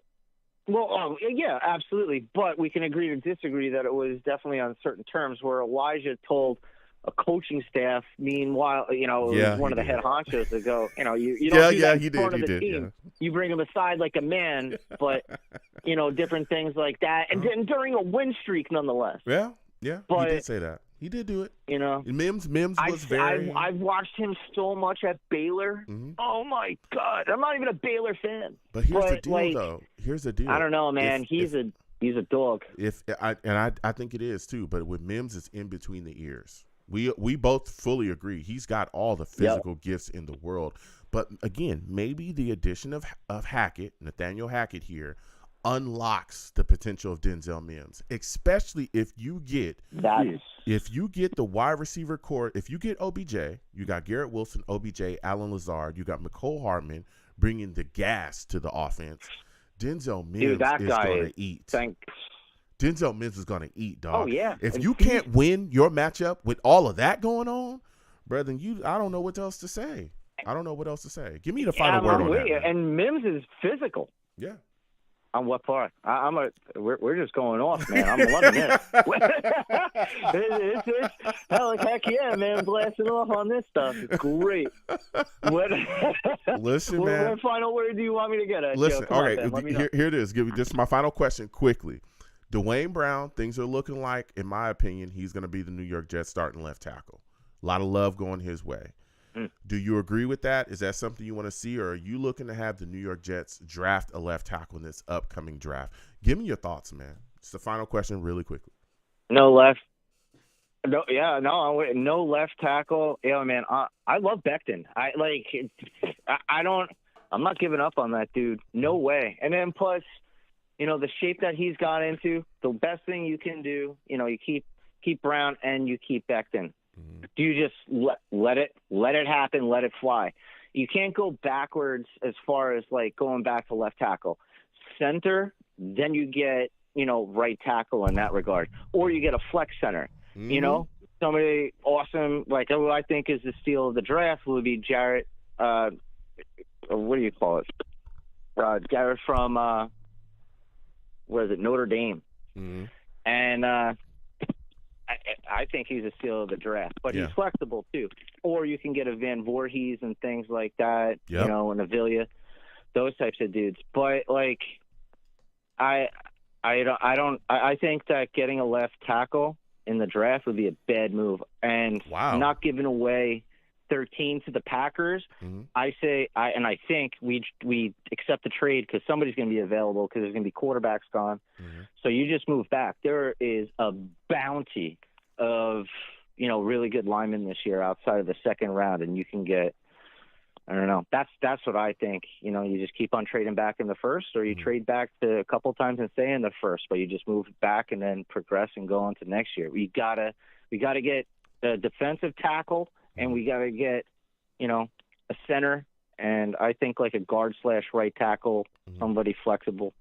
Well, yeah, absolutely. But we can agree to disagree that it was definitely on certain terms where Elijah told a coaching staff, meanwhile, you know, it was one of the head honchos to go, you know, you don't do that in front of the team. Yeah. You bring him aside like a man, but, you know, different things like that. And then during a win streak, nonetheless. Yeah, but, he did say that. He did do it. You know, Mims was very. I've watched him so much at Baylor. Oh my God, I'm not even a Baylor fan. But here's the deal, though. Here's the deal. I don't know, man. He's a dog. I think it is too. But with Mims, it's in between the ears. We both fully agree. He's got all the physical gifts in the world. But again, maybe the addition of Nathaniel Hackett here, unlocks the potential of Denzel Mims, especially if you get the wide receiver core. If you get OBJ, you got Garrett Wilson, OBJ, Allen Lazard, you got McCole Hardman bringing the gas to the offense. Denzel Mims is going to eat. Denzel Mims is going to eat, dog. Oh yeah. If you can't win your matchup with all of that going on, brother, I don't know what else to say. Give me the final word on that. And Mims is physical. Yeah. On what part? We're just going off, man. I'm loving it. Heck yeah, man. Blasting off on this stuff. It's great. Listen, man. What final word do you want me to get at? Listen, all right. Here it is. This is my final question quickly. Dwayne Brown, things are looking like, in my opinion, he's going to be the New York Jets starting left tackle. A lot of love going his way. Do you agree with that? Is that something you want to see, or are you looking to have the New York Jets draft a left tackle in this upcoming draft? Give me your thoughts, man. It's the final question really quickly. No left tackle. Yeah, man, I love Becton. I'm not giving up on that dude. No way. And then plus, you know, the shape that he's got into, the best thing you can do, you know, you keep Brown and you keep Becton. Do you just let it happen, let it fly? You can't go backwards as far as like going back to left tackle. Center, then you get, you know, right tackle in that regard. Or you get a flex center. You know, somebody awesome, like who I think is the steal of the draft would be Jarrett, what do you call it? Jarrett from, where is it, Notre Dame. And I think he's a steal of the draft, but he's flexible too. Or you can get a Van Voorhees and things like that, you know, and Avila, those types of dudes. But like, I think that getting a left tackle in the draft would be a bad move, and not giving away 13 to the Packers. I think we accept the trade because somebody's going to be available because there's going to be quarterbacks gone. So you just move back. There is a bounty of really good linemen this year outside of the second round, and you can get, I don't know. That's what I think. You just keep on trading back in the first, or you trade back to a couple times and stay in the first, but you just move back and then progress and go on to next year. We gotta get a defensive tackle, and we gotta get, a center, and I think like a guard/right tackle, somebody flexible.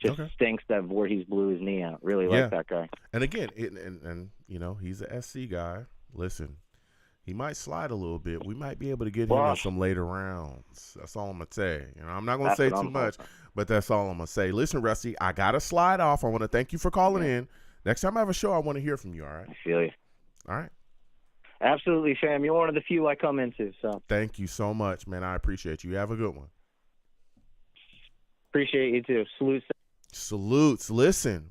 Just stinks that Voorhees blew his knee out. Really like that guy. And again, and he's a SC guy. Listen. He might slide a little bit. We might be able to get him in some later rounds. That's all I'm going to say. I'm not going to say too much, but that's all I'm going to say. Listen, Rusty, I got to slide off. I want to thank you for calling in. Next time I have a show, I want to hear from you, all right? I feel you. All right. Absolutely, fam. You're one of the few I come into. So thank you so much, man. I appreciate you. Have a good one. Appreciate you, too. Salutes. Salutes. Listen,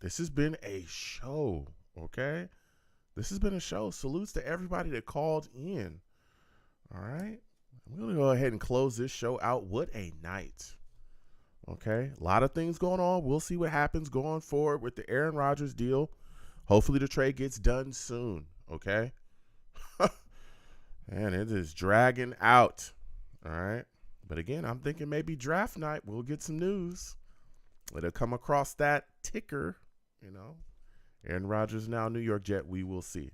this has been a show, okay? This has been a show. Salutes to everybody that called in. All right. We're going to go ahead and close this show out. What a night. Okay. A lot of things going on. We'll see what happens going forward with the Aaron Rodgers deal. Hopefully the trade gets done soon. Okay. And it is dragging out. All right. But again, I'm thinking maybe draft night we'll get some news. It'll come across that ticker, Aaron Rodgers now New York Jet. We will see.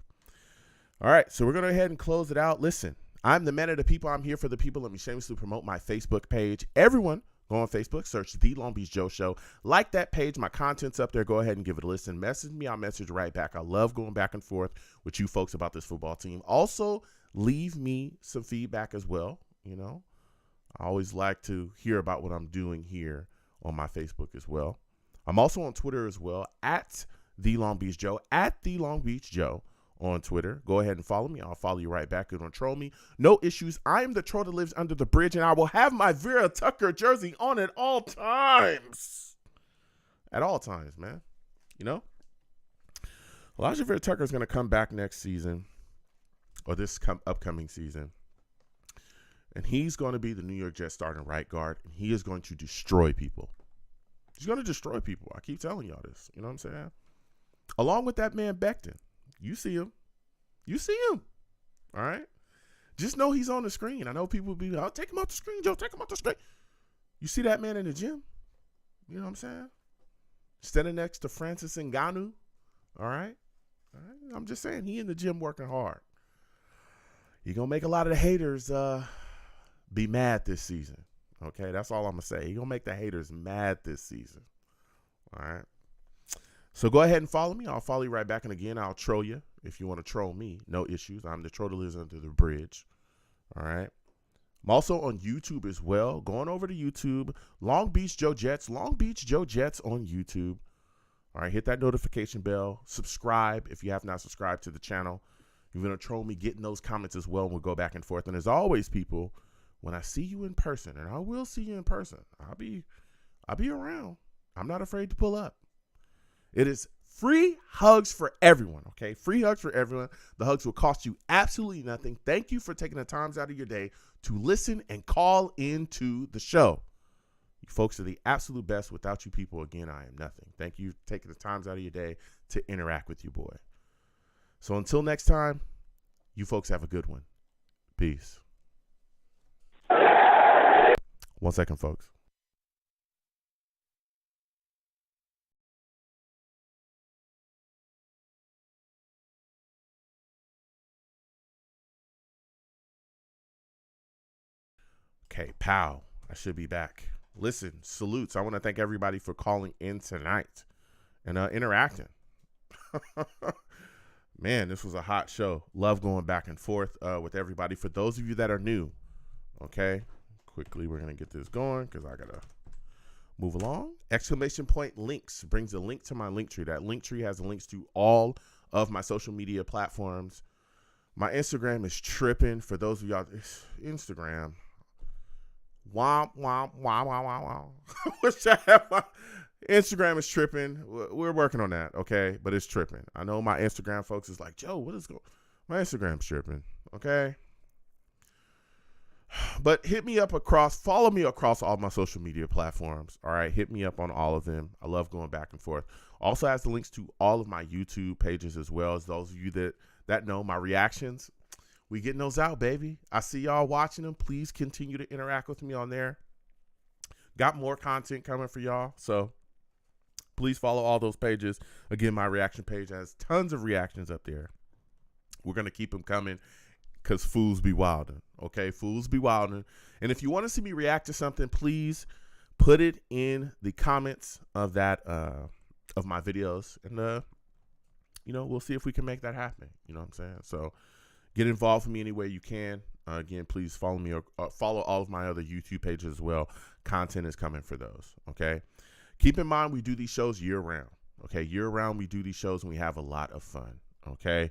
All right, so we're going to go ahead and close it out. Listen, I'm the man of the people. I'm here for the people. Let me shamelessly promote my Facebook page. Everyone, go on Facebook, search The Long Beach Joe Show. Like that page. My content's up there. Go ahead and give it a listen. Message me. I'll message right back. I love going back and forth with you folks about this football team. Also, leave me some feedback as well. I always like to hear about what I'm doing here on my Facebook as well. I'm also on Twitter as well, at The Long Beach Joe, at The Long Beach Joe on Twitter. Go ahead and follow me. I'll follow you right back. You don't troll me. No issues. I am the troll that lives under the bridge, and I will have my Vera Tucker jersey on at all times. At all times, man. Elijah Vera Tucker is going to come back next season, or this upcoming season, and he's going to be the New York Jets starting right guard, and he is going to destroy people. He's going to destroy people. I keep telling y'all this. You know what I'm saying? Along with that man Becton. You see him. All right? Just know he's on the screen. I know people will be like, oh, take him off the screen, Joe. Take him off the screen. You see that man in the gym? You know what I'm saying? Standing next to Francis Ngannou. All right? I'm just saying, he in the gym working hard. You're going to make a lot of the haters be mad this season. Okay? That's all I'm going to say. You're going to make the haters mad this season. All right? So go ahead and follow me. I'll follow you right back. And again, I'll troll you if you want to troll me. No issues. I'm the troll that lives under the bridge. All right. I'm also on YouTube as well. Going over to YouTube, Long Beach Joe Jets. Long Beach Joe Jets on YouTube. All right. Hit that notification bell. Subscribe if you have not subscribed to the channel. You're going to troll me, get in those comments as well. And we'll go back and forth. And as always, people, when I see you in person, and I will see you in person, I'll be around. I'm not afraid to pull up. It is free hugs for everyone, okay? Free hugs for everyone. The hugs will cost you absolutely nothing. Thank you for taking the times out of your day to listen and call into the show. You folks are the absolute best. Without you people, again, I am nothing. Thank you for taking the times out of your day to interact with you, boy. So until next time, you folks have a good one. Peace. 1 second, folks. Okay, pow. I should be back. Listen, salutes. I want to thank everybody for calling in tonight and interacting. Man, this was a hot show. Love going back and forth with everybody. For those of you that are new, okay, quickly we're going to get this going because I got to move along. Exclamation point links brings a link to my link tree. That link tree has links to all of my social media platforms. My Instagram is tripping. For those of y'all, Instagram. Wow. Wish I had my Instagram is tripping. We're working on that, okay? But it's tripping. I know my Instagram folks is like, Joe, what is going? My Instagram's tripping, okay? But follow me across all my social media platforms, all right? Hit me up on all of them. I love going back and forth. Also has the links to all of my YouTube pages as well, as those of you that know my reactions. We getting those out, baby. I see y'all watching them. Please continue to interact with me on there. Got more content coming for y'all, so please follow all those pages. Again, my reaction page has tons of reactions up there. We're going to keep them coming because fools be wildin', okay? Fools be wildin'. And if you want to see me react to something, please put it in the comments of that of my videos, and we'll see if we can make that happen. You know what I'm saying? So get involved with me any way you can. Again, please follow me or follow all of my other YouTube pages as well. Content is coming for those, okay? Keep in mind, we do these shows year-round, okay? Year-round, we do these shows, and we have a lot of fun, okay?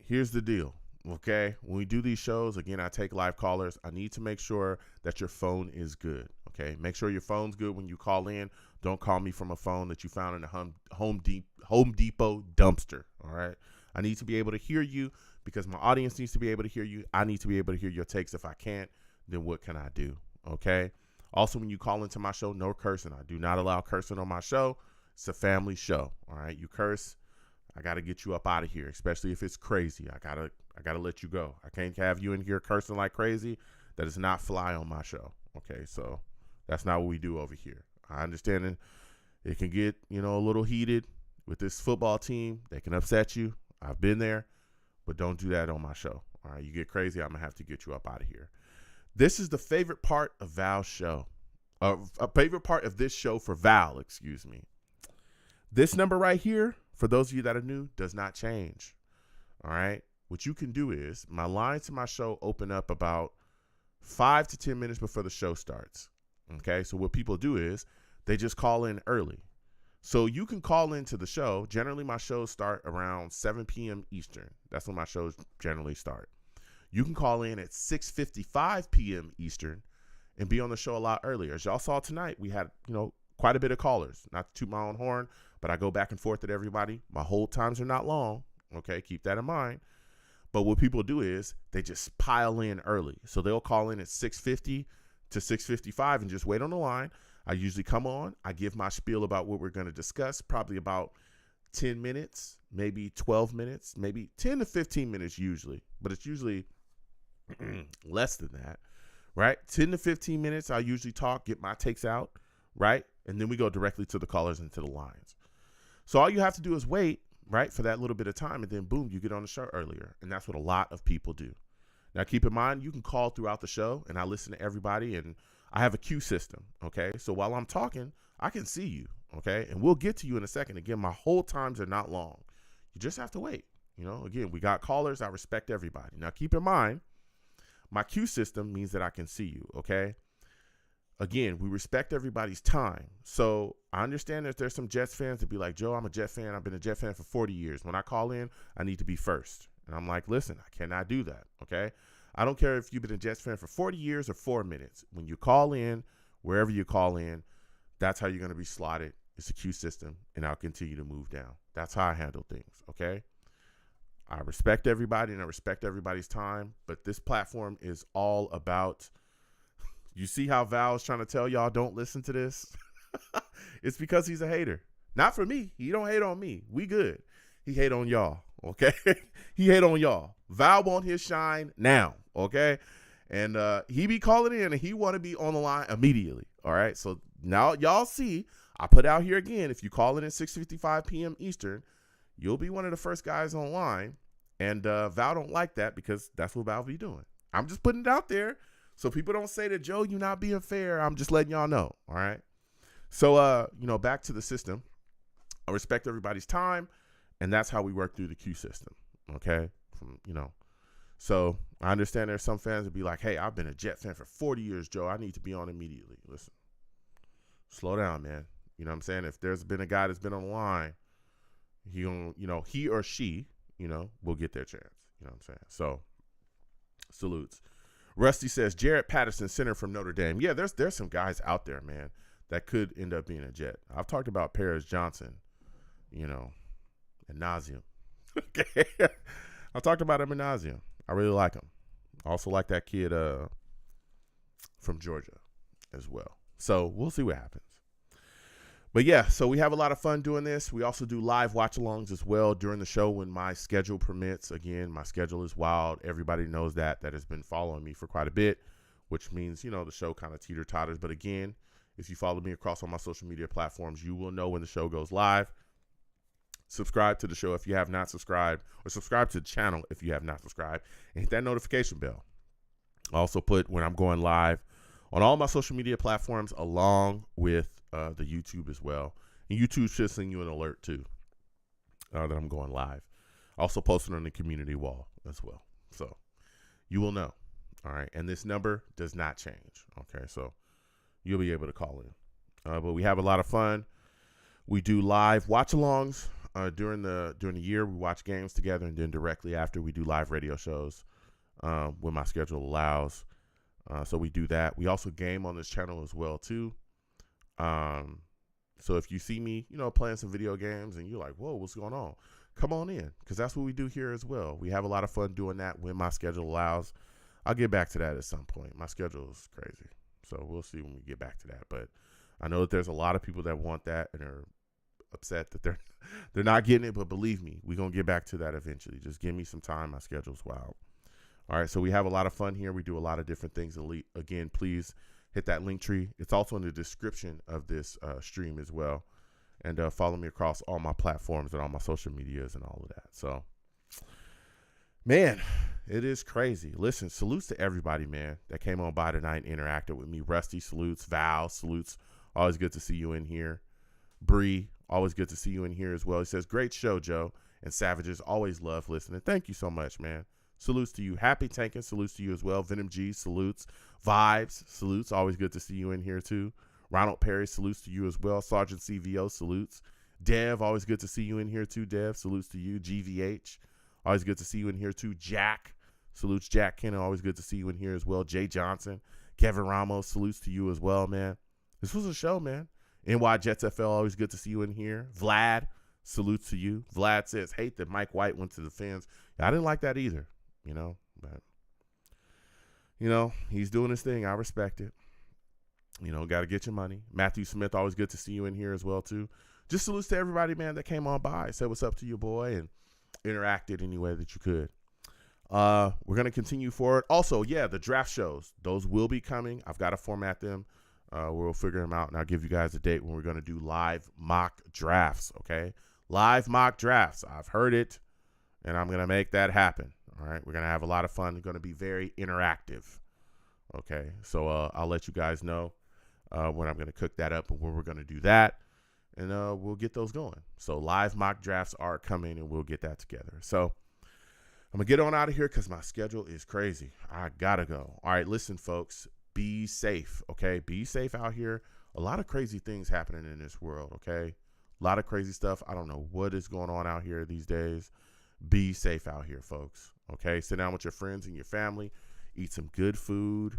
Here's the deal, okay? When we do these shows, again, I take live callers. I need to make sure that your phone is good, okay? Make sure your phone's good when you call in. Don't call me from a phone that you found in a Home Depot dumpster, all right? I need to be able to hear you because my audience needs to be able to hear you. I need to be able to hear your takes. If I can't, then what can I do, okay? Also, when you call into my show, no cursing. I do not allow cursing on my show. It's a family show, all right? You curse, I got to get you up out of here, especially if it's crazy. I gotta let you go. I can't have you in here cursing like crazy. That does not fly on my show, okay? So that's not what we do over here. I understand it can get, a little heated with this football team. They can upset you. I've been there, but don't do that on my show. All right, you get crazy, I'm going to have to get you up out of here. This is the favorite part of Val's show. A favorite part of this show for Val, excuse me. This number right here, for those of you that are new, does not change. All right, what you can do is my lines to my show open up about 5 to 10 minutes before the show starts. Okay, so what people do is they just call in early. So you can call into the show. Generally, my shows start around 7 p.m. Eastern. That's when my shows generally start. You can call in at 6:55 p.m. Eastern and be on the show a lot earlier. As y'all saw tonight, we had, quite a bit of callers. Not to toot my own horn, but I go back and forth with everybody. My hold times are not long. Okay, keep that in mind. But what people do is they just pile in early. So they'll call in at 6:50 to 6:55 and just wait on the line. I usually come on, I give my spiel about what we're going to discuss, probably about 10 minutes, maybe 12 minutes, maybe 10 to 15 minutes usually, but it's usually less than that, right? 10 to 15 minutes, I usually talk, get my takes out, right? And then we go directly to the callers and to the lines. So all you have to do is wait, right, for that little bit of time, and then boom, you get on the show earlier. And that's what a lot of people do. Now, keep in mind, you can call throughout the show, and I listen to everybody, and I have a queue system, okay? So while I'm talking, I can see you, okay? And we'll get to you in a second. Again, my hold times are not long. You just have to wait. Again, we got callers. I respect everybody. Now, keep in mind, my queue system means that I can see you, okay? Again, we respect everybody's time. So I understand that there's some Jets fans that be like, Joe, I'm a Jet fan. I've been a Jet fan for 40 years. When I call in, I need to be first. And I'm like, listen, I cannot do that, okay? I don't care if you've been a Jets fan for 40 years or 4 minutes. When you call in, wherever you call in, that's how you're going to be slotted. It's a queue system, and I'll continue to move down. That's how I handle things, okay? I respect everybody, and I respect everybody's time, but this platform is all about, you see how Val is trying to tell y'all don't listen to this? It's because he's a hater. Not for me. He don't hate on me. We good. He hate on y'all, okay? He hate on y'all. Val want his shine now, okay? And he be calling in, and he want to be on the line immediately, all right? So now y'all see, I put out here again, if you call in at 6:55 p.m. Eastern, you'll be one of the first guys on line, and Val don't like that because that's what Val be doing. I'm just putting it out there so people don't say that, Joe, you're not being fair. I'm just letting y'all know, all right? So, back to the system. I respect everybody's time, and that's how we work through the queue system, okay? So I understand there's some fans that be like, hey, I've been a Jet fan for 40 years, Joe. I need to be on immediately. Listen, slow down, man. You know what I'm saying? If there's been a guy that's been on the line, he or she, will get their chance. You know what I'm saying? So, salutes. Rusty says, Jared Patterson, center from Notre Dame. Yeah, there's some guys out there, man, that could end up being a Jet. I've talked about Paris Johnson, ad nauseum. Okay. I've talked about him ad nauseum. I really like him. I also like that kid from Georgia as well. So we'll see what happens. But yeah, so we have a lot of fun doing this. We also do live watch-alongs as well during the show when my schedule permits. Again, my schedule is wild. Everybody knows that has been following me for quite a bit, which means, the show kind of teeter-totters. But again, if you follow me across all my social media platforms, you will know when the show goes live. Subscribe to the show if you have not subscribed, or subscribe to the channel if you have not subscribed, and hit that notification bell. I also put when I'm going live on all my social media platforms along with the YouTube as well. And YouTube should send you an alert too that I'm going live. Also posted on the community wall as well. So you will know. All right. And this number does not change. Okay. So you'll be able to call in. But we have a lot of fun. We do live watch-alongs during the year. We watch games together, and then directly after we do live radio shows when my schedule allows. So we do that. We also game on this channel as well too. So if you see me, playing some video games and you're like, whoa, what's going on? Come on in, because that's what we do here as well. We have a lot of fun doing that when my schedule allows. I'll get back to that at some point. My schedule is crazy. So we'll see when we get back to that. But I know that there's a lot of people that want that and are upset that they're not getting it. But believe me, we're going to get back to that eventually. Just give me some time. My schedule's wild. All right, so we have a lot of fun here. We do a lot of different things. Again, please hit that link tree. It's also in the description of this stream as well. And follow me across all my platforms and all my social medias and all of that. So, man, it is crazy. Listen, salutes to everybody, man, that came on by tonight and interacted with me. Rusty, salutes. Val, salutes. Always good to see you in here. Bree, always good to see you in here as well. He says, great show, Joe. And Savages, always love listening. Thank you so much, man. Salutes to you. Happy Tankin, salutes to you as well. Venom G, salutes. Vibes, salutes. Always good to see you in here too. Ronald Perry, salutes to you as well. Sergeant CVO, salutes. Dev, always good to see you in here too. Dev, salutes to you. GVH, always good to see you in here too. Jack, salutes. Jack Kennan, always good to see you in here as well. Jay Johnson, Kevin Ramos, salutes to you as well, man. This was a show, man. NY Jets FL, always good to see you in here. Vlad, salutes to you. Vlad says, hate that Mike White went to the fans. I didn't like that either. But he's doing his thing. I respect it. Got to get your money. Matthew Smith, always good to see you in here as well too. Just salutes to everybody, man, that came on by, said what's up to your boy, and interacted any way that you could. We're gonna continue forward. Also, yeah, the draft shows, those will be coming. I've got to format them. We'll figure them out, and I'll give you guys a date when we're gonna do live mock drafts. Okay, live mock drafts. I've heard it, and I'm gonna make that happen. All right, we're going to have a lot of fun. It's going to be very interactive. Okay, so I'll let you guys know when I'm going to cook that up and when we're going to do that, and we'll get those going. So live mock drafts are coming, and we'll get that together. So I'm going to get on out of here because my schedule is crazy. I got to go. All right, listen, folks, be safe, okay? Be safe out here. A lot of crazy things happening in this world, okay? A lot of crazy stuff. I don't know what is going on out here these days. Be safe out here, folks. Okay, sit down with your friends and your family, eat some good food,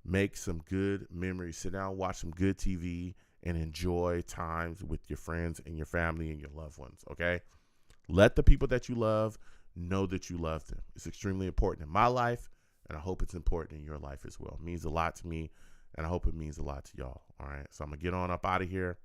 make some good memories, sit down, watch some good TV, and enjoy times with your friends and your family and your loved ones, okay? Let the people that you love know that you love them. It's extremely important in my life, and I hope it's important in your life as well. It means a lot to me, and I hope it means a lot to y'all, all right? So I'm going to get on up out of here.